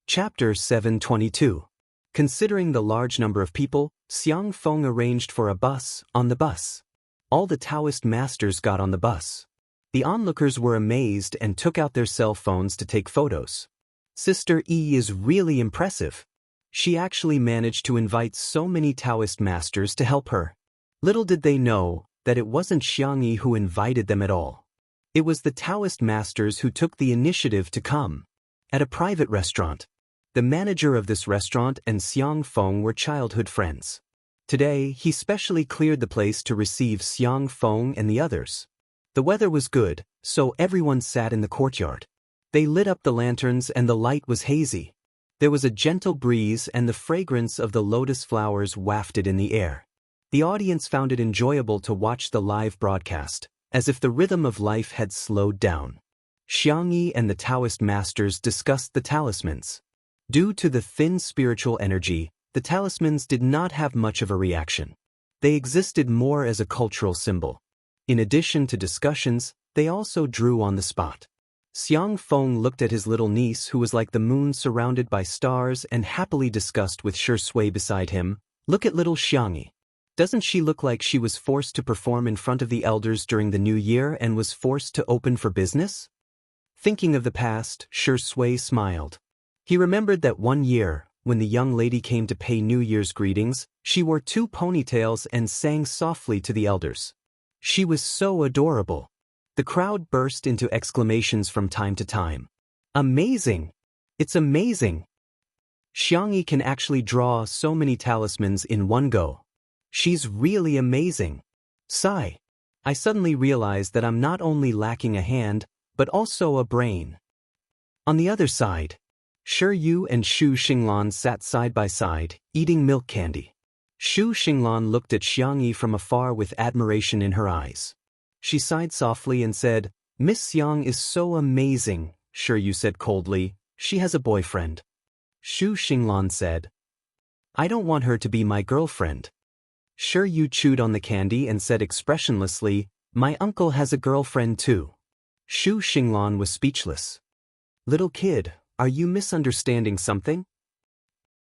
Chapter 722. Considering the large number of people, Xiang Feng arranged for a bus on the bus. All the Daoist masters got on the bus. The onlookers were amazed and took out their cell phones to take photos. Sister Yi is really impressive. She actually managed to invite so many Daoist masters to help her. Little did they know that it wasn't Xianxia who invited them at all. It was the Daoist masters who took the initiative to come. At a private restaurant. The manager of this restaurant and Xiang Feng were childhood friends. Today, he specially cleared the place to receive Xiang Feng and the others. The weather was good, so everyone sat in the courtyard. They lit up the lanterns and the light was hazy. There was a gentle breeze and the fragrance of the lotus flowers wafted in the air. The audience found it enjoyable to watch the live broadcast, as if the rhythm of life had slowed down. Xianxia and the Daoist masters discussed the talismans. Due to the thin spiritual energy, the talismans did not have much of a reaction. They existed more as a cultural symbol. In addition to discussions, they also drew on the spot. Xiang Feng looked at his little niece who was like the moon surrounded by stars and happily discussed with Shui beside him, "Look at little Xianxia. Doesn't she look like she was forced to perform in front of the elders during the new year and was forced to open for business?" Thinking of the past, Shui smiled. He remembered that one year, when the young lady came to pay New Year's greetings, she wore 2 ponytails and sang softly to the elders. She was so adorable. The crowd burst into exclamations from time to time. "Amazing! It's amazing! Xianxia can actually draw so many talismans in one go. She's really amazing. Sigh. I suddenly realized that I'm not only lacking a hand, but also a brain." On the other side, Yu and Shu Xinglan sat side by side, eating milk candy. Shu Xinglan looked at Xianxia from afar with admiration in her eyes. She sighed softly and said, "Miss Xiang is so amazing," Yu said coldly. "She has a boyfriend." Shu Xinglan said, "I don't want her to be my girlfriend." Yu chewed on the candy and said expressionlessly, "My uncle has a girlfriend too." Shu Xinglan was speechless. "Little kid, are you misunderstanding something?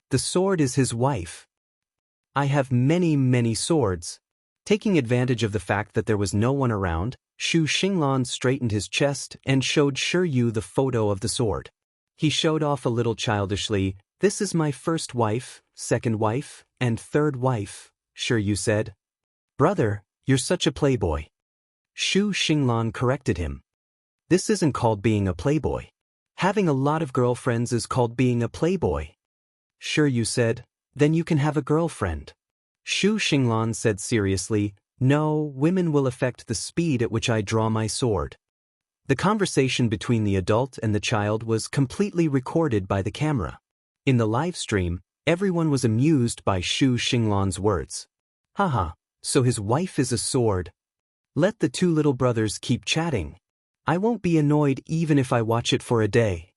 The sword is his wife. I have many swords." Taking advantage of the fact that there was no one around, Shu Xinglan straightened his chest and showed Yu the photo of the sword. He showed off a little childishly, "This is my first wife, second wife, and third wife," Yu said. "Brother, you're such a playboy." Shu Xinglan corrected him. "This isn't called being a playboy. Having a lot of girlfriends is called being a playboy." Yu said, "Then you can have a girlfriend." Shu Xinglan said seriously, "No, women will affect the speed at which I draw my sword." The conversation between the adult and the child was completely recorded by the camera. In the live stream, Everyone was amused by Shu Xinglan's words. Haha, so his wife is a sword. Let the two little brothers keep chatting. I won't be annoyed even if I watch it for a day.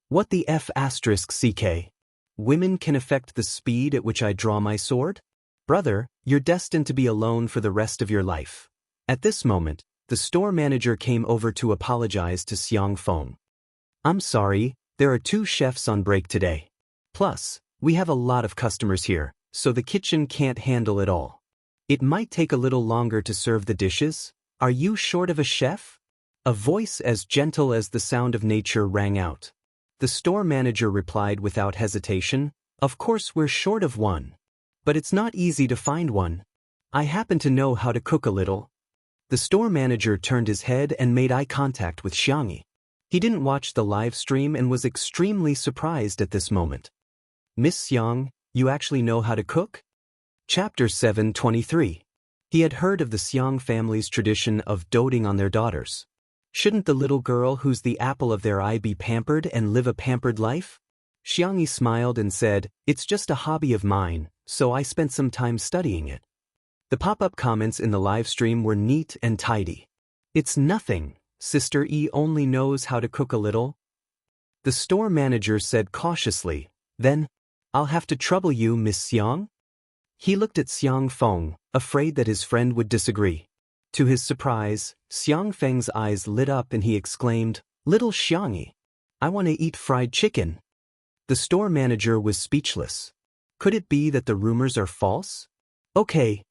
What the F***ck? Women can affect the speed at which I draw my sword? Brother, you're destined to be alone for the rest of your life. At this moment, the store manager came over to apologize to Xiang Feng. I'm sorry, there are 2 chefs on break today. Plus, we have a lot of customers here, so the kitchen can't handle it all. It might take a little longer to serve the dishes. Are you short of a chef? A voice as gentle as the sound of nature rang out. The store manager replied without hesitation, Of course we're short of one. But it's not easy to find one. I happen to know how to cook a little. The store manager turned his head and made eye contact with Xiangyi. He didn't watch the live stream and was extremely surprised at this moment. Miss Xiang, you actually know how to cook? Chapter 7:23. He had heard of the Xiang family's tradition of doting on their daughters. Shouldn't the little girl who's the apple of their eye be pampered and live a pampered life? Xiangyi smiled and said, It's just a hobby of mine, so I spent some time studying it. The pop-up comments in the live stream were neat and tidy. It's nothing, Sister E only knows how to cook a little. The store manager said cautiously, Then, I'll have to trouble you, Miss Xiang? He looked at Xiang Feng, afraid that his friend would disagree. To his surprise, Xiang Feng's eyes lit up and he exclaimed, Little Xiangyi, I want to eat fried chicken. The store manager was speechless. Could it be that the rumors are false? Okay.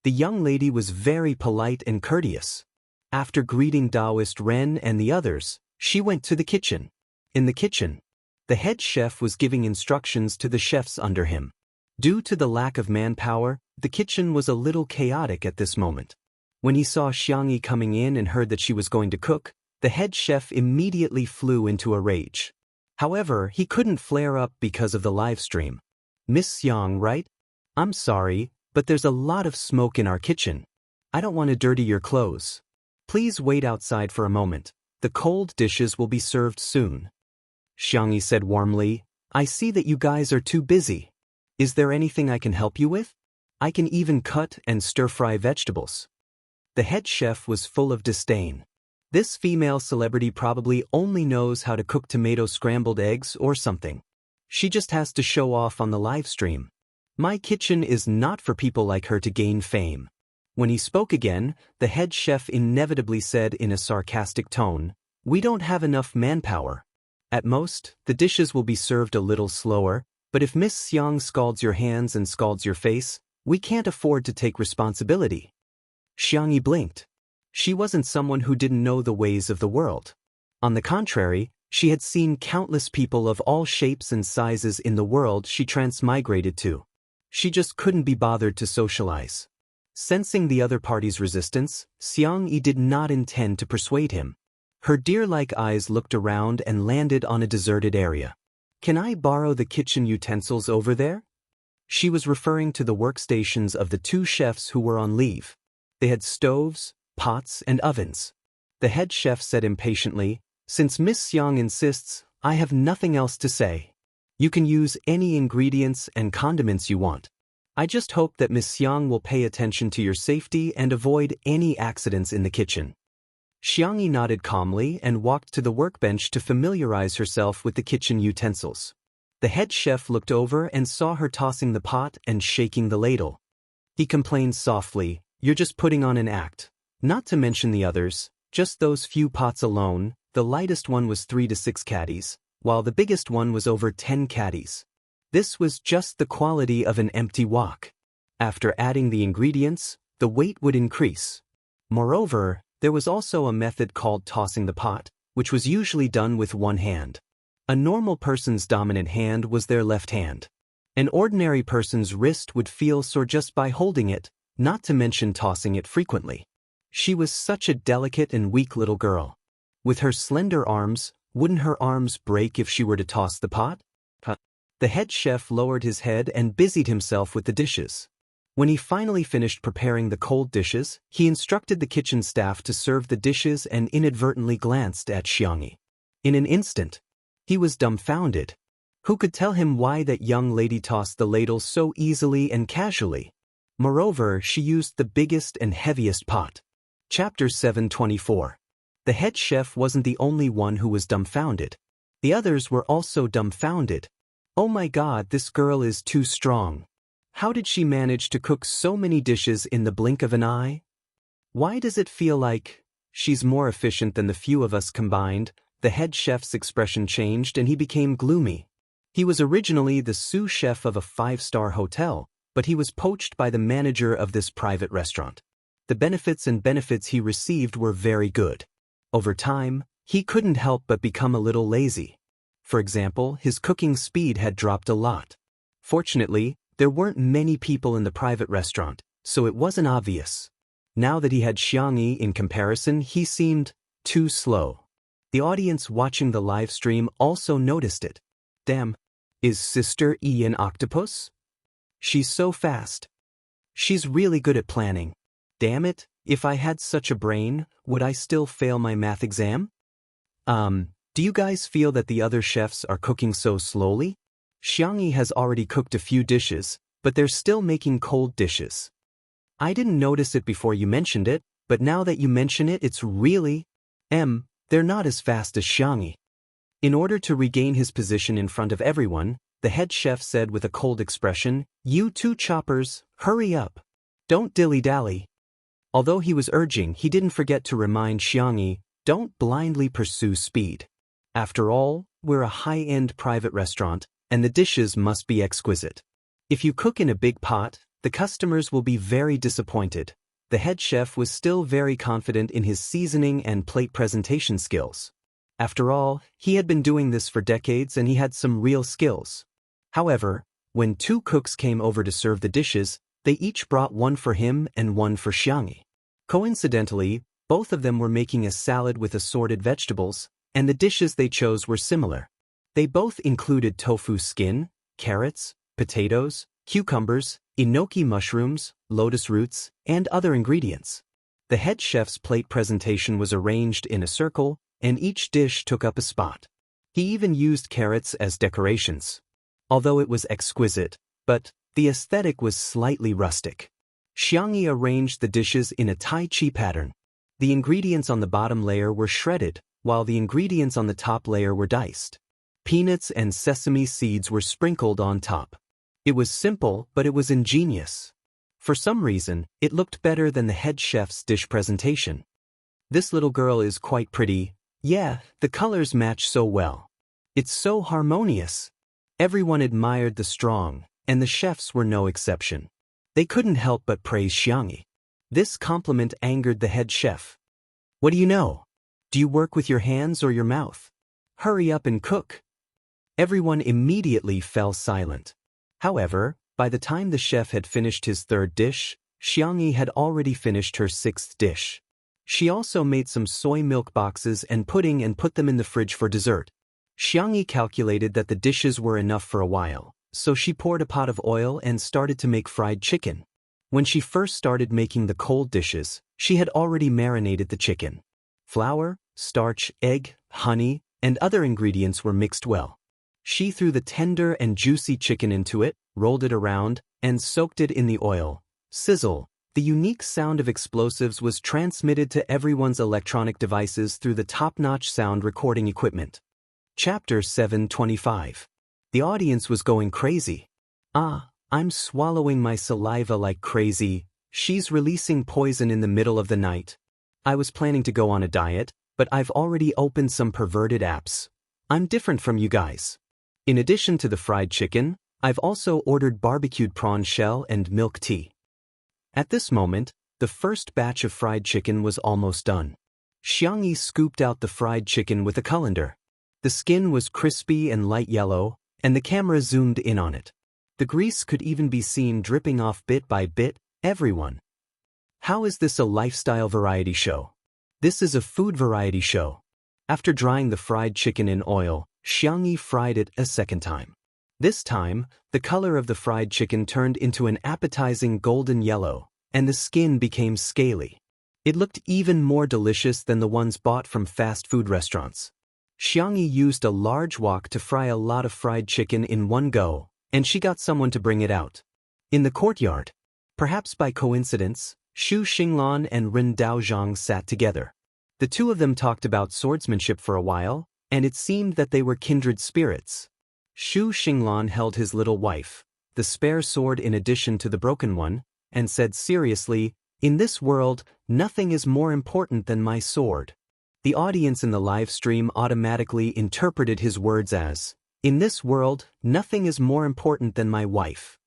The young lady was very polite and courteous. After greeting Daoist Ren and the others, she went to the kitchen. In the kitchen, the head chef was giving instructions to the chefs under him. Due to the lack of manpower, the kitchen was a little chaotic at this moment. When he saw Xiangyi coming in and heard that she was going to cook, the head chef immediately flew into a rage. However, he couldn't flare up because of the live stream. Miss Xiang, right? I'm sorry, but there's a lot of smoke in our kitchen. I don't want to dirty your clothes. Please wait outside for a moment. The cold dishes will be served soon. Xiangyi said warmly, I see that you guys are too busy. Is there anything I can help you with? I can even cut and stir-fry vegetables. The head chef was full of disdain. This female celebrity probably only knows how to cook tomato scrambled eggs or something. She just has to show off on the live stream. My kitchen is not for people like her to gain fame. When he spoke again, the head chef inevitably said in a sarcastic tone, We don't have enough manpower. At most, the dishes will be served a little slower, but if Miss Xiang scalds your hands and scalds your face, we can't afford to take responsibility. Xiangyi blinked. She wasn't someone who didn't know the ways of the world. On the contrary, she had seen countless people of all shapes and sizes in the world she transmigrated to. She just couldn't be bothered to socialize. Sensing the other party's resistance, Xiangyi did not intend to persuade him. Her deer-like eyes looked around and landed on a deserted area. Can I borrow the kitchen utensils over there? She was referring to the workstations of the 2 chefs who were on leave. They had stoves, pots, and ovens. The head chef said impatiently, Since Miss Xiang insists, I have nothing else to say. You can use any ingredients and condiments you want. I just hope that Miss Xiang will pay attention to your safety and avoid any accidents in the kitchen. Xiangyi nodded calmly and walked to the workbench to familiarize herself with the kitchen utensils. The head chef looked over and saw her tossing the pot and shaking the ladle. He complained softly, You're just putting on an act. Not to mention the others, just those few pots alone, the lightest one was 3 to 6 caddies, while the biggest one was over 10 caddies. This was just the quality of an empty wok. After adding the ingredients, the weight would increase. Moreover, there was also a method called tossing the pot, which was usually done with one hand. A normal person's dominant hand was their left hand. An ordinary person's wrist would feel sore just by holding it, not to mention tossing it frequently. She was such a delicate and weak little girl. With her slender arms, wouldn't her arms break if she were to toss the pot? The head chef lowered his head and busied himself with the dishes. When he finally finished preparing the cold dishes, he instructed the kitchen staff to serve the dishes and inadvertently glanced at Xiangyi. In an instant, he was dumbfounded. Who could tell him why that young lady tossed the ladle so easily and casually? Moreover, she used the biggest and heaviest pot. Chapter 724. The head chef wasn't the only one who was dumbfounded. The others were also dumbfounded. Oh my God, this girl is too strong. How did she manage to cook so many dishes in the blink of an eye? Why does it feel like she's more efficient than the few of us combined? The head chef's expression changed and he became gloomy. He was originally the sous chef of a 5-star hotel, but he was poached by the manager of this private restaurant. The benefits he received were very good. Over time, he couldn't help but become a little lazy. For example, his cooking speed had dropped a lot. Fortunately, there weren't many people in the private restaurant, so it wasn't obvious. Now that he had Xianxia in comparison, he seemed too slow. The audience watching the live stream also noticed it. Damn, is Sister E an octopus? She's so fast. She's really good at planning. Damn it, if I had such a brain, would I still fail my math exam? Do you guys feel that the other chefs are cooking so slowly? Xianxia has already cooked a few dishes, but they're still making cold dishes. I didn't notice it before you mentioned it, but now that you mention it, it's really… they're not as fast as Xianxia. In order to regain his position in front of everyone, the head chef said with a cold expression, "You two choppers, hurry up. Don't dilly-dally." Although he was urging, he didn't forget to remind Xianxia, don't blindly pursue speed. After all, we're a high-end private restaurant, and the dishes must be exquisite. If you cook in a big pot, the customers will be very disappointed. The head chef was still very confident in his seasoning and plate presentation skills. After all, he had been doing this for decades and he had some real skills. However, when 2 cooks came over to serve the dishes, they each brought one for him and one for Xianxia. Coincidentally, both of them were making a salad with assorted vegetables, and the dishes they chose were similar. They both included tofu skin, carrots, potatoes, cucumbers, enoki mushrooms, lotus roots, and other ingredients. The head chef's plate presentation was arranged in a circle, and each dish took up a spot. He even used carrots as decorations. Although it was exquisite, but the aesthetic was slightly rustic. Xianxia arranged the dishes in a Tai Chi pattern. The ingredients on the bottom layer were shredded, while the ingredients on the top layer were diced. Peanuts and sesame seeds were sprinkled on top. It was simple, but it was ingenious. For some reason, it looked better than the head chef's dish presentation. This little girl is quite pretty. Yeah, the colors match so well. It's so harmonious. Everyone admired the strong, and the chefs were no exception. They couldn't help but praise Xianxia. This compliment angered the head chef. What do you know? Do you work with your hands or your mouth? Hurry up and cook. Everyone immediately fell silent. However, by the time the chef had finished his 3rd dish, Xianxia had already finished her 6th dish. She also made some soy milk boxes and pudding and put them in the fridge for dessert. Xianxia calculated that the dishes were enough for a while, so she poured a pot of oil and started to make fried chicken. When she first started making the cold dishes, she had already marinated the chicken. Flour, starch, egg, honey, and other ingredients were mixed well. She threw the tender and juicy chicken into it, rolled it around, and soaked it in the oil. Sizzle. The unique sound of explosives was transmitted to everyone's electronic devices through the top-notch sound recording equipment. Chapter 725. The audience was going crazy. I'm swallowing my saliva like crazy. She's releasing poison in the middle of the night. I was planning to go on a diet, but I've already opened some perverted apps. I'm different from you guys. In addition to the fried chicken, I've also ordered barbecued prawn shell and milk tea. At this moment, the first batch of fried chicken was almost done. Xianxia scooped out the fried chicken with a colander. The skin was crispy and light yellow, and the camera zoomed in on it. The grease could even be seen dripping off bit by bit. Everyone. How is this a lifestyle variety show? This is a food variety show. After drying the fried chicken in oil, Xianxia fried it a 2nd time. This time, the color of the fried chicken turned into an appetizing golden yellow, and the skin became scaly. It looked even more delicious than the ones bought from fast food restaurants. Xiangyi used a large wok to fry a lot of fried chicken in one go, and she got someone to bring it out. In the courtyard, perhaps by coincidence, Xu Xinglan and Ren Daozhang sat together. The two of them talked about swordsmanship for a while, and it seemed that they were kindred spirits. Xu Xinglan held his little wife, the spare sword in addition to the broken one, and said seriously, "In this world, nothing is more important than my sword." The audience in the live stream automatically interpreted his words as, "In this world, nothing is more important than my wife."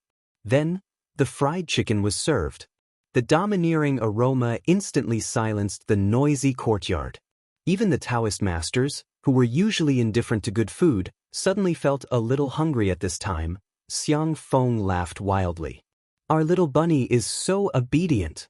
Then, the fried chicken was served. The domineering aroma instantly silenced the noisy courtyard. Even the Daoist masters, who were usually indifferent to good food, suddenly felt a little hungry at this time. Xiang Feng laughed wildly. "Our little bunny is so obedient."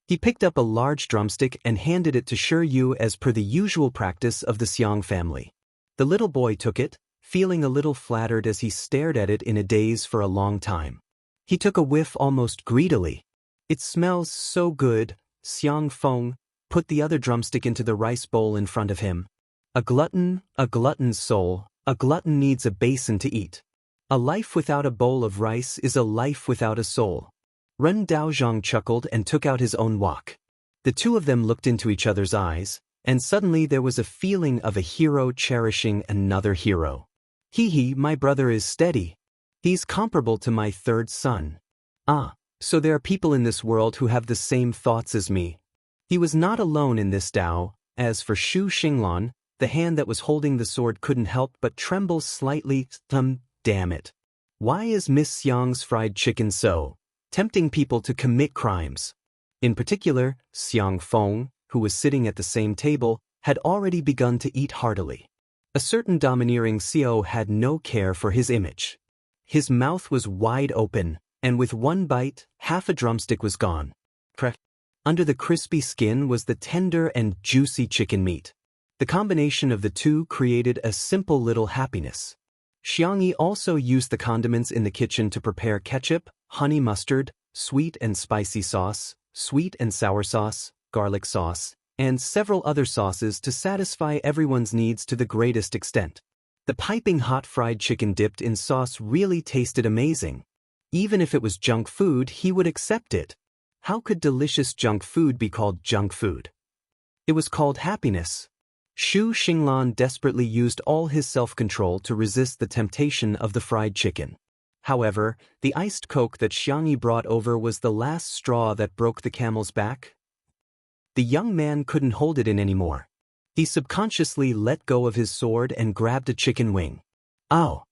He picked up a large drumstick and handed it to Shi Yu as per the usual practice of the Xiang family. The little boy took it, feeling a little flattered as he stared at it in a daze for a long time. He took a whiff almost greedily. "It smells so good." Xiang Feng put the other drumstick into the rice bowl in front of him. A glutton's soul, a glutton needs a basin to eat. A life without a bowl of rice is a life without a soul. Ren Daozhang chuckled and took out his own wok. The two of them looked into each other's eyes, and suddenly there was a feeling of a hero cherishing another hero. "Hee, my brother is steady. He's comparable to my third son. Ah, so there are people in this world who have the same thoughts as me." He was not alone in this Dao. As for Xu Xinglan, the hand that was holding the sword couldn't help but tremble slightly. Damn it. Why is Miss Xiang's fried chicken so tempting people to commit crimes? In particular, Xiang Feng, who was sitting at the same table, had already begun to eat heartily. A certain domineering Xiao had no care for his image. His mouth was wide open, and with one bite, half a drumstick was gone. Under the crispy skin was the tender and juicy chicken meat. The combination of the two created a simple little happiness. Xiangyi also used the condiments in the kitchen to prepare ketchup, honey mustard, sweet and spicy sauce, sweet and sour sauce, garlic sauce, and several other sauces to satisfy everyone's needs to the greatest extent. The piping hot fried chicken dipped in sauce really tasted amazing. Even if it was junk food, he would accept it. How could delicious junk food be called junk food? It was called happiness. Xu Xinglan desperately used all his self-control to resist the temptation of the fried chicken. However, the iced Coke that Xiangyi brought over was the last straw that broke the camel's back. The young man couldn't hold it in anymore. He subconsciously let go of his sword and grabbed a chicken wing. Ow!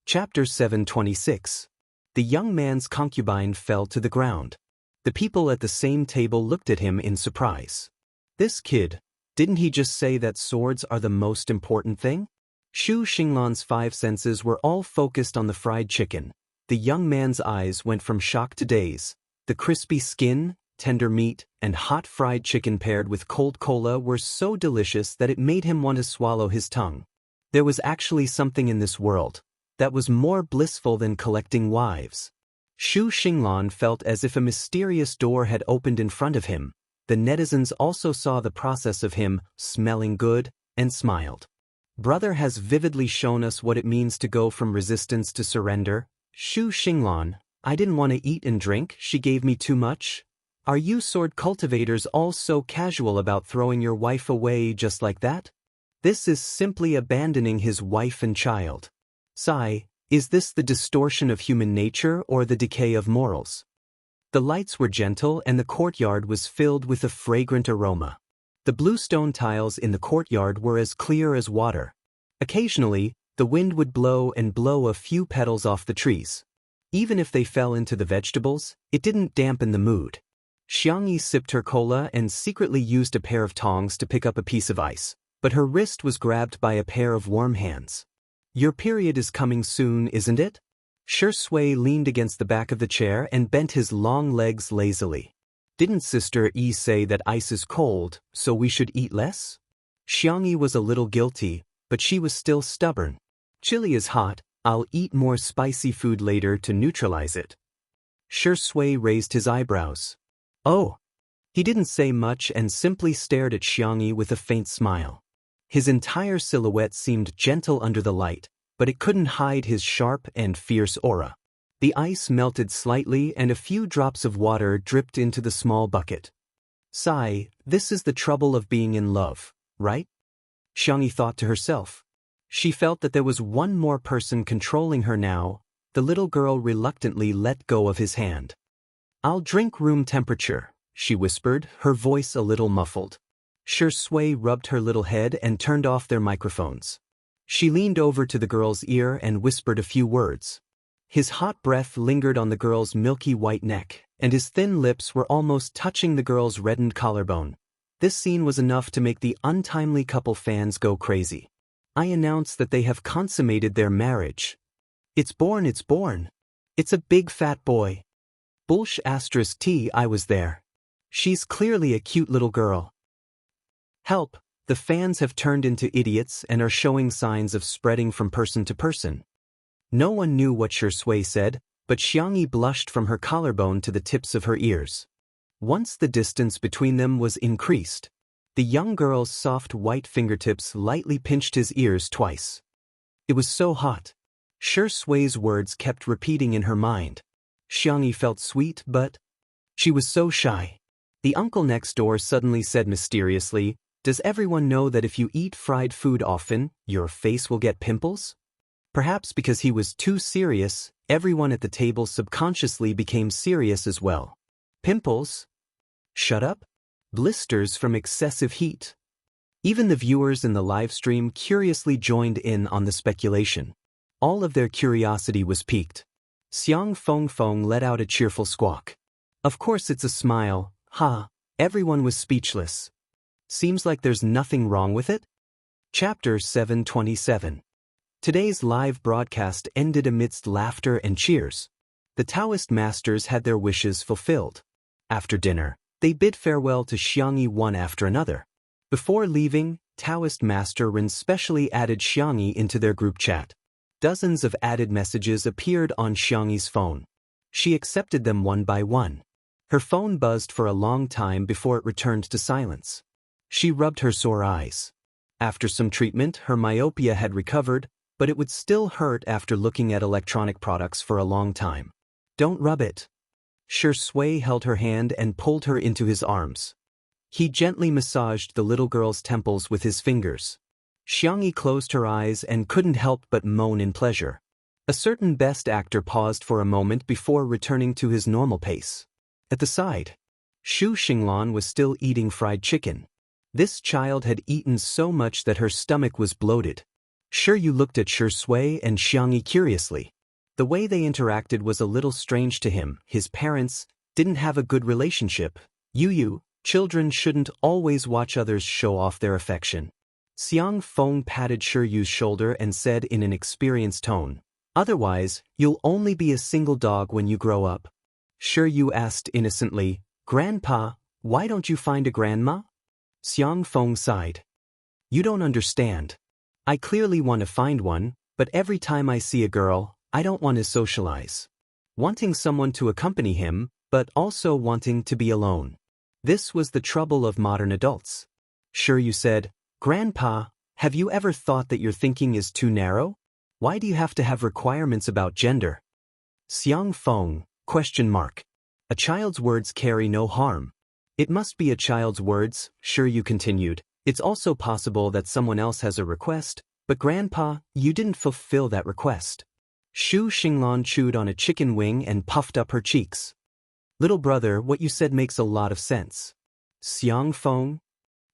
Chapter 726. The young man's concubine fell to the ground. The people at the same table looked at him in surprise. This kid, didn't he just say that swords are the most important thing? Xu Xinglan's five senses were all focused on the fried chicken. The young man's eyes went from shock to daze. The crispy skin, tender meat, and hot fried chicken paired with cold cola were so delicious that it made him want to swallow his tongue. There was actually something in this world that was more blissful than collecting wives. Xu Xinglan felt as if a mysterious door had opened in front of him. The netizens also saw the process of him smelling good and smiled. Brother has vividly shown us what it means to go from resistance to surrender. Xu Xinglan, I didn't want to eat and drink, she gave me too much. Are you sword cultivators all so casual about throwing your wife away just like that? This is simply abandoning his wife and child. Sigh, is this the distortion of human nature or the decay of morals? The lights were gentle and the courtyard was filled with a fragrant aroma. The blue stone tiles in the courtyard were as clear as water. Occasionally, the wind would blow a few petals off the trees. Even if they fell into the vegetables, it didn't dampen the mood. Xiangyi sipped her cola and secretly used a pair of tongs to pick up a piece of ice, but her wrist was grabbed by a pair of warm hands. Your period is coming soon, isn't it? Shi Sui leaned against the back of the chair and bent his long legs lazily. Didn't Sister Yi say that ice is cold, so we should eat less? Xiangyi was a little guilty, but she was still stubborn. Chili is hot, I'll eat more spicy food later to neutralize it. Shi Sui raised his eyebrows. Oh. He didn't say much and simply stared at Xiangyi with a faint smile. His entire silhouette seemed gentle under the light, but it couldn't hide his sharp and fierce aura. The ice melted slightly and a few drops of water dripped into the small bucket. Sigh, this is the trouble of being in love, right? Xianxia thought to herself. She felt that there was one more person controlling her now. The little girl reluctantly let go of his hand. I'll drink room temperature, she whispered, her voice a little muffled. Xianxia rubbed her little head and turned off their microphones. She leaned over to the girl's ear and whispered a few words. His hot breath lingered on the girl's milky white neck, and his thin lips were almost touching the girl's reddened collarbone. This scene was enough to make the untimely couple fans go crazy. I announce that they have consummated their marriage. It's born. It's a big fat boy. Bullsh *T I was there. She's clearly a cute little girl. Help, the fans have turned into idiots and are showing signs of spreading from person to person. No one knew what Xianxia said, but Xianxia blushed from her collarbone to the tips of her ears. Once the distance between them was increased, the young girl's soft white fingertips lightly pinched his ears twice. It was so hot. Xianxia's words kept repeating in her mind. Xianxia felt sweet, but she was so shy. The uncle next door suddenly said mysteriously, "Does everyone know that if you eat fried food often, your face will get pimples?" Perhaps because he was too serious, everyone at the table subconsciously became serious as well. Pimples? Shut up? Blisters from excessive heat. Even the viewers in the live stream curiously joined in on the speculation. All of their curiosity was piqued. Xiang Feng let out a cheerful squawk. Of course it's a smile, ha, everyone was speechless. Seems like there's nothing wrong with it? Chapter 727. Today's live broadcast ended amidst laughter and cheers. The Daoist masters had their wishes fulfilled. After dinner, they bid farewell to Xianxia one after another. Before leaving, Daoist Master Ren specially added Xianxia into their group chat. Dozens of added messages appeared on Xianxia's phone. She accepted them one by one. Her phone buzzed for a long time before it returned to silence. She rubbed her sore eyes. After some treatment, her myopia had recovered, but it would still hurt after looking at electronic products for a long time. Don't rub it. Xianxia held her hand and pulled her into his arms. He gently massaged the little girl's temples with his fingers. Xianxia closed her eyes and couldn't help but moan in pleasure. A certain best actor paused for a moment before returning to his normal pace. At the side, Xu Xinglan was still eating fried chicken. This child had eaten so much that her stomach was bloated. Yu looked at Xianxia and Xianxia curiously. The way they interacted was a little strange to him. His parents didn't have a good relationship. Children shouldn't always watch others show off their affection. Xiang Feng patted Shiyu's shoulder and said in an experienced tone, "Otherwise, you'll only be a single dog when you grow up." Shiyu asked innocently, "Grandpa, why don't you find a grandma?" Xiang Feng sighed. "You don't understand. I clearly want to find one, but every time I see a girl, I don't want to socialize. Wanting someone to accompany him, but also wanting to be alone. This was the trouble of modern adults." Shiyu said, "Grandpa, have you ever thought that your thinking is too narrow? Why do you have to have requirements about gender?" Xiang Feng, ? A child's words carry no harm. It must be a child's words, Shiyu continued. It's also possible that someone else has a request, but Grandpa, you didn't fulfill that request. Xu Xinglan chewed on a chicken wing and puffed up her cheeks. "Little brother, what you said makes a lot of sense." Xiang Feng?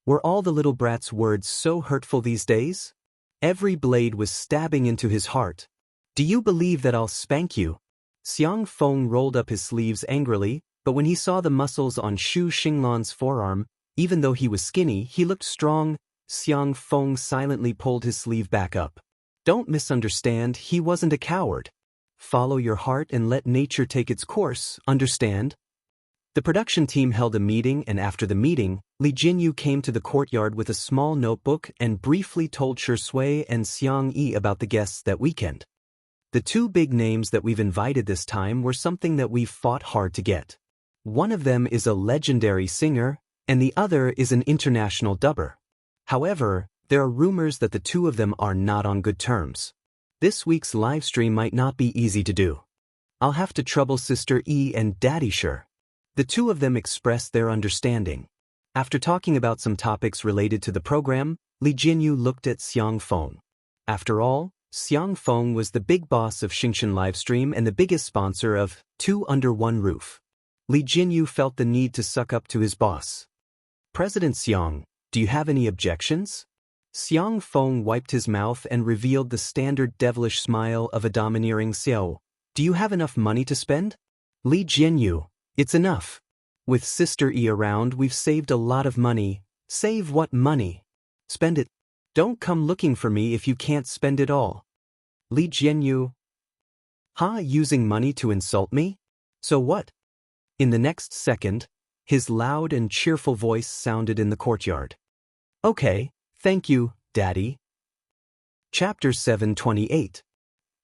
Were all the little brat's words so hurtful these days? Every blade was stabbing into his heart. "Do you believe that I'll spank you?" Xiang Feng rolled up his sleeves angrily, but when he saw the muscles on Xu Xinglan's forearm, even though he was skinny, he looked strong. Xiang Feng silently pulled his sleeve back up. Don't misunderstand, he wasn't a coward. Follow your heart and let nature take its course, understand? The production team held a meeting, and after the meeting, Li Jinyu came to the courtyard with a small notebook and briefly told Xianxia and Xiangxia about the guests that weekend. The two big names that we've invited this time were something that we've fought hard to get. One of them is a legendary singer, and the other is an international dubber. However, There are rumors that the two of them are not on good terms. This week's livestream might not be easy to do. I'll have to trouble Sister E and Daddy Sure. The two of them expressed their understanding. After talking about some topics related to the program, Li Jinyu looked at Xiang Feng. After all, Xiang Feng was the big boss of Xingchen Livestream and the biggest sponsor of Two Under One Roof. Li Jinyu felt the need to suck up to his boss. President Xiang, do you have any objections? Xiang Feng wiped his mouth and revealed the standard devilish smile of a domineering Xiao. Do you have enough money to spend? Li Jinyu, it's enough. With Sister E around, we've saved a lot of money. Save what money? Spend it. Don't come looking for me if you can't spend it all. Li Jinyu. Using money to insult me? So what? In the next second, his loud and cheerful voice sounded in the courtyard. Okay, thank you, Daddy. Chapter 728.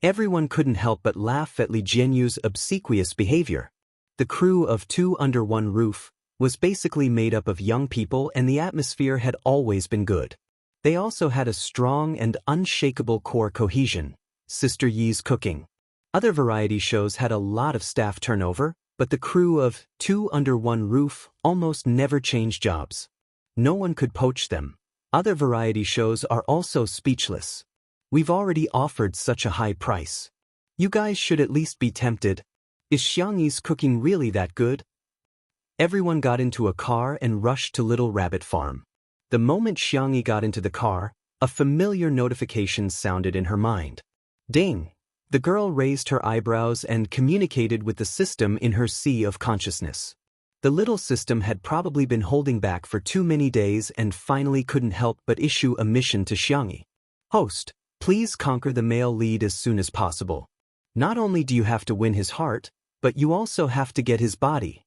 Everyone couldn't help but laugh at Li Jianyu's obsequious behavior. The crew of Two Under One Roof was basically made up of young people, and the atmosphere had always been good. They also had a strong and unshakable core cohesion, Sister Yi's cooking. Other variety shows had a lot of staff turnover, but the crew of Two Under One Roof almost never changed jobs. No one could poach them. Other variety shows are also speechless. We've already offered such a high price. You guys should at least be tempted. Is Xiangyi's cooking really that good? Everyone got into a car and rushed to Little Rabbit Farm. The moment Xiangyi got into the car, a familiar notification sounded in her mind. Ding! The girl raised her eyebrows and communicated with the system in her sea of consciousness. The little system had probably been holding back for too many days and finally couldn't help but issue a mission to Xiangyi. Host, please conquer the male lead as soon as possible. Not only do you have to win his heart, but you also have to get his body.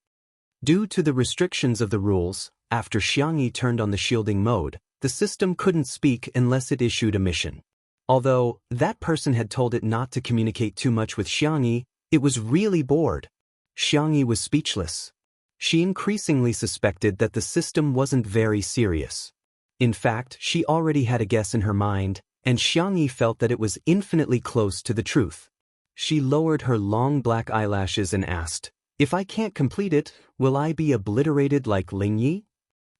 Due to the restrictions of the rules, after Xiangyi turned on the shielding mode, the system couldn't speak unless it issued a mission. Although that person had told it not to communicate too much with Xiangyi, it was really bored. Xiangyi was speechless. She increasingly suspected that the system wasn't very serious. In fact, she already had a guess in her mind, and Xiangyi felt that it was infinitely close to the truth. She lowered her long black eyelashes and asked, "If I can't complete it, will I be obliterated like Lingyi?"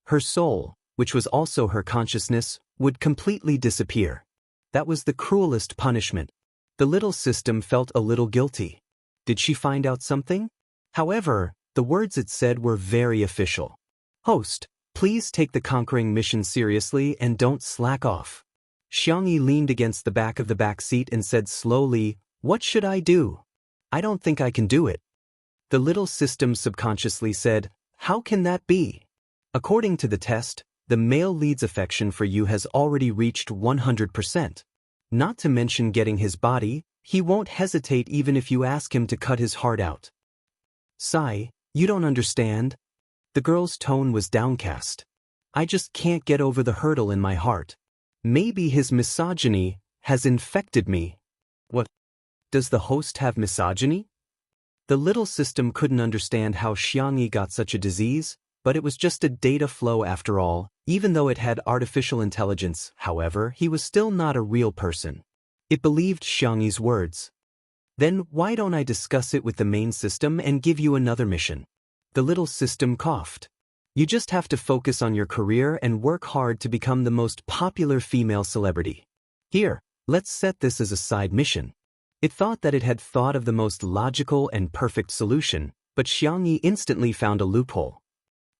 Her soul, which was also her consciousness, would completely disappear. That was the cruelest punishment. The little system felt a little guilty. Did she find out something? However, the words it said were very official. Host, please take the conquering mission seriously and don't slack off. Xiangyi leaned against the back of the back seat and said slowly, "What should I do? I don't think I can do it." The little system subconsciously said, "How can that be? According to the test, the male lead's affection for you has already reached 100%. Not to mention getting his body, he won't hesitate even if you ask him to cut his heart out." Sai, you don't understand. The girl's tone was downcast. I just can't get over the hurdle in my heart. Maybe his misogyny has infected me. What? Does the host have misogyny? The little system couldn't understand how Xiangyi got such a disease, but it was just a data flow after all. Even though it had artificial intelligence, however, he was still not a real person. It believed Xiangyi's words. Then why don't I discuss it with the main system and give you another mission? The little system coughed. You just have to focus on your career and work hard to become the most popular female celebrity. Here, let's set this as a side mission. It thought that it had thought of the most logical and perfect solution, but Xiangyi instantly found a loophole.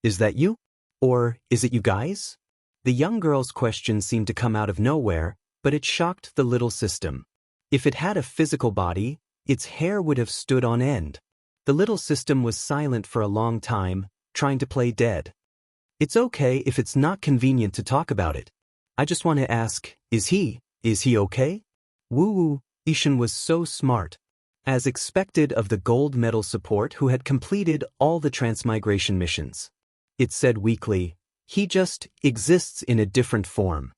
Is that you? Or is it you guys? The young girl's question seemed to come out of nowhere, but it shocked the little system. If it had a physical body, its hair would have stood on end. The little system was silent for a long time, trying to play dead. It's okay if it's not convenient to talk about it. I just want to ask, is he okay? Woo-woo, Ishan was so smart. As expected of the gold medal support who had completed all the transmigration missions. It said weakly, he just exists in a different form.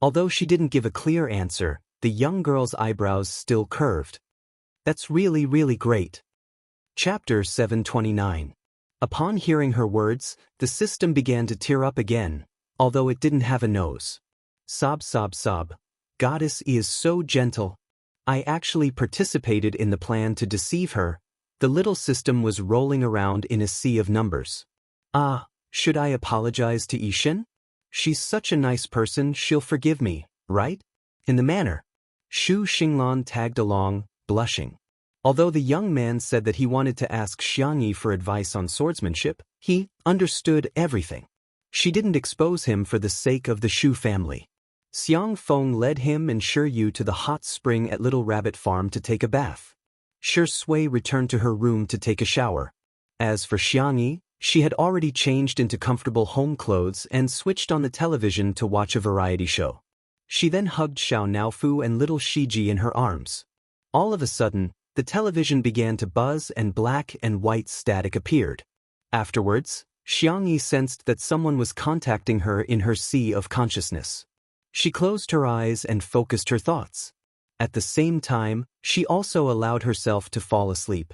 Although she didn't give a clear answer, the young girl's eyebrows still curved. That's really, really great. Chapter 729. Upon hearing her words, the system began to tear up again, although it didn't have a nose. Sob sob sob. Goddess is so gentle. I actually participated in the plan to deceive her. The little system was rolling around in a sea of numbers. Should I apologize to Yixin? She's such a nice person, she'll forgive me, right? In the manner. Shu Xinglan tagged along, blushing. Although the young man said that he wanted to ask Xiangyi for advice on swordsmanship, he understood everything. She didn't expose him for the sake of the Shu family. Xiang Feng led him and Shi Yu to the hot spring at Little Rabbit Farm to take a bath. Shi Sui returned to her room to take a shower. As for Xiangyi, she had already changed into comfortable home clothes and switched on the television to watch a variety show. She then hugged Xiao Naofu and little Shiji in her arms. All of a sudden, the television began to buzz and black and white static appeared. Afterwards, Xiangyi sensed that someone was contacting her in her sea of consciousness. She closed her eyes and focused her thoughts. At the same time, she also allowed herself to fall asleep.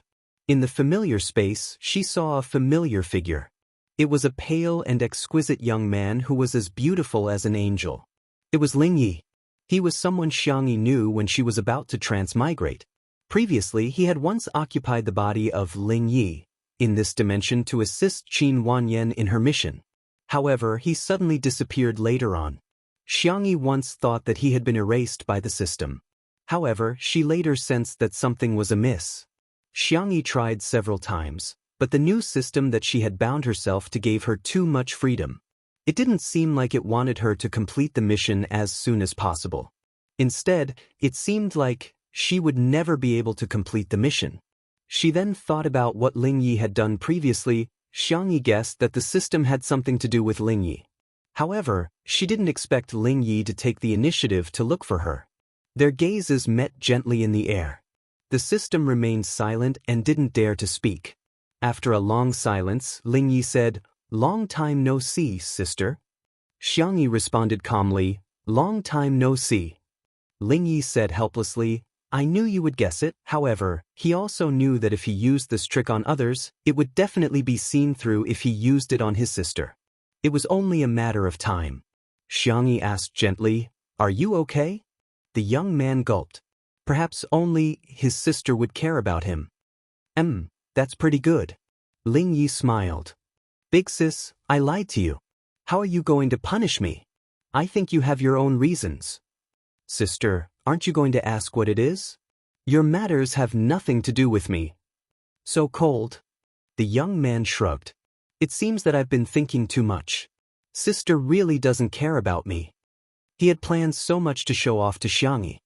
In the familiar space, she saw a familiar figure. It was a pale and exquisite young man who was as beautiful as an angel. It was Ling Yi. He was someone Xiangyi knew when she was about to transmigrate. Previously, he had once occupied the body of Ling Yi in this dimension to assist Qin Wanyan in her mission. However, he suddenly disappeared later on. Xiangyi once thought that he had been erased by the system. However, she later sensed that something was amiss. Xiangyi tried several times, but the new system that she had bound herself to gave her too much freedom. It didn't seem like it wanted her to complete the mission as soon as possible. Instead, it seemed like she would never be able to complete the mission. She then thought about what Ling Yi had done previously. Xiangyi guessed that the system had something to do with Ling Yi. However, she didn't expect Ling Yi to take the initiative to look for her. Their gazes met gently in the air. The system remained silent and didn't dare to speak. After a long silence, Ling Yi said, "Long time no see, sister." Xiangyi responded calmly, "Long time no see." Ling Yi said helplessly, "I knew you would guess it." However, he also knew that if he used this trick on others, it would definitely be seen through if he used it on his sister. It was only a matter of time. Xiangyi asked gently, "Are you okay?" The young man gulped. Perhaps only his sister would care about him. That's pretty good." Ling Yi smiled. "Big sis, I lied to you. How are you going to punish me? I think you have your own reasons." "Sister, aren't you going to ask what it is? Your matters have nothing to do with me." "So cold?" The young man shrugged. "It seems that I've been thinking too much. Sister really doesn't care about me." He had planned so much to show off to Xiangyi.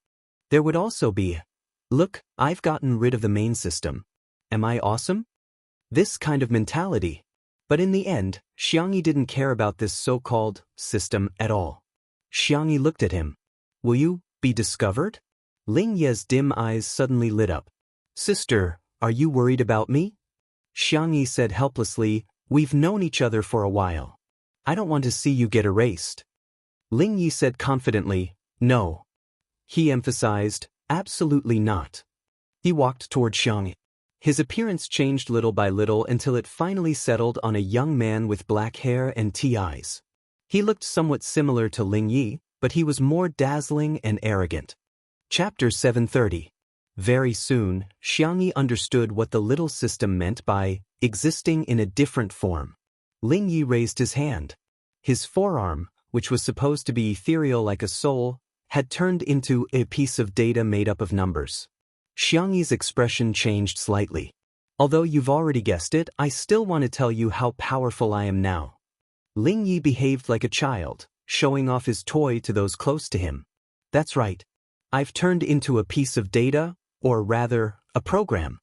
There would also be, "Look, I've gotten rid of the main system. Am I awesome?" This kind of mentality. But in the end, Xiangyi didn't care about this so-called system at all. Xiangyi looked at him. "Will you be discovered?" Ling Ye's dim eyes suddenly lit up. "Sister, are you worried about me?" Xiangyi said helplessly, "We've known each other for a while. I don't want to see you get erased." Ling Yi said confidently, "No." He emphasized, "Absolutely not." He walked toward Xiangyi. His appearance changed little by little until it finally settled on a young man with black hair and tea eyes. He looked somewhat similar to Ling Yi, but he was more dazzling and arrogant. Chapter 730. Very soon, Xiangyi understood what the little system meant by existing in a different form. Ling Yi raised his hand. His forearm, which was supposed to be ethereal like a soul, had turned into a piece of data made up of numbers. Xiangyi's expression changed slightly. "Although you've already guessed it, I still want to tell you how powerful I am now." Ling Yi behaved like a child, showing off his toy to those close to him. "That's right. I've turned into a piece of data, or rather, a program."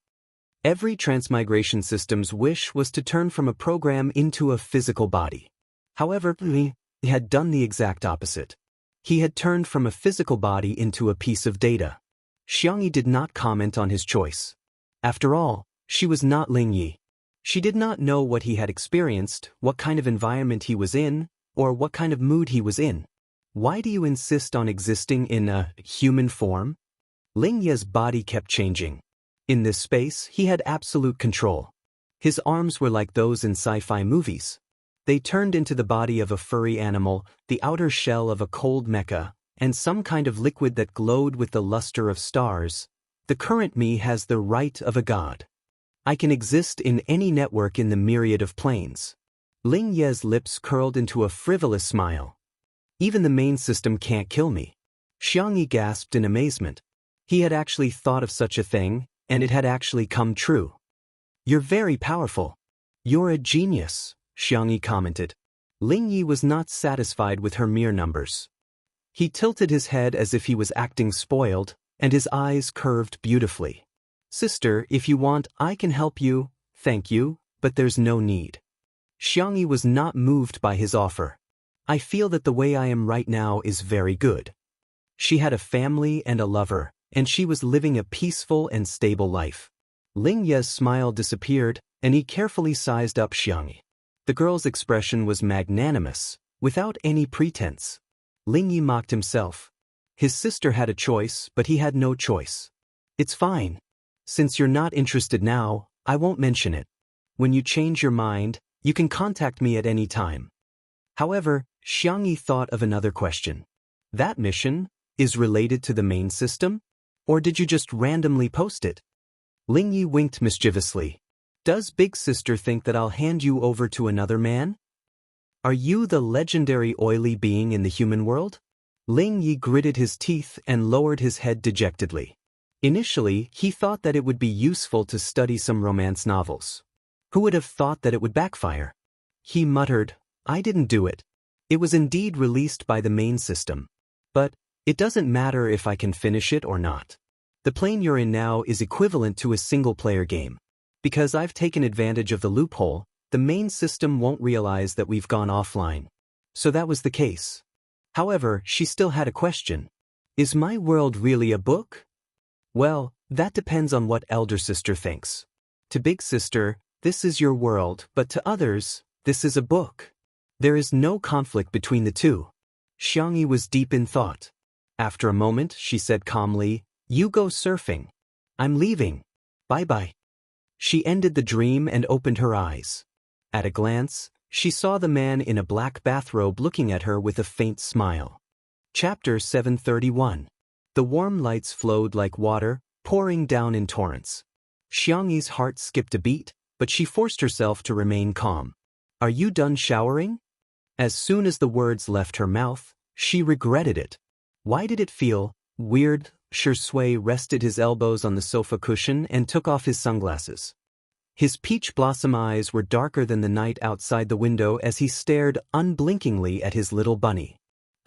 Every transmigration system's wish was to turn from a program into a physical body. However, he had done the exact opposite. He had turned from a physical body into a piece of data. Xiangyi did not comment on his choice. After all, she was not Ling Yi. She did not know what he had experienced, what kind of environment he was in, or what kind of mood he was in. "Why do you insist on existing in a human form?" Ling Yi's body kept changing. In this space, he had absolute control. His arms were like those in sci-fi movies. They turned into the body of a furry animal, the outer shell of a cold mecha, and some kind of liquid that glowed with the luster of stars. The current me has the right of a god. I can exist in any network in the myriad of planes. Ling Ye's lips curled into a frivolous smile. Even the main system can't kill me. Xiangyi gasped in amazement. He had actually thought of such a thing, and it had actually come true. You're very powerful. You're a genius, Xiangyi commented. Ling Yi was not satisfied with her mere numbers. He tilted his head as if he was acting spoiled, and his eyes curved beautifully. Sister, if you want, I can help you, thank you, but there's no need. Xiangyi was not moved by his offer. I feel that the way I am right now is very good. She had a family and a lover, and she was living a peaceful and stable life. Ling Ye's smile disappeared, and he carefully sized up Xiangyi. The girl's expression was magnanimous, without any pretense. Ling Yi mocked himself. His sister had a choice, but he had no choice. It's fine. Since you're not interested now, I won't mention it. When you change your mind, you can contact me at any time. However, Xiangyi thought of another question. That mission is related to the main system? Or did you just randomly post it? Ling Yi winked mischievously. Does Big Sister think that I'll hand you over to another man? Are you the legendary oily being in the human world? Ling Yi gritted his teeth and lowered his head dejectedly. Initially, he thought that it would be useful to study some romance novels. Who would have thought that it would backfire? He muttered, I didn't do it. It was indeed released by the main system. But it doesn't matter if I can finish it or not. The plane you're in now is equivalent to a single-player game. Because I've taken advantage of the loophole, the main system won't realize that we've gone offline. So that was the case. However, she still had a question. Is my world really a book? Well, that depends on what elder sister thinks. To Big Sister, this is your world, but to others, this is a book. There is no conflict between the two. Xiangyi was deep in thought. After a moment, she said calmly, You go surfing. I'm leaving. Bye-bye. She ended the dream and opened her eyes. At a glance, she saw the man in a black bathrobe looking at her with a faint smile. Chapter 731. The warm lights flowed like water, pouring down in torrents. Xiangyi's heart skipped a beat, but she forced herself to remain calm. Are you done showering? As soon as the words left her mouth, she regretted it. Why did it feel weird? Shui rested his elbows on the sofa cushion and took off his sunglasses. His peach blossom eyes were darker than the night outside the window as he stared unblinkingly at his little bunny.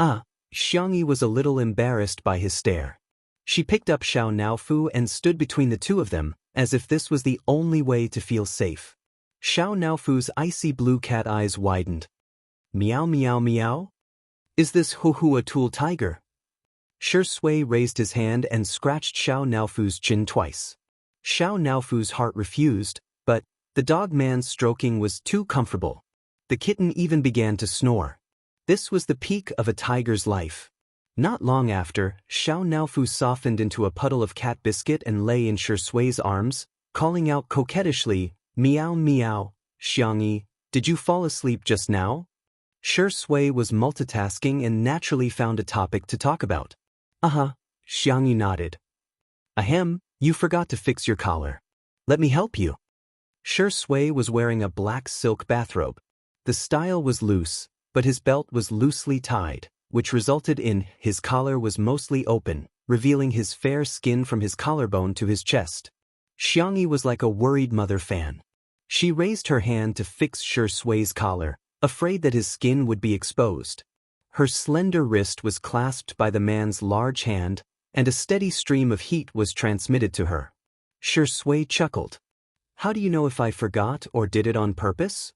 Xiangyi was a little embarrassed by his stare. She picked up Xiao Naofu and stood between the two of them, as if this was the only way to feel safe. Xiao Naofu's icy blue cat eyes widened. Meow meow meow? Is this Hu a tool tiger? Shui raised his hand and scratched Xiao Naofu's chin twice. Xiao Naofu's heart refused, but the dog man's stroking was too comfortable. The kitten even began to snore. This was the peak of a tiger's life. Not long after, Xiao Naofu softened into a puddle of cat biscuit and lay in Shui's arms, calling out coquettishly, Meow meow, Xiangyi, did you fall asleep just now? Shui was multitasking and naturally found a topic to talk about. Xiangyi nodded. Ahem, you forgot to fix your collar. Let me help you. Shui was wearing a black silk bathrobe. The style was loose, but his belt was loosely tied, which resulted in his collar was mostly open, revealing his fair skin from his collarbone to his chest. Xiangyi was like a worried mother fan. She raised her hand to fix Shui's collar, afraid that his skin would be exposed. Her slender wrist was clasped by the man's large hand, and a steady stream of heat was transmitted to her. Shui chuckled. How do you know if I forgot or did it on purpose?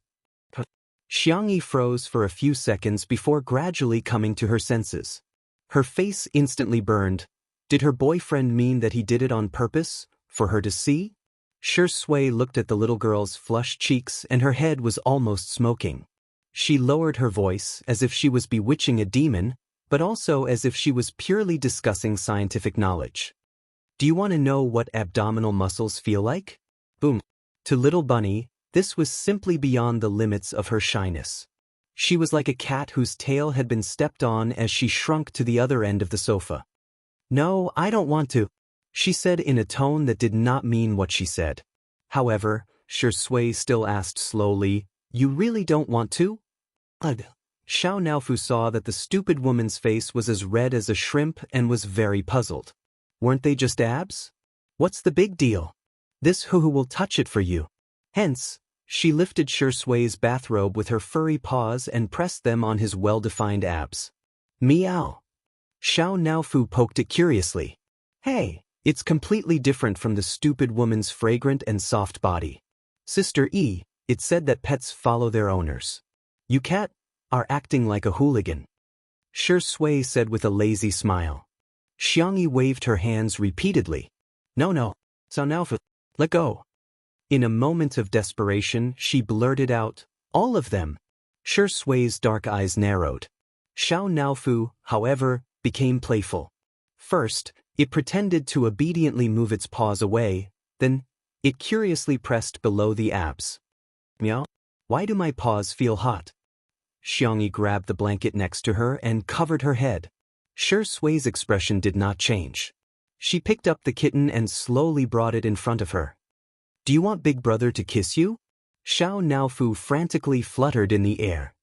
Xiangyi froze for a few seconds before gradually coming to her senses. Her face instantly burned. Did her boyfriend mean that he did it on purpose, for her to see? Shui looked at the little girl's flushed cheeks and her head was almost smoking. She lowered her voice as if she was bewitching a demon, but also as if she was purely discussing scientific knowledge. Do you want to know what abdominal muscles feel like? Boom. To little Bunny, this was simply beyond the limits of her shyness. She was like a cat whose tail had been stepped on as she shrunk to the other end of the sofa. "No, I don't want to," she said in a tone that did not mean what she said. However, Shui still asked slowly, "You really don't want to?" Ugh. Xiao Naofu saw that the stupid woman's face was as red as a shrimp and was very puzzled. Weren't they just abs? What's the big deal? This hoo-hoo will touch it for you. Hence, she lifted Shui's bathrobe with her furry paws and pressed them on his well-defined abs. Meow. Xiao Naofu poked it curiously. Hey, it's completely different from the stupid woman's fragrant and soft body. Sister E, it said that pets follow their owners. You cat are acting like a hooligan. Shui said with a lazy smile. Xiangyi waved her hands repeatedly. No, Xiao Naofu, let go. In a moment of desperation, she blurted out, all of them. Shui's dark eyes narrowed. Xiao Naofu, however, became playful. First, it pretended to obediently move its paws away, then, it curiously pressed below the abs. Meow? Why do my paws feel hot? Xiangyi grabbed the blanket next to her and covered her head. Shui's expression did not change. She picked up the kitten and slowly brought it in front of her. Do you want Big Brother to kiss you? Xiao Naofu frantically fluttered in the air.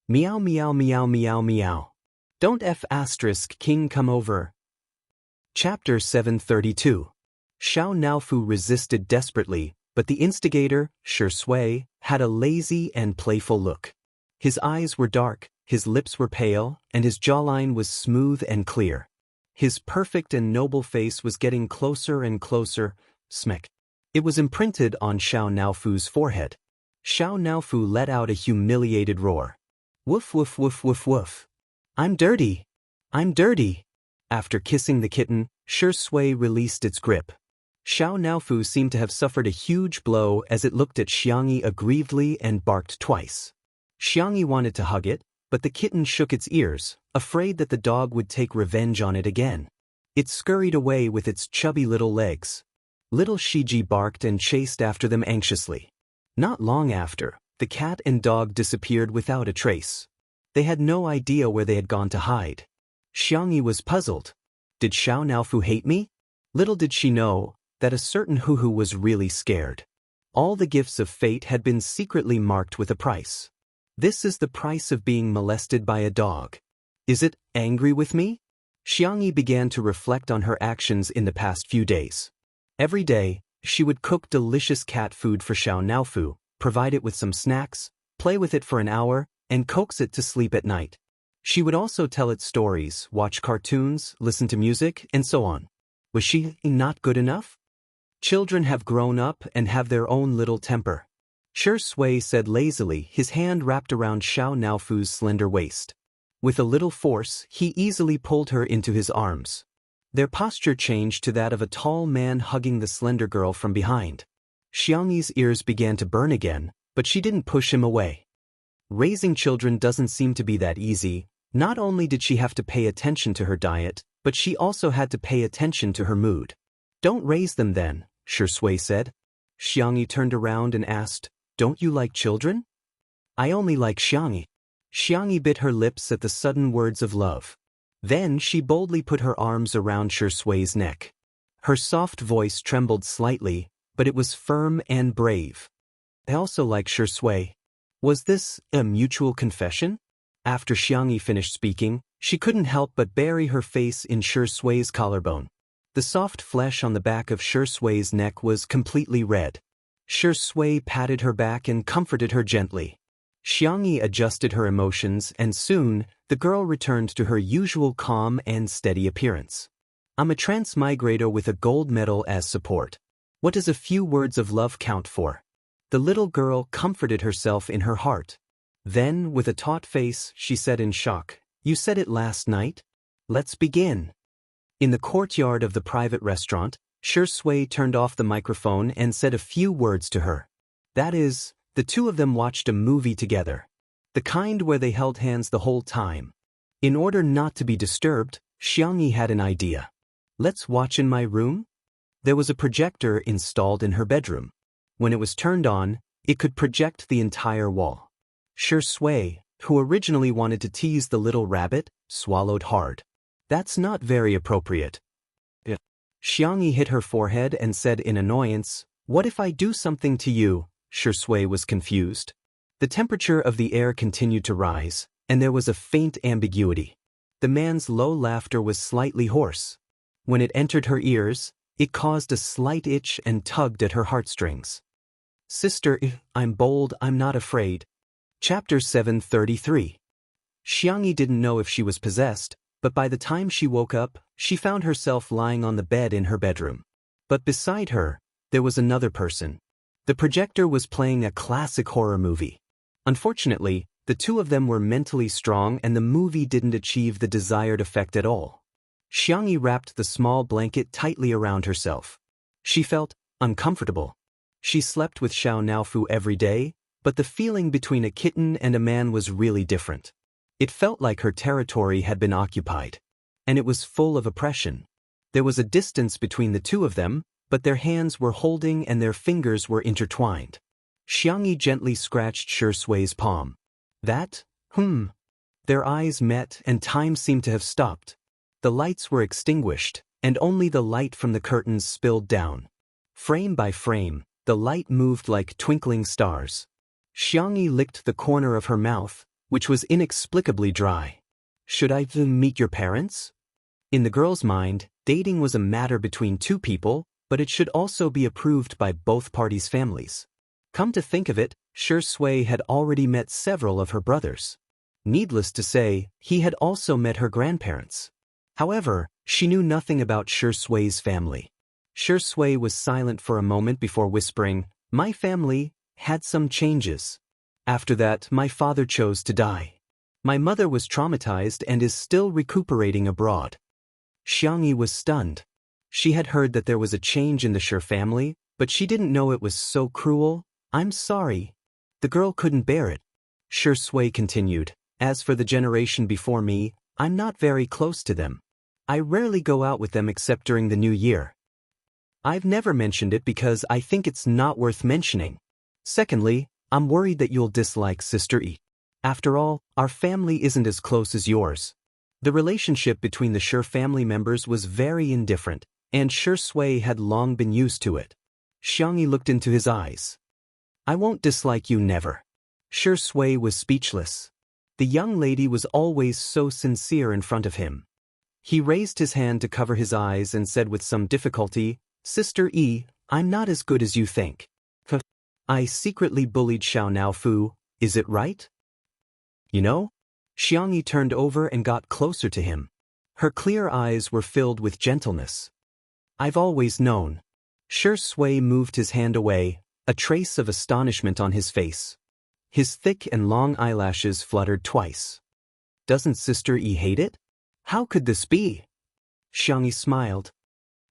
Meow meow meow meow meow. Don't King come over. Chapter 732. Xiao Naofu resisted desperately, but the instigator, Shui, had a lazy and playful look. His eyes were dark, his lips were pale, and his jawline was smooth and clear. His perfect and noble face was getting closer and closer. Smack. It was imprinted on Xiao Naofu's forehead. Xiao Naofu let out a humiliated roar. Woof woof woof woof woof. I'm dirty. I'm dirty. After kissing the kitten, Shui released its grip. Xiao Naofu seemed to have suffered a huge blow as it looked at Xiangyi aggrievedly and barked twice. Xiangyi wanted to hug it, but the kitten shook its ears, afraid that the dog would take revenge on it again. It scurried away with its chubby little legs. Little Shiji barked and chased after them anxiously. Not long after, the cat and dog disappeared without a trace. They had no idea where they had gone to hide. Xiangyi was puzzled. Did Xiao Naofu hate me? Little did she know that a certain hoo-hoo was really scared. All the gifts of fate had been secretly marked with a price. This is the price of being molested by a dog. Is it angry with me? Xiangyi began to reflect on her actions in the past few days. Every day, she would cook delicious cat food for Xiao Naofu, provide it with some snacks, play with it for an hour, and coax it to sleep at night. She would also tell it stories, watch cartoons, listen to music, and so on. Was she not good enough? Children have grown up and have their own little temper. Shui said lazily, his hand wrapped around Xiao Naofu's slender waist. With a little force, he easily pulled her into his arms. Their posture changed to that of a tall man hugging the slender girl from behind. Xiangyi's ears began to burn again, but she didn't push him away. Raising children doesn't seem to be that easy. Not only did she have to pay attention to her diet, but she also had to pay attention to her mood. Don't raise them then, Shui said. Xiangyi turned around and asked, don't you like children? I only like Xiangyi. Xiangyi bit her lips at the sudden words of love. Then she boldly put her arms around Shui's neck. Her soft voice trembled slightly, but it was firm and brave. I also like Shui. Was this a mutual confession? After Xiangyi finished speaking, she couldn't help but bury her face in Shui's collarbone. The soft flesh on the back of Shui's neck was completely red. Shui patted her back and comforted her gently. Xiangyi adjusted her emotions and soon, the girl returned to her usual calm and steady appearance. I'm a transmigrator with a gold medal as support. What does a few words of love count for? The little girl comforted herself in her heart. Then, with a taut face, she said in shock, You said it last night? Let's begin. In the courtyard of the private restaurant, Shui turned off the microphone and said a few words to her. That is, the two of them watched a movie together. The kind where they held hands the whole time. In order not to be disturbed, Xiangyi had an idea. Let's watch in my room? There was a projector installed in her bedroom. When it was turned on, it could project the entire wall. Shui, who originally wanted to tease the little rabbit, swallowed hard. That's not very appropriate. Xianxia hit her forehead and said in annoyance, "What if I do something to you?" Xiaoshui was confused. The temperature of the air continued to rise, and there was a faint ambiguity. The man's low laughter was slightly hoarse. When it entered her ears, it caused a slight itch and tugged at her heartstrings. "Sister, I'm bold, I'm not afraid." Chapter 733. Xianxia didn't know if she was possessed, but by the time she woke up, she found herself lying on the bed in her bedroom. But beside her, there was another person. The projector was playing a classic horror movie. Unfortunately, the two of them were mentally strong and the movie didn't achieve the desired effect at all. Xianxia wrapped the small blanket tightly around herself. She felt uncomfortable. She slept with Xiao Naofu every day, but the feeling between a kitten and a man was really different. It felt like her territory had been occupied. And it was full of oppression. There was a distance between the two of them, but their hands were holding and their fingers were intertwined. Xianxia gently scratched Xiaoshui's palm. That? Their eyes met and time seemed to have stopped. The lights were extinguished, and only the light from the curtains spilled down. Frame by frame, the light moved like twinkling stars. Xianxia licked the corner of her mouth, which was inexplicably dry. "Should I meet your parents?" In the girl's mind, dating was a matter between two people, but it should also be approved by both parties' families. Come to think of it, Xiaoshui had already met several of her brothers. Needless to say, he had also met her grandparents. However, she knew nothing about Xiaoshui's family. Xiaoshui was silent for a moment before whispering, "My family had some changes. After that, my father chose to die. My mother was traumatized and is still recuperating abroad." Xianxia was stunned. She had heard that there was a change in the Shi family, but she didn't know it was so cruel. "I'm sorry." The girl couldn't bear it. Xiaoshui continued, "As for the generation before me, I'm not very close to them. I rarely go out with them except during the New Year. I've never mentioned it because I think it's not worth mentioning. Secondly, I'm worried that you'll dislike Sister E. After all, our family isn't as close as yours." The relationship between the Shi family members was very indifferent, and Xiaoshui had long been used to it. Xianxia looked into his eyes. "I won't dislike you never." Xiaoshui was speechless. The young lady was always so sincere in front of him. He raised his hand to cover his eyes and said with some difficulty, "Sister E, I'm not as good as you think. I secretly bullied Xiao Naofu, is it right?" "You know?" Xianxia turned over and got closer to him. Her clear eyes were filled with gentleness. "I've always known." Xiaoshui moved his hand away, a trace of astonishment on his face. His thick and long eyelashes fluttered twice. "Doesn't Sister E hate it? How could this be?" Xianxia smiled.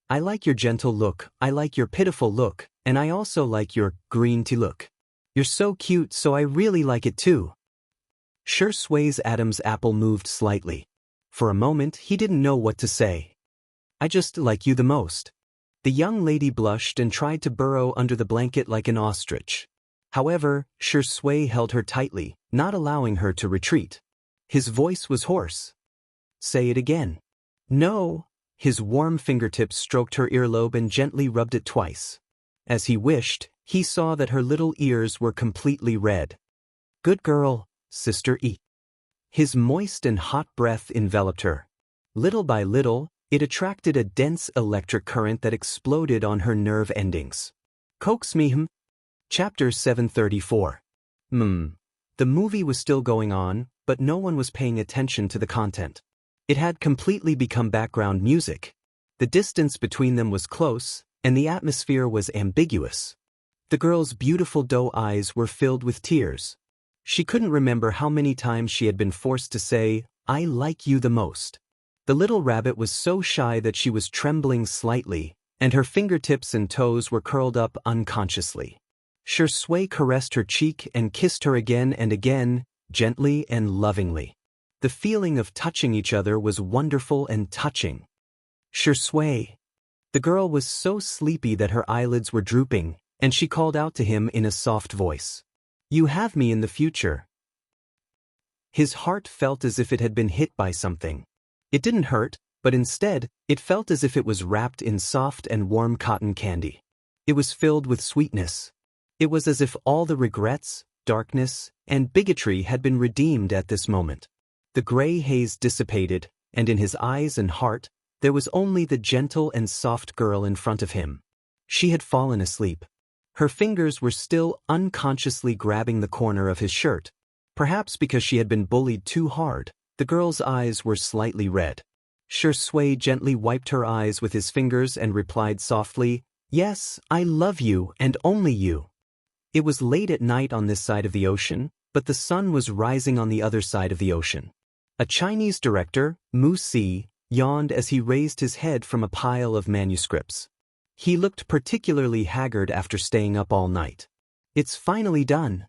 "I like your gentle look, I like your pitiful look, and I also like your green tea look. You're so cute, so I really like it too." Xiaoshui's Adam's apple moved slightly. For a moment, he didn't know what to say. "I just like you the most." The young lady blushed and tried to burrow under the blanket like an ostrich. However, Xiaoshui held her tightly, not allowing her to retreat. His voice was hoarse. "Say it again." "No." His warm fingertips stroked her earlobe and gently rubbed it twice. As he wished, he saw that her little ears were completely red. "Good girl, Sister E." His moist and hot breath enveloped her. Little by little, it attracted a dense electric current that exploded on her nerve endings. "Coax me." Chapter 734. The movie was still going on, but no one was paying attention to the content. It had completely become background music. The distance between them was close, and the atmosphere was ambiguous. The girl's beautiful doe eyes were filled with tears. She couldn't remember how many times she had been forced to say, "I like you the most." The little rabbit was so shy that she was trembling slightly, and her fingertips and toes were curled up unconsciously. Xiaoshui caressed her cheek and kissed her again and again, gently and lovingly. The feeling of touching each other was wonderful and touching. "Xiaoshui." The girl was so sleepy that her eyelids were drooping, and she called out to him in a soft voice. "You have me in the future." His heart felt as if it had been hit by something. It didn't hurt, but instead, it felt as if it was wrapped in soft and warm cotton candy. It was filled with sweetness. It was as if all the regrets, darkness, and bigotry had been redeemed at this moment. The gray haze dissipated, and in his eyes and heart, there was only the gentle and soft girl in front of him. She had fallen asleep. Her fingers were still unconsciously grabbing the corner of his shirt. Perhaps because she had been bullied too hard, the girl's eyes were slightly red. Shui gently wiped her eyes with his fingers and replied softly, "Yes, I love you and only you." It was late at night on this side of the ocean, but the sun was rising on the other side of the ocean. A Chinese director, Mu Si, yawned as he raised his head from a pile of manuscripts. He looked particularly haggard after staying up all night. It's finally done.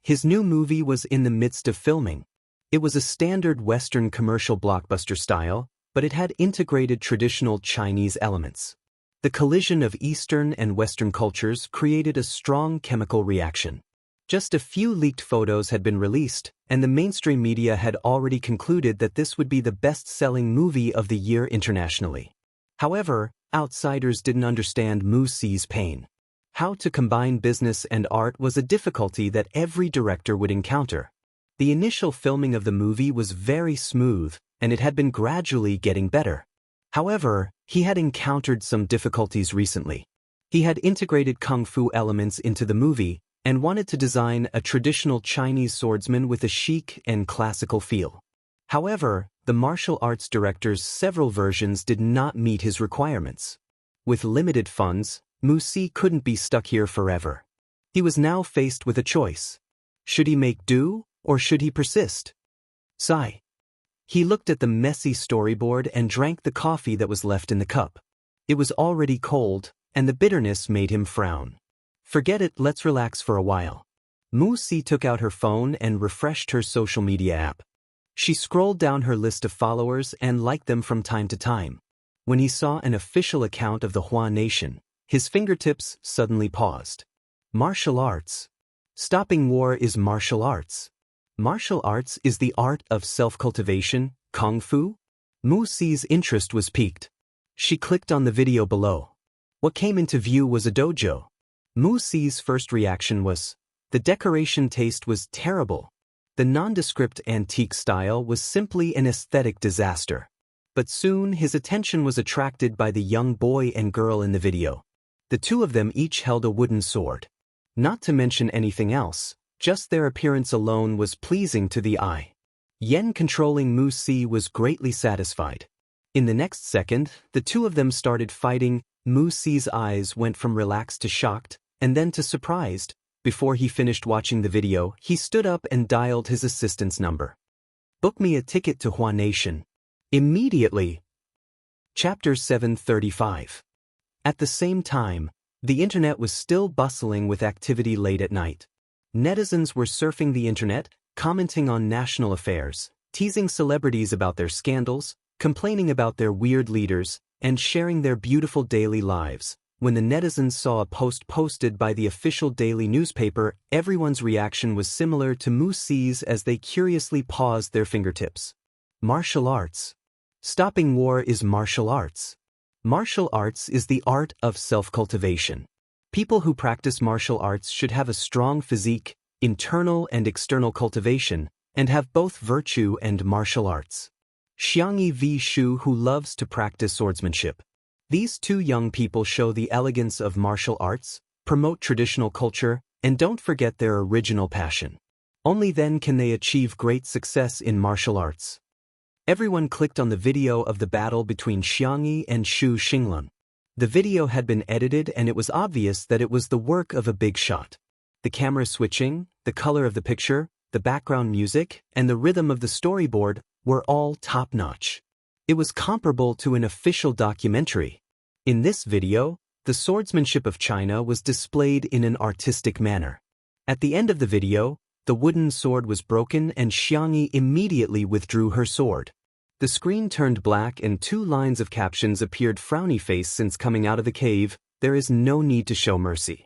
His new movie was in the midst of filming. It was a standard Western commercial blockbuster style, but it had integrated traditional Chinese elements. The collision of Eastern and Western cultures created a strong chemical reaction. Just a few leaked photos had been released, and the mainstream media had already concluded that this would be the best-selling movie of the year internationally. However, outsiders didn't understand Mu Si's pain. How to combine business and art was a difficulty that every director would encounter. The initial filming of the movie was very smooth, and it had been gradually getting better. However, he had encountered some difficulties recently. He had integrated kung fu elements into the movie and wanted to design a traditional Chinese swordsman with a chic and classical feel. However, the martial arts director's several versions did not meet his requirements. With limited funds, Mu Si couldn't be stuck here forever. He was now faced with a choice. Should he make do, or should he persist? Sigh. He looked at the messy storyboard and drank the coffee that was left in the cup. It was already cold, and the bitterness made him frown. Forget it, let's relax for a while. Mu Si took out her phone and refreshed her social media app. She scrolled down her list of followers and liked them from time to time. When he saw an official account of the Hua Nation, his fingertips suddenly paused. Martial arts. Stopping war is martial arts. Martial arts is the art of self-cultivation, kung fu? Mu Si's interest was piqued. She clicked on the video below. What came into view was a dojo. Mu Si's first reaction was, the decoration taste was terrible. The nondescript antique style was simply an aesthetic disaster. But soon his attention was attracted by the young boy and girl in the video. The two of them each held a wooden sword. Not to mention anything else, just their appearance alone was pleasing to the eye. Yen controlling Mu Si was greatly satisfied. In the next second, the two of them started fighting. Mu Si's eyes went from relaxed to shocked, and then to surprised. Before he finished watching the video, he stood up and dialed his assistant's number. Book me a ticket to Hua Nation. Immediately. Chapter 735. At the same time, the internet was still bustling with activity late at night. Netizens were surfing the internet, commenting on national affairs, teasing celebrities about their scandals, complaining about their weird leaders, and sharing their beautiful daily lives. When the netizens saw a post posted by the official daily newspaper, everyone's reaction was similar to Mu Si's as they curiously paused their fingertips. Martial arts. Stopping war is martial arts. Martial arts is the art of self-cultivation. People who practice martial arts should have a strong physique, internal and external cultivation, and have both virtue and martial arts. Xiangyi v. Shu, who loves to practice swordsmanship. These two young people show the elegance of martial arts, promote traditional culture, and don't forget their original passion. Only then can they achieve great success in martial arts. Everyone clicked on the video of the battle between Xiangyi and Xu Xinglun. The video had been edited and it was obvious that it was the work of a big shot. The camera switching, the color of the picture, the background music, and the rhythm of the storyboard were all top-notch. It was comparable to an official documentary. In this video, the swordsmanship of China was displayed in an artistic manner. At the end of the video, the wooden sword was broken and Xiangyi immediately withdrew her sword. The screen turned black and two lines of captions appeared. Frowny face, since coming out of the cave, there is no need to show mercy.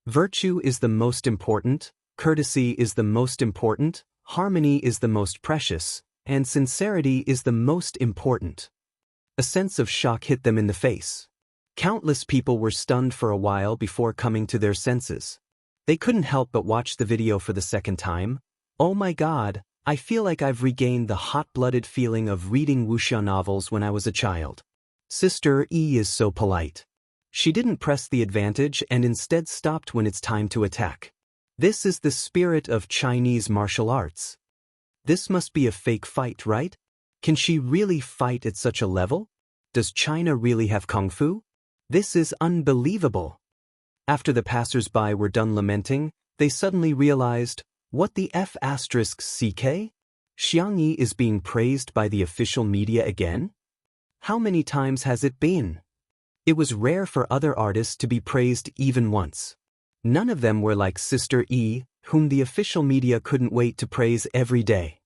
Virtue is the most important, courtesy is the most important, Harmony is the most precious, and sincerity is the most important. A sense of shock hit them in the face. Countless people were stunned for a while before coming to their senses. They couldn't help but watch the video for the second time. Oh my God, I feel like I've regained the hot-blooded feeling of reading wuxia novels when I was a child. Sister E is so polite. She didn't press the advantage and instead stopped when it's time to attack. This is the spirit of Chinese martial arts. This must be a fake fight, right? Can she really fight at such a level? Does China really have kung fu? This is unbelievable. After the passers-by were done lamenting, they suddenly realized, what the F***CK? Xiangyi is being praised by the official media again? How many times has it been? It was rare for other artists to be praised even once. None of them were like Sister E, whom the official media couldn't wait to praise every day.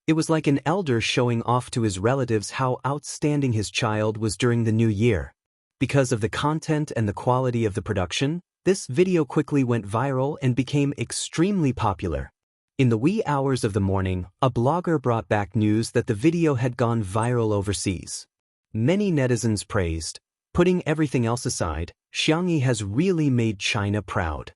It was like an elder showing off to his relatives how outstanding his child was during the new year. Because of the content and the quality of the production, this video quickly went viral and became extremely popular. In the wee hours of the morning, a blogger brought back news that the video had gone viral overseas. Many netizens praised, putting everything else aside, Xiangyi has really made China proud.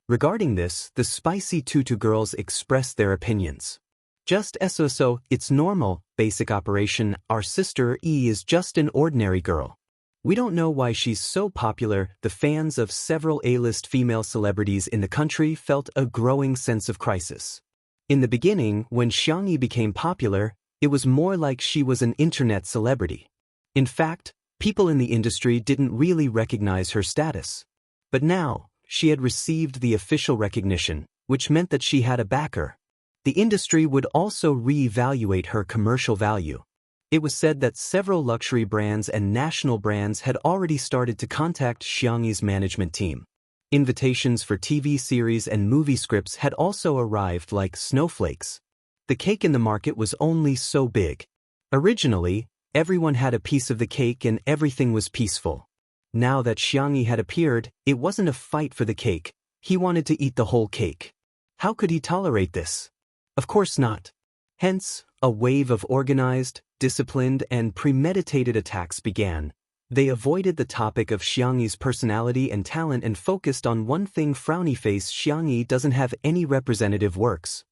Regarding this, the spicy tutu girls expressed their opinions. Just so, it's normal, basic operation, our sister E is just an ordinary girl. We don't know why she's so popular. The fans of several A-list female celebrities in the country felt a growing sense of crisis. In the beginning, when Xiangyi became popular, it was more like she was an internet celebrity. In fact, people in the industry didn't really recognize her status. But now, she had received the official recognition, which meant that she had a backer. The industry would also re-evaluate her commercial value. It was said that several luxury brands and national brands had already started to contact Xiangyi's management team. Invitations for TV series and movie scripts had also arrived like snowflakes. The cake in the market was only so big. Originally, everyone had a piece of the cake and everything was peaceful. Now that Xiangyi had appeared, it wasn't a fight for the cake. He wanted to eat the whole cake. How could he tolerate this? Of course not. Hence, a wave of organized, disciplined, and premeditated attacks began. They avoided the topic of Xiangyi's personality and talent and focused on one thing: frowny face. Xiangyi doesn't have any representative works.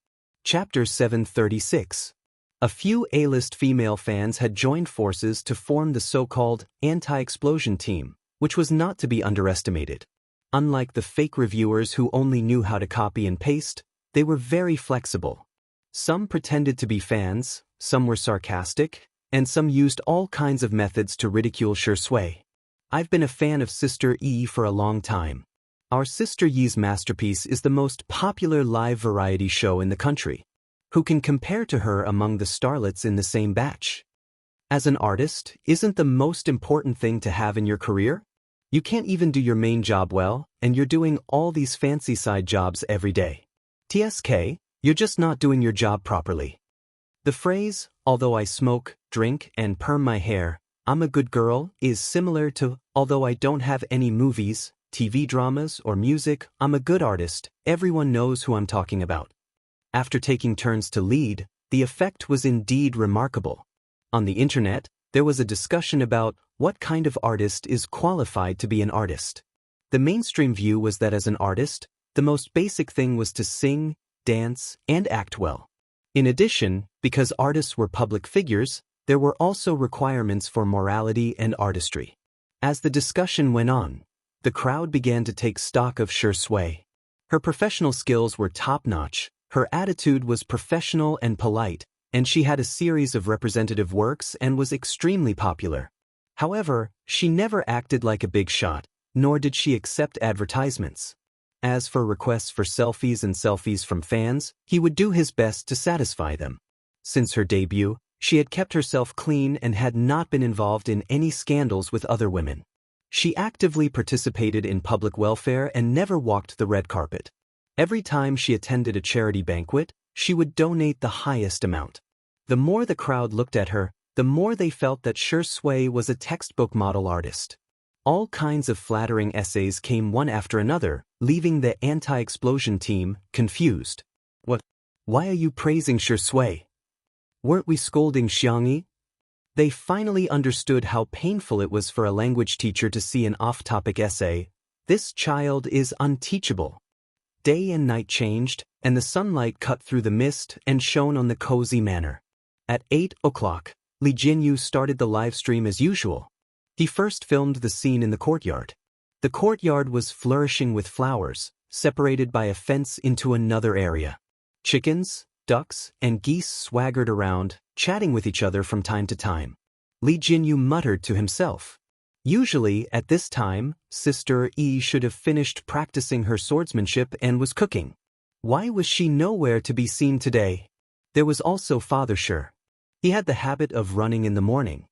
Chapter 736. A few A-list female fans had joined forces to form the so-called anti-explosion team, which was not to be underestimated. Unlike the fake reviewers who only knew how to copy and paste, they were very flexible. Some pretended to be fans, some were sarcastic, and some used all kinds of methods to ridicule Xiangshui. I've been a fan of Sister E for a long time. Our Sister Yi's masterpiece is the most popular live variety show in the country. Who can compare to her among the starlets in the same batch? As an artist, isn't the most important thing to have in your career? You can't even do your main job well, and you're doing all these fancy side jobs every day. TSK, you're just not doing your job properly. The phrase, although I smoke, drink, and perm my hair, I'm a good girl, is similar to, although I don't have any movies, TV dramas, or music, I'm a good artist. Everyone knows who I'm talking about. After taking turns to lead, the effect was indeed remarkable. On the internet, there was a discussion about what kind of artist is qualified to be an artist. The mainstream view was that as an artist, the most basic thing was to sing, dance, and act well. In addition, because artists were public figures, there were also requirements for morality and artistry. As the discussion went on, the crowd began to take stock of Xiangshui. Her professional skills were top-notch, her attitude was professional and polite, and she had a series of representative works and was extremely popular. However, she never acted like a big shot, nor did she accept advertisements. As for requests for selfies and selfies from fans, he would do his best to satisfy them. Since her debut, she had kept herself clean and had not been involved in any scandals with other women. She actively participated in public welfare and never walked the red carpet. Every time she attended a charity banquet, she would donate the highest amount. The more the crowd looked at her, the more they felt that Xiangshui was a textbook model artist. All kinds of flattering essays came one after another, leaving the anti-explosion team confused. What? Why are you praising Shui? Weren't we scolding Xiangyi? They finally understood how painful it was for a language teacher to see an off-topic essay. This child is unteachable. Day and night changed, and the sunlight cut through the mist and shone on the cozy manor. At 8 o'clock, Li Jinyu started the live stream as usual. He first filmed the scene in the courtyard. The courtyard was flourishing with flowers, separated by a fence into another area. Chickens, ducks, and geese swaggered around, chatting with each other from time to time. Li Jinyu muttered to himself. Usually, at this time, Sister Yi should have finished practicing her swordsmanship and was cooking. Why was she nowhere to be seen today? There was also Father Shi. He had the habit of running in the morning.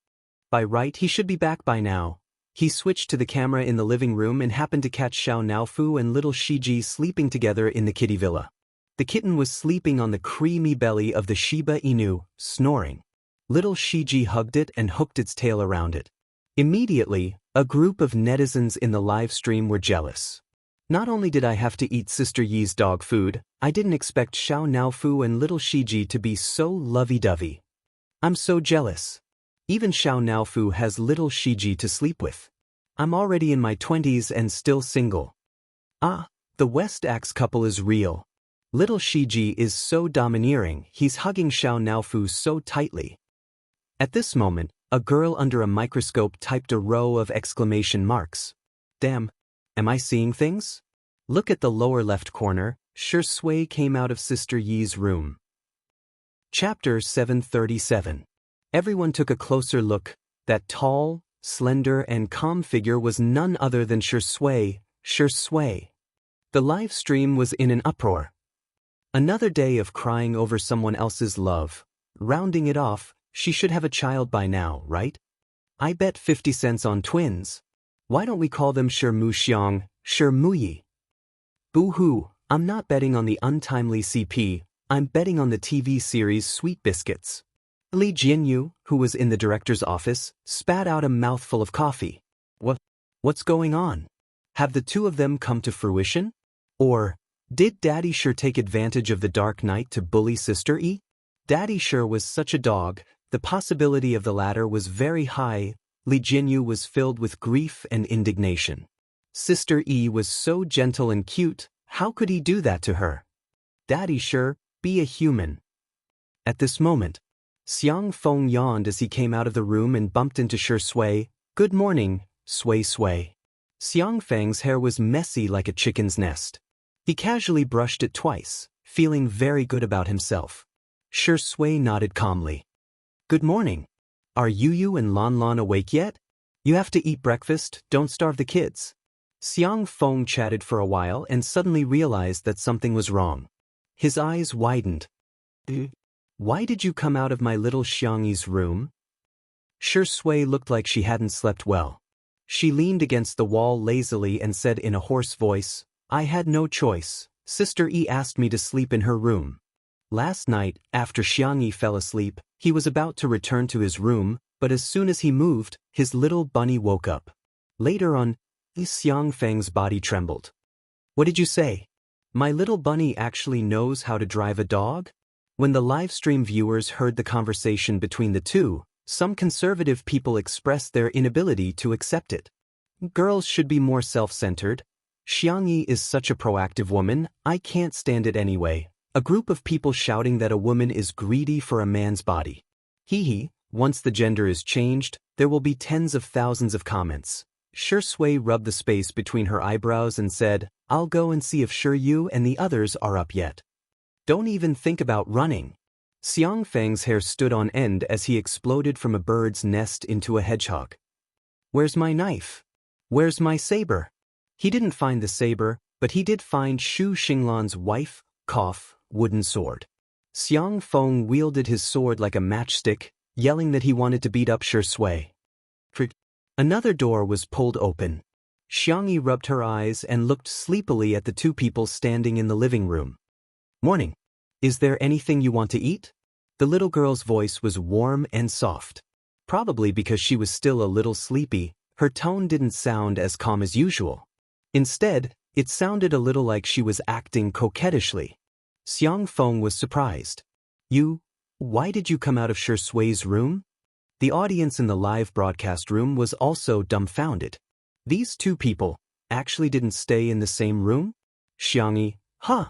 By right, he should be back by now. He switched to the camera in the living room and happened to catch Xiao Naofu and little Shiji sleeping together in the kitty villa. The kitten was sleeping on the creamy belly of the Shiba Inu, snoring. Little Shiji hugged it and hooked its tail around it. Immediately, a group of netizens in the live stream were jealous. Not only did I have to eat Sister Yi's dog food, I didn't expect Xiao Naofu and little Shiji to be so lovey-dovey. I'm so jealous. Even Xiao Naofu has little Shiji to sleep with. I'm already in my 20s and still single. Ah, the West Axe couple is real. Little Shiji is so domineering, he's hugging Xiao Naofu so tightly. At this moment, a girl under a microscope typed a row of exclamation marks. Damn, am I seeing things? Look at the lower left corner, Shui came out of Sister Yi's room. Chapter 737. Everyone took a closer look. That tall, slender and calm figure was none other than Shui. The live stream was in an uproar. Another day of crying over someone else's love. Rounding it off, she should have a child by now, right? I bet 50 cents on twins. Why don't we call them Xiang, Muyi? Boo-hoo, I'm not betting on the untimely CP, I'm betting on the TV series Sweet Biscuits. Li Jinyu, who was in the director's office, spat out a mouthful of coffee. What's going on? Have the two of them come to fruition? Or, did Daddy Shi take advantage of the dark night to bully Sister Yi? Daddy Shi was such a dog, the possibility of the latter was very high. Li Jinyu was filled with grief and indignation. Sister Yi was so gentle and cute, how could he do that to her? Daddy Shi, be a human. At this moment, Xiang Feng yawned as he came out of the room and bumped into Shui. Good morning, Sui. Xiang Feng's hair was messy like a chicken's nest. He casually brushed it twice, feeling very good about himself. Shui nodded calmly. Good morning. Are Yu and Lan awake yet? You have to eat breakfast, don't starve the kids. Xiang Feng chatted for a while and suddenly realized that something was wrong. His eyes widened. Why did you come out of my little Xiangyi's room? Shui looked like she hadn't slept well. She leaned against the wall lazily and said in a hoarse voice, I had no choice. Sister Yi asked me to sleep in her room. Last night, after Xiangyi fell asleep, he was about to return to his room, but as soon as he moved, his little bunny woke up. Later on, Xiang Feng's body trembled. What did you say? My little bunny actually knows how to drive a dog? When the livestream viewers heard the conversation between the two, some conservative people expressed their inability to accept it. Girls should be more self-centered. Xiangyi is such a proactive woman, I can't stand it anyway. A group of people shouting that a woman is greedy for a man's body. Hee, once the gender is changed, there will be tens of thousands of comments. Shui rubbed the space between her eyebrows and said, I'll go and see if Yu and the others are up yet. Don't even think about running. Xiang Feng's hair stood on end as he exploded from a bird's nest into a hedgehog. Where's my knife? Where's my saber? He didn't find the saber, but he did find Shu Xinglan's wooden sword. Xiang Feng wielded his sword like a matchstick, yelling that he wanted to beat up Shui. Another door was pulled open. Xiangyi rubbed her eyes and looked sleepily at the two people standing in the living room. Morning. Is there anything you want to eat? The little girl's voice was warm and soft. Probably because she was still a little sleepy, her tone didn't sound as calm as usual. Instead, it sounded a little like she was acting coquettishly. Xiang Feng was surprised. Why did you come out of Shi Sui's room? The audience in the live broadcast room was also dumbfounded. These two people actually didn't stay in the same room? Xiangyi, huh?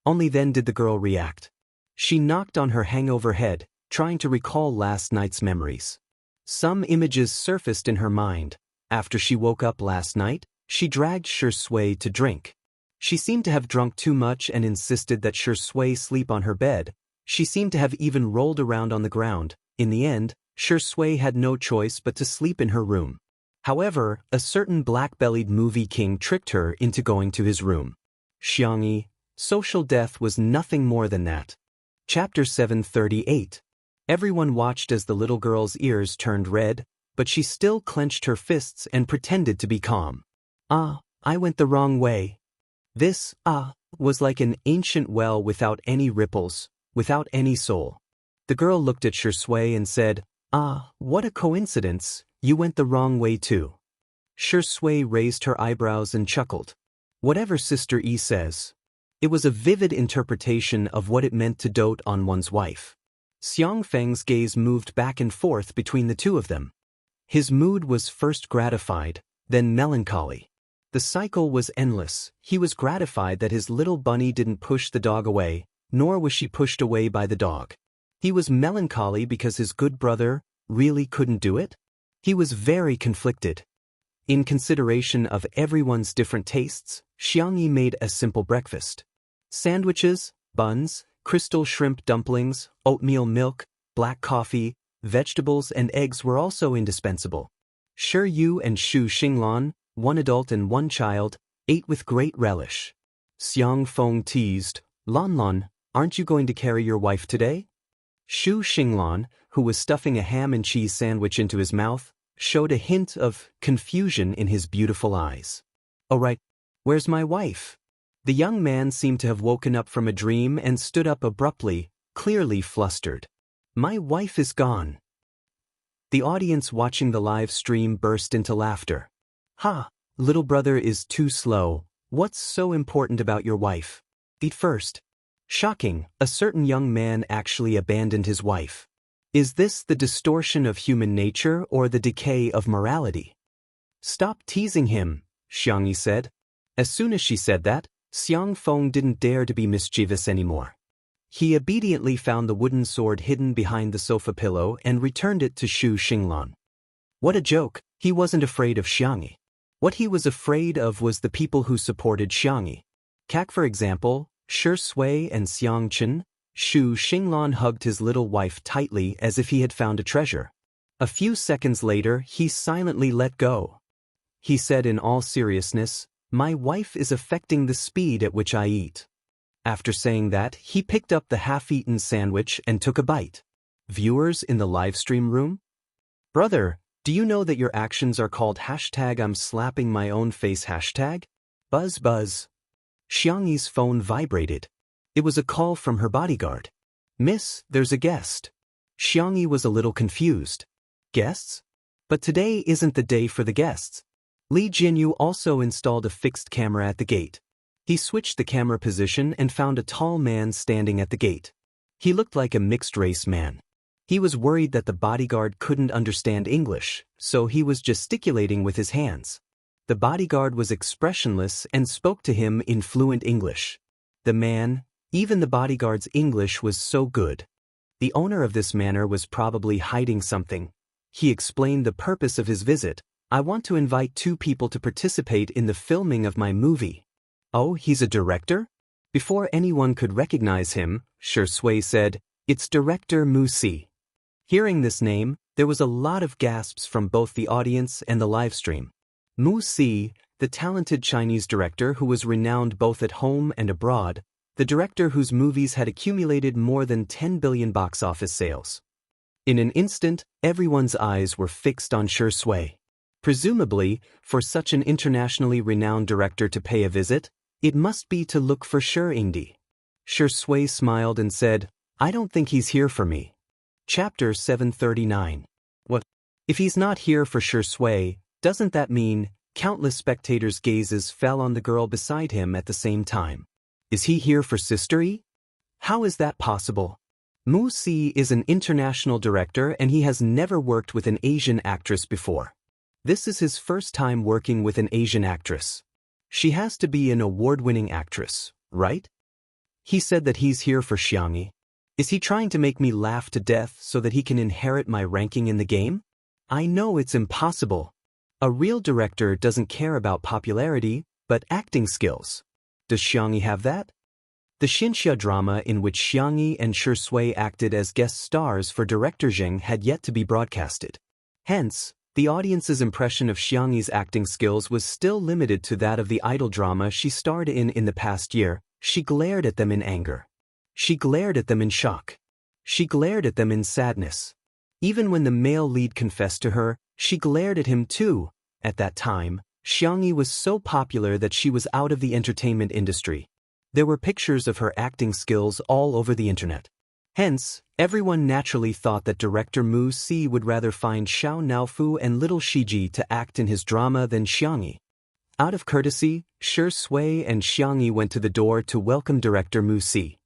Only then did the girl react. She knocked on her hangover head, trying to recall last night's memories. Some images surfaced in her mind. After she woke up last night, she dragged Shi Sui to drink. She seemed to have drunk too much and insisted that Shi Sui sleep on her bed. She seemed to have even rolled around on the ground. In the end, Shi Sui had no choice but to sleep in her room. However, a certain black-bellied movie king tricked her into going to his room. Xiangyi, social death was nothing more than that. Chapter 738. Everyone watched as the little girl's ears turned red, but she still clenched her fists and pretended to be calm. I went the wrong way. This, was like an ancient well without any ripples, without any soul. The girl looked at Shi Sui and said, what a coincidence, you went the wrong way too. Shi Sui raised her eyebrows and chuckled. Whatever Sister Yi says. It was a vivid interpretation of what it meant to dote on one's wife. Xiang Feng's gaze moved back and forth between the two of them. His mood was first gratified, then melancholy. The cycle was endless. He was gratified that his little bunny didn't push the dog away, nor was she pushed away by the dog. He was melancholy because his good brother really couldn't do it. He was very conflicted. In consideration of everyone's different tastes, Xiangyi made a simple breakfast. Sandwiches, buns, crystal shrimp dumplings, oatmeal milk, black coffee, vegetables and eggs were also indispensable. Shi Yu and Xu Xinglan, one adult and one child, ate with great relish. Xiang Feng teased, Lan, aren't you going to carry your wife today? Xu Xinglan, who was stuffing a ham and cheese sandwich into his mouth, showed a hint of confusion in his beautiful eyes. Oh right, where's my wife? The young man seemed to have woken up from a dream and stood up abruptly, clearly flustered. My wife is gone. The audience watching the live stream burst into laughter. Little brother is too slow. What's so important about your wife? Eat first. Shocking, a certain young man actually abandoned his wife. Is this the distortion of human nature or the decay of morality? Stop teasing him, Xiangyi said. As soon as she said that, Xiang Feng didn't dare to be mischievous anymore. He obediently found the wooden sword hidden behind the sofa pillow and returned it to Xu Xinglan. What a joke, he wasn't afraid of Xiangyi. What he was afraid of was the people who supported Xiangyi. Kak, for example, Shi Sui and Xiang Chen. Xu Xinglan hugged his little wife tightly as if he had found a treasure. A few seconds later, he silently let go. He said in all seriousness, my wife is affecting the speed at which I eat. After saying that, he picked up the half-eaten sandwich and took a bite. Viewers in the livestream room? Brother, do you know that your actions are called #I'm slapping my own face #? Buzz buzz. Xiangyi's phone vibrated. It was a call from her bodyguard. Miss, there's a guest. Xiangyi was a little confused. Guests? But today isn't the day for the guests. Li Jinyu also installed a fixed camera at the gate. He switched the camera position and found a tall man standing at the gate. He looked like a mixed-race man. He was worried that the bodyguard couldn't understand English, so he was gesticulating with his hands. The bodyguard was expressionless and spoke to him in fluent English. Even the bodyguard's English was so good. The owner of this manor was probably hiding something. He explained the purpose of his visit. I want to invite 2 people to participate in the filming of my movie. Oh, he's a director? Before anyone could recognize him, Shi Sui said, it's Director Mu Si. Hearing this name, there was a lot of gasps from both the audience and the livestream. Mu Si, the talented Chinese director who was renowned both at home and abroad, the director whose movies had accumulated more than 10 billion box office sales. In an instant, everyone's eyes were fixed on Shi Sui. Presumably, for such an internationally renowned director to pay a visit, it must be to look for Shi Ingdi. Shi Sui smiled and said, I don't think he's here for me. Chapter 739. What? If he's not here for Shi Sui, doesn't that mean countless spectators' gazes fell on the girl beside him at the same time? Is he here for Sister Yi? How is that possible? Mu Si is an international director and he has never worked with an Asian actress before. This is his first time working with an Asian actress. She has to be an award-winning actress, right? He said that he's here for Xianxia. Is he trying to make me laugh to death so that he can inherit my ranking in the game? I know it's impossible. A real director doesn't care about popularity, but acting skills. Does Xianxia have that? The Xianxia drama in which Xianxia and Shui acted as guest stars for director Zheng had yet to be broadcasted. Hence, the audience's impression of Xianxia's acting skills was still limited to that of the idol drama she starred in the past year. She glared at them in anger. She glared at them in shock. She glared at them in sadness. Even when the male lead confessed to her, she glared at him too. At that time, Xianxia was so popular that she was out of the entertainment industry. There were pictures of her acting skills all over the internet. Hence, everyone naturally thought that director Mu Si would rather find Xiao Naofu and little Shiji to act in his drama than Xianxia. Out of courtesy, Shui and Xianxia went to the door to welcome director Mu Si.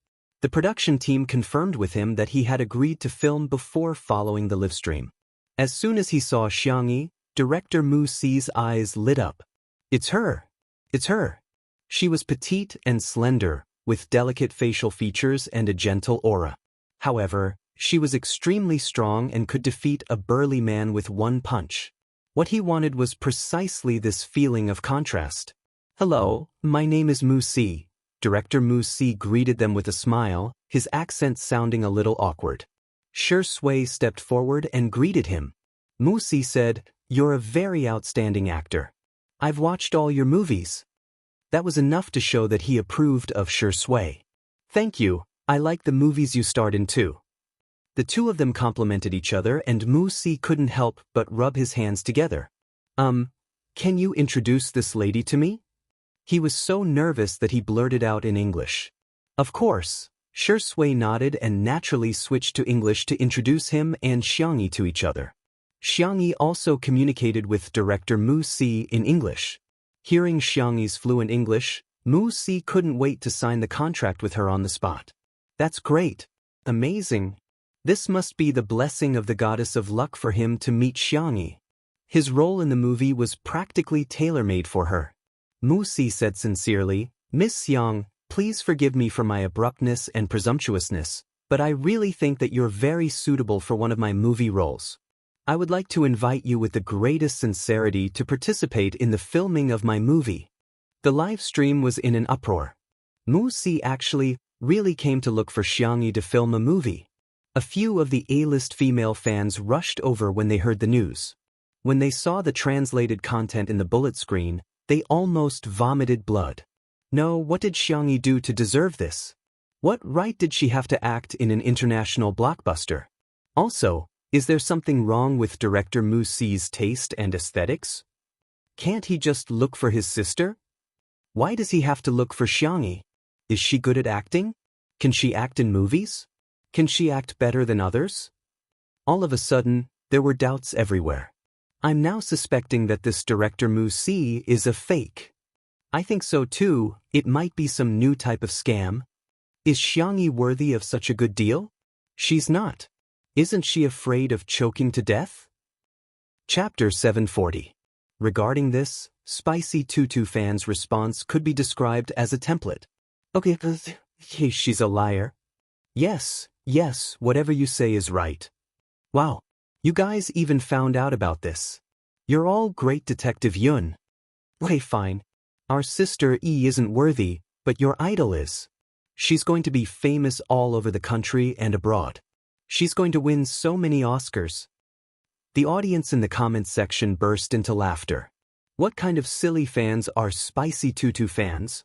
The production team confirmed with him that he had agreed to film before following the livestream. As soon as he saw Xianxia, director Mu Si's eyes lit up. It's her! It's her! She was petite and slender, with delicate facial features and a gentle aura. However, she was extremely strong and could defeat a burly man with one punch. What he wanted was precisely this feeling of contrast. Hello, my name is Mu Si. Director Mu Si greeted them with a smile, his accent sounding a little awkward. Shui stepped forward and greeted him. Mu Si said, "You're a very outstanding actor. I've watched all your movies." That was enough to show that he approved of Shui. Thank you, I like the movies you starred in too. The two of them complimented each other and Mu Si couldn't help but rub his hands together. Can you introduce this lady to me? He was so nervous that he blurted out in English. Of course, Shui nodded and naturally switched to English to introduce him and Xianxia to each other. Xianxia also communicated with director Mu Si in English. Hearing Xianxia's fluent English, Mu Si couldn't wait to sign the contract with her on the spot. That's great. Amazing. This must be the blessing of the goddess of luck for him to meet Xianxia. His role in the movie was practically tailor-made for her. Mu Si said sincerely, "Miss Xiang, please forgive me for my abruptness and presumptuousness, but I really think that you're very suitable for one of my movie roles. I would like to invite you with the greatest sincerity to participate in the filming of my movie." The live stream was in an uproar. Mu Si actually really came to look for Xianxia to film a movie. A few of the A-list female fans rushed over when they heard the news. When they saw the translated content in the bullet screen, they almost vomited blood. No, what did Xianxia do to deserve this? What right did she have to act in an international blockbuster? Also, is there something wrong with director Mu Si's taste and aesthetics? Can't he just look for his sister? Why does he have to look for Xianxia? Is she good at acting? Can she act in movies? Can she act better than others? All of a sudden, there were doubts everywhere. I'm now suspecting that this director Mu Si is a fake. I think so too, it might be some new type of scam. Is Xianxia worthy of such a good deal? She's not. Isn't she afraid of choking to death? Chapter 740. Regarding this, Spicy Tutu fans' response could be described as a template. Okay, she's a liar. Yes, whatever you say is right. Wow, you guys even found out about this. You're all great Detective Yun. Okay, fine. Our sister E isn't worthy, but your idol is. She's going to be famous all over the country and abroad. She's going to win so many Oscars. The audience in the comments section burst into laughter. What kind of silly fans are Spicy Tutu fans?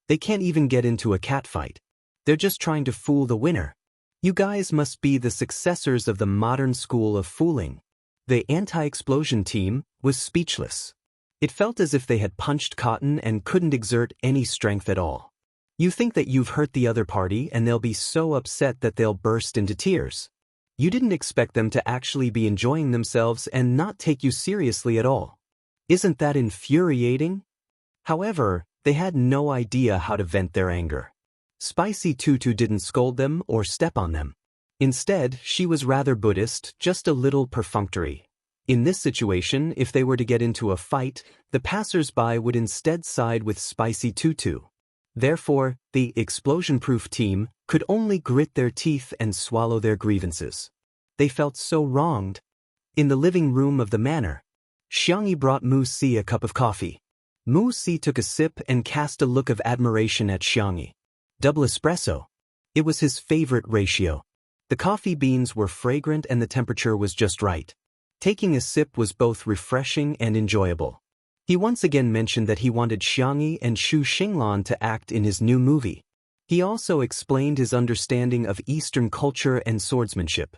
They can't even get into a catfight. They're just trying to fool the winner. You guys must be the successors of the modern school of fooling. The anti-explosion team was speechless. It felt as if they had punched cotton and couldn't exert any strength at all. You think that you've hurt the other party and they'll be so upset that they'll burst into tears. You didn't expect them to actually be enjoying themselves and not take you seriously at all. Isn't that infuriating? However, they had no idea how to vent their anger. Spicy Tutu didn't scold them or step on them. Instead, she was rather Buddhist, just a little perfunctory. In this situation, if they were to get into a fight, the passers-by would instead side with Spicy Tutu. Therefore, the explosion-proof team could only grit their teeth and swallow their grievances. They felt so wronged. In the living room of the manor, Xianxia brought Mu Si a cup of coffee. Mu Si took a sip and cast a look of admiration at Xianxia. Double espresso. It was his favorite ratio. The coffee beans were fragrant and the temperature was just right. Taking a sip was both refreshing and enjoyable. He once again mentioned that he wanted Xianxia and Xu Xinglan to act in his new movie. He also explained his understanding of Eastern culture and swordsmanship.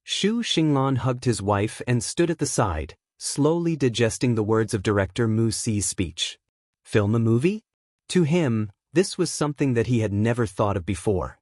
Xu Xinglan hugged his wife and stood at the side, slowly digesting the words of director Mu Si's speech. Film a movie? To him, this was something that he had never thought of before.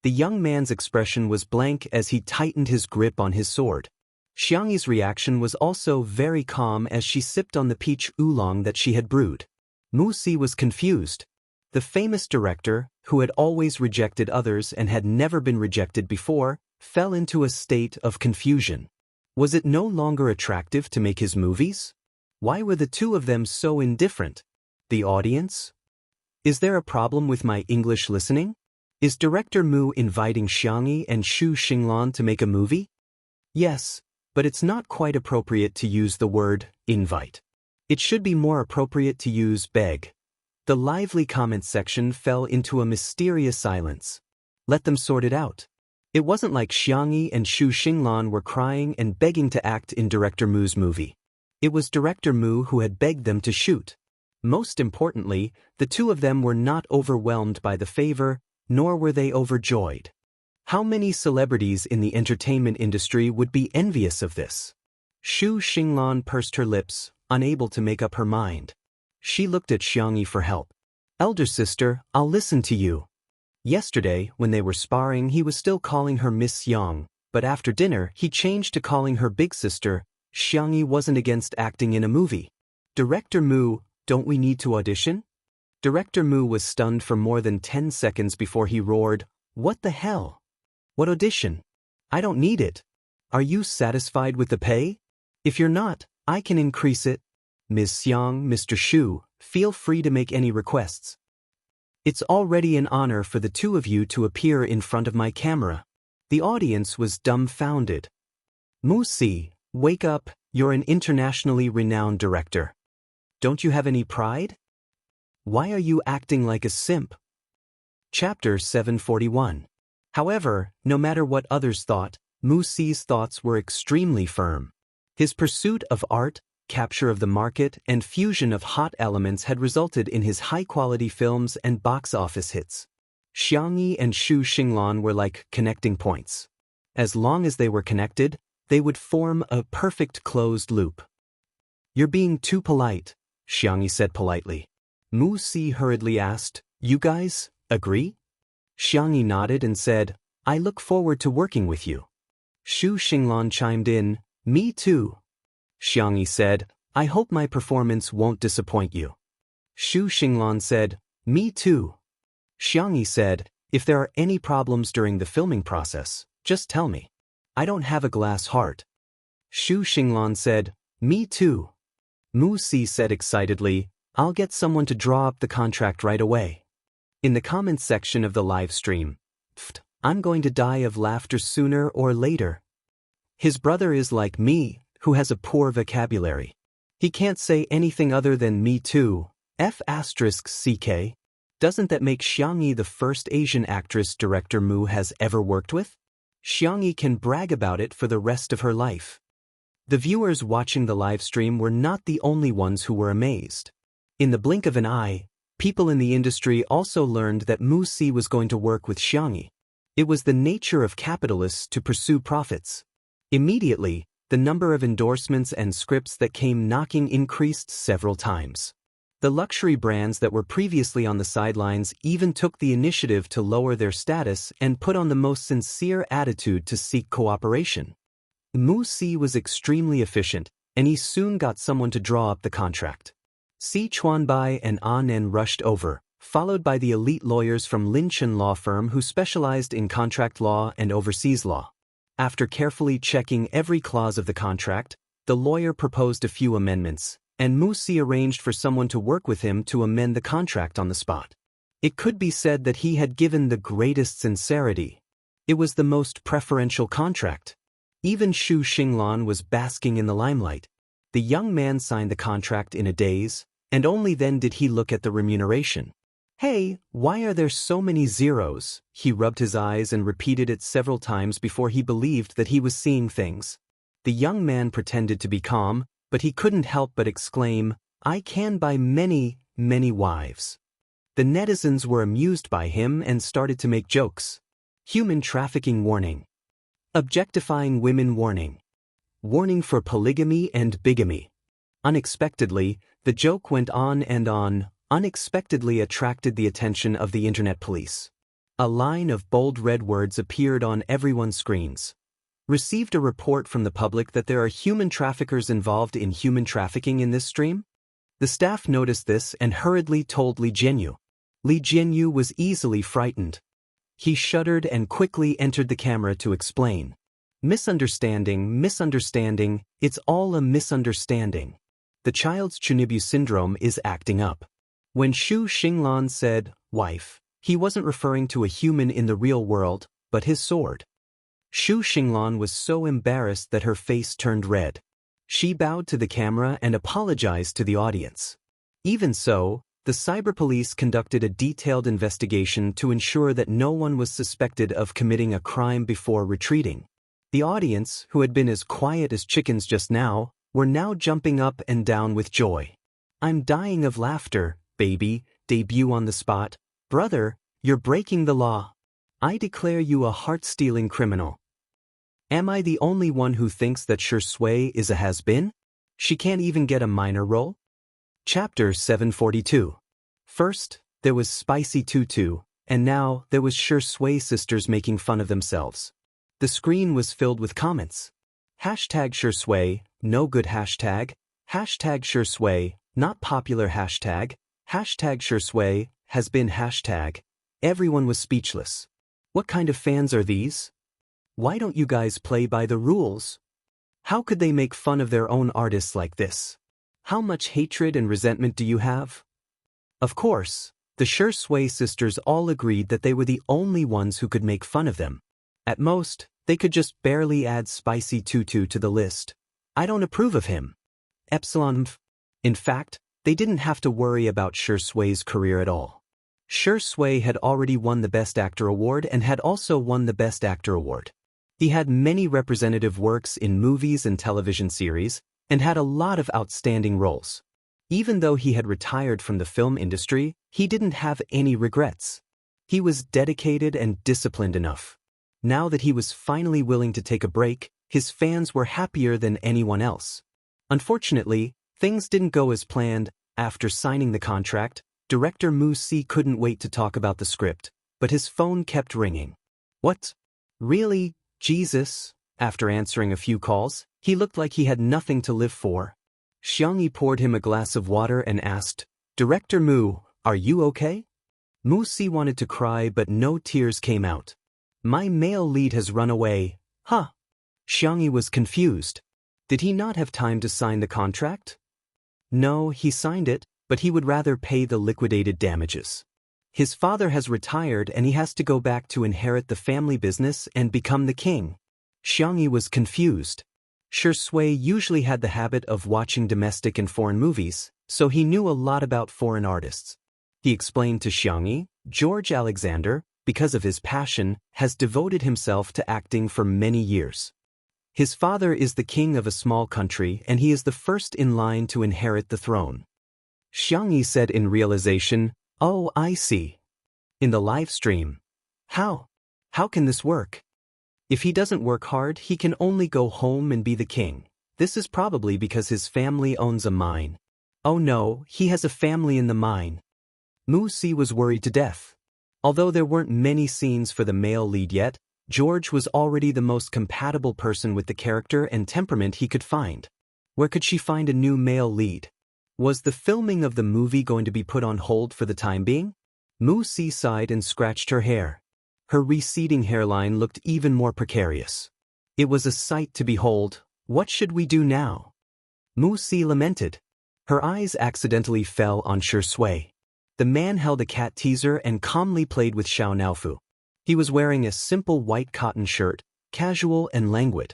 The young man's expression was blank as he tightened his grip on his sword. Xiangyi's reaction was also very calm as she sipped on the peach oolong that she had brewed. Mu Si was confused. The famous director, who had always rejected others and had never been rejected before, fell into a state of confusion. Was it no longer attractive to make his movies? Why were the two of them so indifferent? The audience? Is there a problem with my English listening? Is Director Mu inviting Xianxia and Xu Xinglan to make a movie? Yes, but it's not quite appropriate to use the word invite. It should be more appropriate to use beg. The lively comment section fell into a mysterious silence. Let them sort it out. It wasn't like Xianxia and Xu Xinglan were crying and begging to act in Director Mu's movie. It was Director Mu who had begged them to shoot. Most importantly, the two of them were not overwhelmed by the favor, nor were they overjoyed. How many celebrities in the entertainment industry would be envious of this? Xu Xinglan pursed her lips, unable to make up her mind. She looked at Xianxia for help. Elder sister, I'll listen to you. Yesterday, when they were sparring, he was still calling her Miss Yang, but after dinner, he changed to calling her big sister. Xianxia wasn't against acting in a movie. Director Mu, don't we need to audition? Director Mu was stunned for more than 10 seconds before he roared, What the hell? What audition? I don't need it. Are you satisfied with the pay? If you're not, I can increase it. Ms. Xiang, Mr. Xu, feel free to make any requests. It's already an honor for the two of you to appear in front of my camera. The audience was dumbfounded. Mu Si, wake up, you're an internationally renowned director. Don't you have any pride? Why are you acting like a simp? Chapter 741. However, no matter what others thought, Mu Si's thoughts were extremely firm. His pursuit of art, capture of the market, and fusion of hot elements had resulted in his high-quality films and box office hits. Xianxia and Xu Xinglan were like connecting points. As long as they were connected, they would form a perfect closed loop. You're being too polite, Xianxia said politely. Mu Si hurriedly asked, You guys agree? Xianxia nodded and said, I look forward to working with you. Xu Xinglan chimed in, Me too. Xianxia said, I hope my performance won't disappoint you. Xu Xinglan said, Me too. Xianxia said, If there are any problems during the filming process, just tell me. I don't have a glass heart. Xu Xinglan said, Me too. Mu Si said excitedly, I'll get someone to draw up the contract right away. In the comments section of the live stream, I'm going to die of laughter sooner or later. His brother is like me, who has a poor vocabulary. He can't say anything other than me too, F***ck. Doesn't that make Xianxia the first Asian actress Director Mu has ever worked with? Xianxia can brag about it for the rest of her life. The viewers watching the live stream were not the only ones who were amazed. In the blink of an eye, people in the industry also learned that Mu Si was going to work with Xianxia. It was the nature of capitalists to pursue profits. Immediately, the number of endorsements and scripts that came knocking increased several times. The luxury brands that were previously on the sidelines even took the initiative to lower their status and put on the most sincere attitude to seek cooperation. Mu Si was extremely efficient, and he soon got someone to draw up the contract. Si Chuanbai and Ah Nen rushed over, followed by the elite lawyers from Lin law firm who specialized in contract law and overseas law. After carefully checking every clause of the contract, the lawyer proposed a few amendments, and Wuxia arranged for someone to work with him to amend the contract on the spot. It could be said that he had given the greatest sincerity. It was the most preferential contract. Even Xu Xinglan was basking in the limelight. The young man signed the contract in a daze, and only then did he look at the remuneration. Hey, why are there so many zeros? He rubbed his eyes and repeated it several times before he believed that he was seeing things. The young man pretended to be calm, but he couldn't help but exclaim, I can buy many, many wives. The netizens were amused by him and started to make jokes. Human trafficking warning. Objectifying women warning. Warning for polygamy and bigamy. Unexpectedly, the joke went on and on, unexpectedly attracted the attention of the internet police. A line of bold red words appeared on everyone's screens. Received a report from the public that there are human traffickers involved in human trafficking in this stream? The staff noticed this and hurriedly told Li Jianyu. Li Jianyu was easily frightened. He shuddered and quickly entered the camera to explain. Misunderstanding, misunderstanding, it's all a misunderstanding. The child's Chunibu syndrome is acting up. When Xu Xinglan said, wife, he wasn't referring to a human in the real world, but his sword. Xu Xinglan was so embarrassed that her face turned red. She bowed to the camera and apologized to the audience. Even so, the cyber police conducted a detailed investigation to ensure that no one was suspected of committing a crime before retreating. The audience, who had been as quiet as chickens just now, were now jumping up and down with joy. I'm dying of laughter, baby, debut on the spot. Brother, you're breaking the law. I declare you a heart-stealing criminal. Am I the only one who thinks that Shui is a has-been? She can't even get a minor role? Chapter 742. First, there was Spicy Tutu, and now there was Shui sisters making fun of themselves. The screen was filled with comments. Hashtag Shui, no good hashtag. Hashtag Shui, not popular hashtag. Hashtag Shui, has been hashtag. Everyone was speechless. What kind of fans are these? Why don't you guys play by the rules? How could they make fun of their own artists like this? How much hatred and resentment do you have? Of course, the Shui sisters all agreed that they were the only ones who could make fun of them. At most, they could just barely add Spicy Tutu to the list. I don't approve of him. Epsilon. In fact, they didn't have to worry about Shui's career at all. Shui had already won the Best Actor award and had also won the Best Actor award. He had many representative works in movies and television series, and had a lot of outstanding roles. Even though he had retired from the film industry, he didn't have any regrets. He was dedicated and disciplined enough. Now that he was finally willing to take a break, his fans were happier than anyone else. Unfortunately, things didn't go as planned. After signing the contract, director Wuxia couldn't wait to talk about the script, but his phone kept ringing. What? Really? Jesus? After answering a few calls, he looked like he had nothing to live for. Xianxia poured him a glass of water and asked, Director Mu, are you okay? Wuxia wanted to cry but no tears came out. My male lead has run away. Huh? Xianxia was confused. Did he not have time to sign the contract? No, he signed it, but he would rather pay the liquidated damages. His father has retired and he has to go back to inherit the family business and become the king. Xianxia was confused. Shui usually had the habit of watching domestic and foreign movies, so he knew a lot about foreign artists. He explained to Xianxia, George Alexander, because of his passion, has devoted himself to acting for many years. His father is the king of a small country and he is the first in line to inherit the throne. Xianxia said in realization, Oh, I see. In the live stream. How? How can this work? If he doesn't work hard, he can only go home and be the king. This is probably because his family owns a mine. Oh no, he has a family in the mine. Wuxia was worried to death. Although there weren't many scenes for the male lead yet, George was already the most compatible person with the character and temperament he could find. Where could she find a new male lead? Was the filming of the movie going to be put on hold for the time being? Mu Si sighed and scratched her hair. Her receding hairline looked even more precarious. It was a sight to behold. What should we do now? Mu Si lamented. Her eyes accidentally fell on Shui. The man held a cat teaser and calmly played with Xiao Naofu. He was wearing a simple white cotton shirt, casual and languid.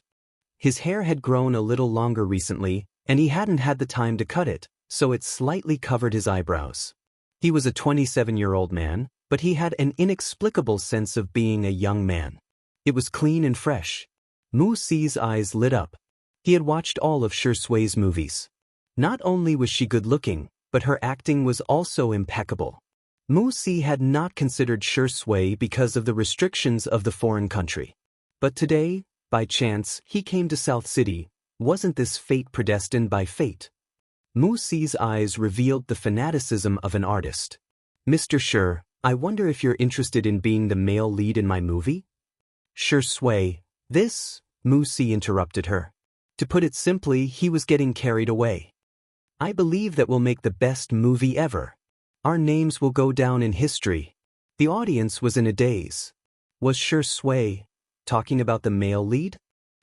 His hair had grown a little longer recently, and he hadn't had the time to cut it, so it slightly covered his eyebrows. He was a 27-year-old man, but he had an inexplicable sense of being a young man. It was clean and fresh. Mu Si's eyes lit up. He had watched all of Shui's movies. Not only was she good-looking, but her acting was also impeccable. Mu Si had not considered Shui because of the restrictions of the foreign country. But today, by chance, he came to South City. Wasn't this fate predestined by fate? Mu Si's eyes revealed the fanaticism of an artist. Mr. Shu, I wonder if you're interested in being the male lead in my movie? Shui, this? Mu Si interrupted her. To put it simply, he was getting carried away. I believe that we'll make the best movie ever. Our names will go down in history. The audience was in a daze. Was Shui talking about the male lead?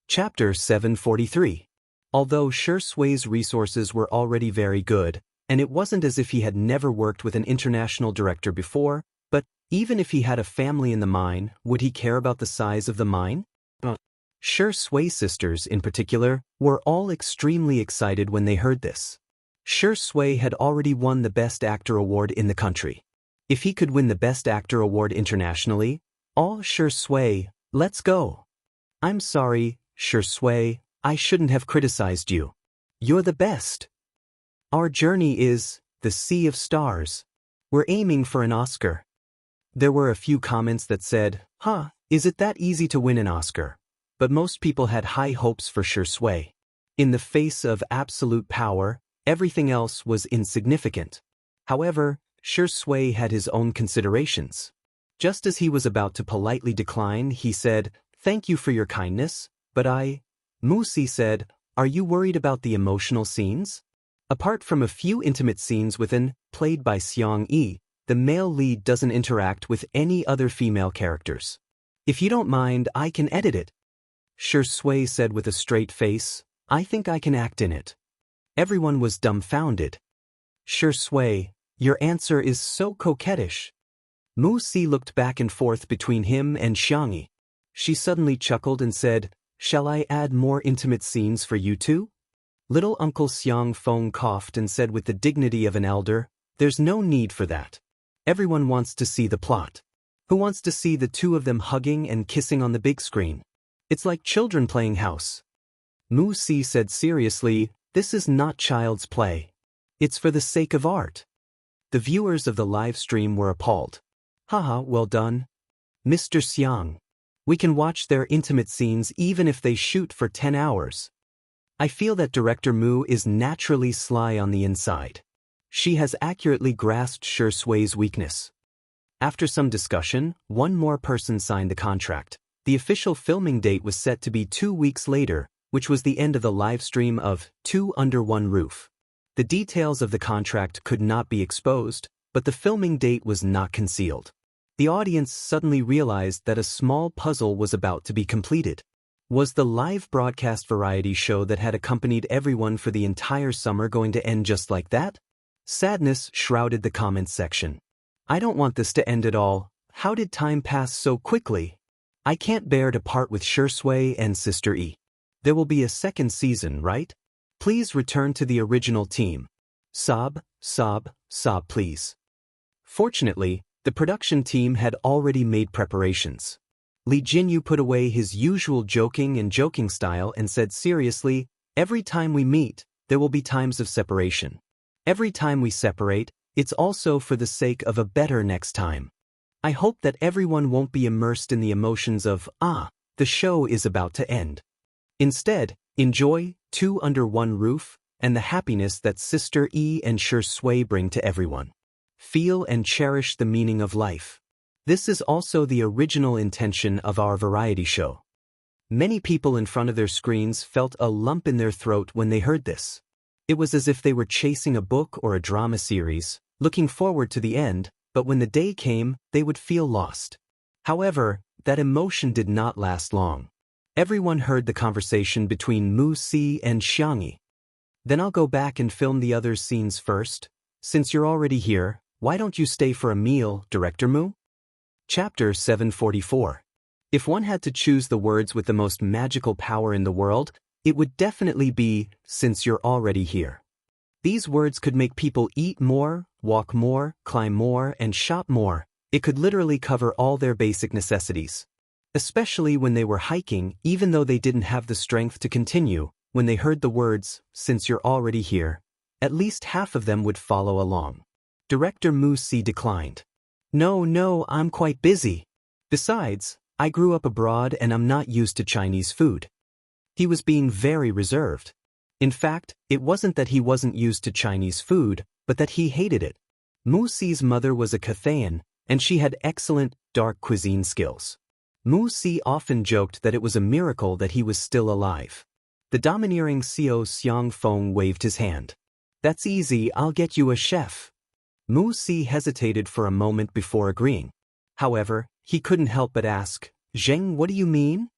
Chapter 743. Although Shui's resources were already very good, and it wasn't as if he had never worked with an international director before, but even if he had a family in the mine, would he care about the size of the mine? Shui sisters, in particular, were all extremely excited when they heard this. Shui had already won the Best Actor award in the country. If he could win the Best Actor award internationally, all Shui, let's go. I'm sorry, Shui, I shouldn't have criticized you. You're the best. Our journey is the sea of stars. We're aiming for an Oscar. There were a few comments that said, is it that easy to win an Oscar? But most people had high hopes for Shui. In the face of absolute power, everything else was insignificant. However, Shui had his own considerations. Just as he was about to politely decline, he said, "Thank you for your kindness, but Mu Si said, "Are you worried about the emotional scenes?" Apart from a few intimate scenes with played by Xiang, the male lead doesn't interact with any other female characters. If you don't mind, I can edit it. Shui said with a straight face, "I think I can act in it." Everyone was dumbfounded. Shui, your answer is so coquettish. Mu Si looked back and forth between him and Xiangyi. She suddenly chuckled and said, "Shall I add more intimate scenes for you two?" Little Uncle Xiang Feng coughed and said with the dignity of an elder, "There's no need for that. Everyone wants to see the plot. Who wants to see the two of them hugging and kissing on the big screen? It's like children playing house." Mu Si said seriously, "This is not child's play. It's for the sake of art." The viewers of the live stream were appalled. "Haha, well done. Mr. Xiang. We can watch their intimate scenes even if they shoot for 10 hours. I feel that Director Mu is naturally sly on the inside. She has accurately grasped Shui's weakness." After some discussion, one more person signed the contract. The official filming date was set to be 2 weeks later, which was the end of the live stream of Two Under One Roof. The details of the contract could not be exposed, but the filming date was not concealed. The audience suddenly realized that a small puzzle was about to be completed. Was the live broadcast variety show that had accompanied everyone for the entire summer going to end just like that? Sadness shrouded the comments section. "I don't want this to end at all. How did time pass so quickly? I can't bear to part with Shui and Sister E. There will be a second season, right? Please return to the original team. Sob, sob, sob please." Fortunately, the production team had already made preparations. Li Jinyu put away his usual joking style and said seriously, "Every time we meet, there will be times of separation. Every time we separate, it's also for the sake of a better next time. I hope that everyone won't be immersed in the emotions of, the show is about to end. Instead, enjoy Two Under One Roof and the happiness that Sister E and Shui bring to everyone. Feel and cherish the meaning of life. This is also the original intention of our variety show." Many people in front of their screens felt a lump in their throat when they heard this. It was as if they were chasing a book or a drama series, looking forward to the end, but when the day came, they would feel lost. However, that emotion did not last long. Everyone heard the conversation between Wuxia and Xianxia. Then I'll go back and film the other scenes first. Since you're already here, why don't you stay for a meal, Director Mu? Chapter 744. If one had to choose the words with the most magical power in the world, it would definitely be, since you're already here. These words could make people eat more, walk more, climb more, and shop more. It could literally cover all their basic necessities. Especially when they were hiking, even though they didn't have the strength to continue, when they heard the words, since you're already here, at least half of them would follow along. Director Wuxia declined. No, I'm quite busy. Besides, I grew up abroad and I'm not used to Chinese food. He was being very reserved. In fact, it wasn't that he wasn't used to Chinese food, but that he hated it. Wuxia's mother was a Cathayan, and she had excellent, dark cuisine skills. Wuxia often joked that it was a miracle that he was still alive. The domineering Xiao Xiangfeng waved his hand. That's easy, I'll get you a chef. Wuxia hesitated for a moment before agreeing. However, he couldn't help but ask, Zheng, what do you mean?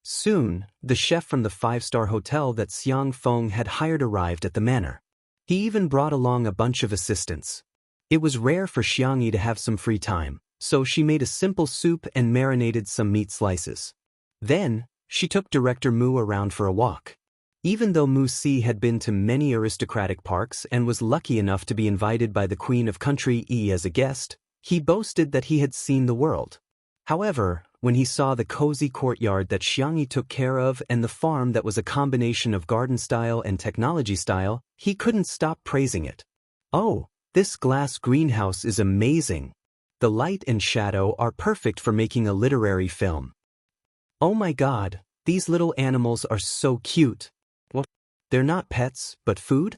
Soon, the chef from the 5-star hotel that Xiangfeng had hired arrived at the manor. He even brought along a bunch of assistants. It was rare for Xianxia to have some free time, so she made a simple soup and marinated some meat slices. Then, she took Director Mu around for a walk. Even though Wuxia had been to many aristocratic parks and was lucky enough to be invited by the Queen of Country E as a guest, he boasted that he had seen the world. However, when he saw the cozy courtyard that Xianxia took care of and the farm that was a combination of garden style and technology style, he couldn't stop praising it. Oh, this glass greenhouse is amazing. The light and shadow are perfect for making a literary film. Oh my God, these little animals are so cute. What? They're not pets, but food?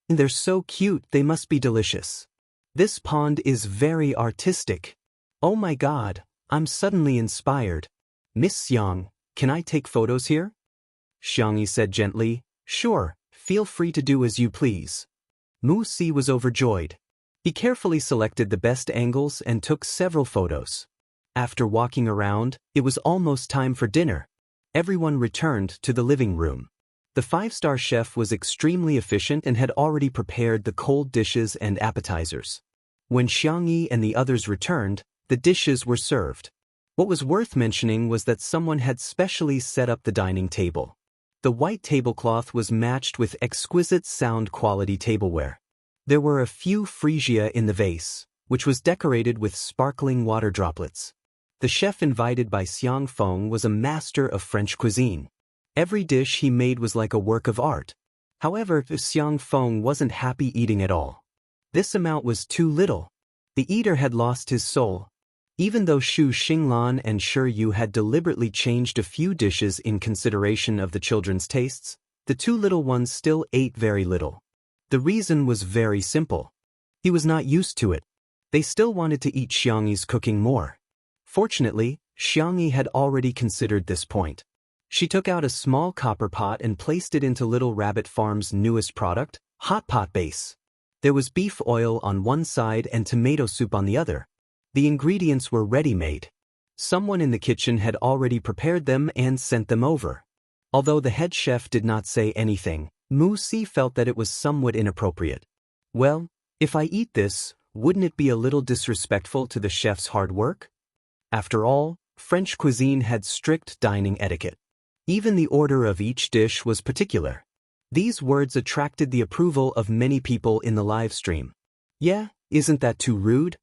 They're so cute, they must be delicious. This pond is very artistic. Oh my God, I'm suddenly inspired. Miss Xiang, can I take photos here? Xianxia said gently, sure, feel free to do as you please. Wuxia was overjoyed. He carefully selected the best angles and took several photos. After walking around, it was almost time for dinner. Everyone returned to the living room. The 5-star chef was extremely efficient and had already prepared the cold dishes and appetizers. When Xianxia and the others returned, the dishes were served. What was worth mentioning was that someone had specially set up the dining table. The white tablecloth was matched with exquisite sound quality tableware. There were a few freesia in the vase, which was decorated with sparkling water droplets. The chef invited by Xiangfeng was a master of French cuisine. Every dish he made was like a work of art. However, Xiangfeng wasn't happy eating at all. This amount was too little. The eater had lost his soul. Even though Xu Xinglan and Shi Yu had deliberately changed a few dishes in consideration of the children's tastes, the two little ones still ate very little. The reason was very simple. He was not used to it. They still wanted to eat Xianxi's cooking more. Fortunately, Xianxia had already considered this point. She took out a small copper pot and placed it into Little Rabbit Farm's newest product, hot pot base. There was beef oil on one side and tomato soup on the other. The ingredients were ready-made. Someone in the kitchen had already prepared them and sent them over. Although the head chef did not say anything, Wuxia felt that it was somewhat inappropriate. Well, if I eat this, wouldn't it be a little disrespectful to the chef's hard work? After all, French cuisine had strict dining etiquette. Even the order of each dish was particular. These words attracted the approval of many people in the live stream. Yeah, isn't that too rude?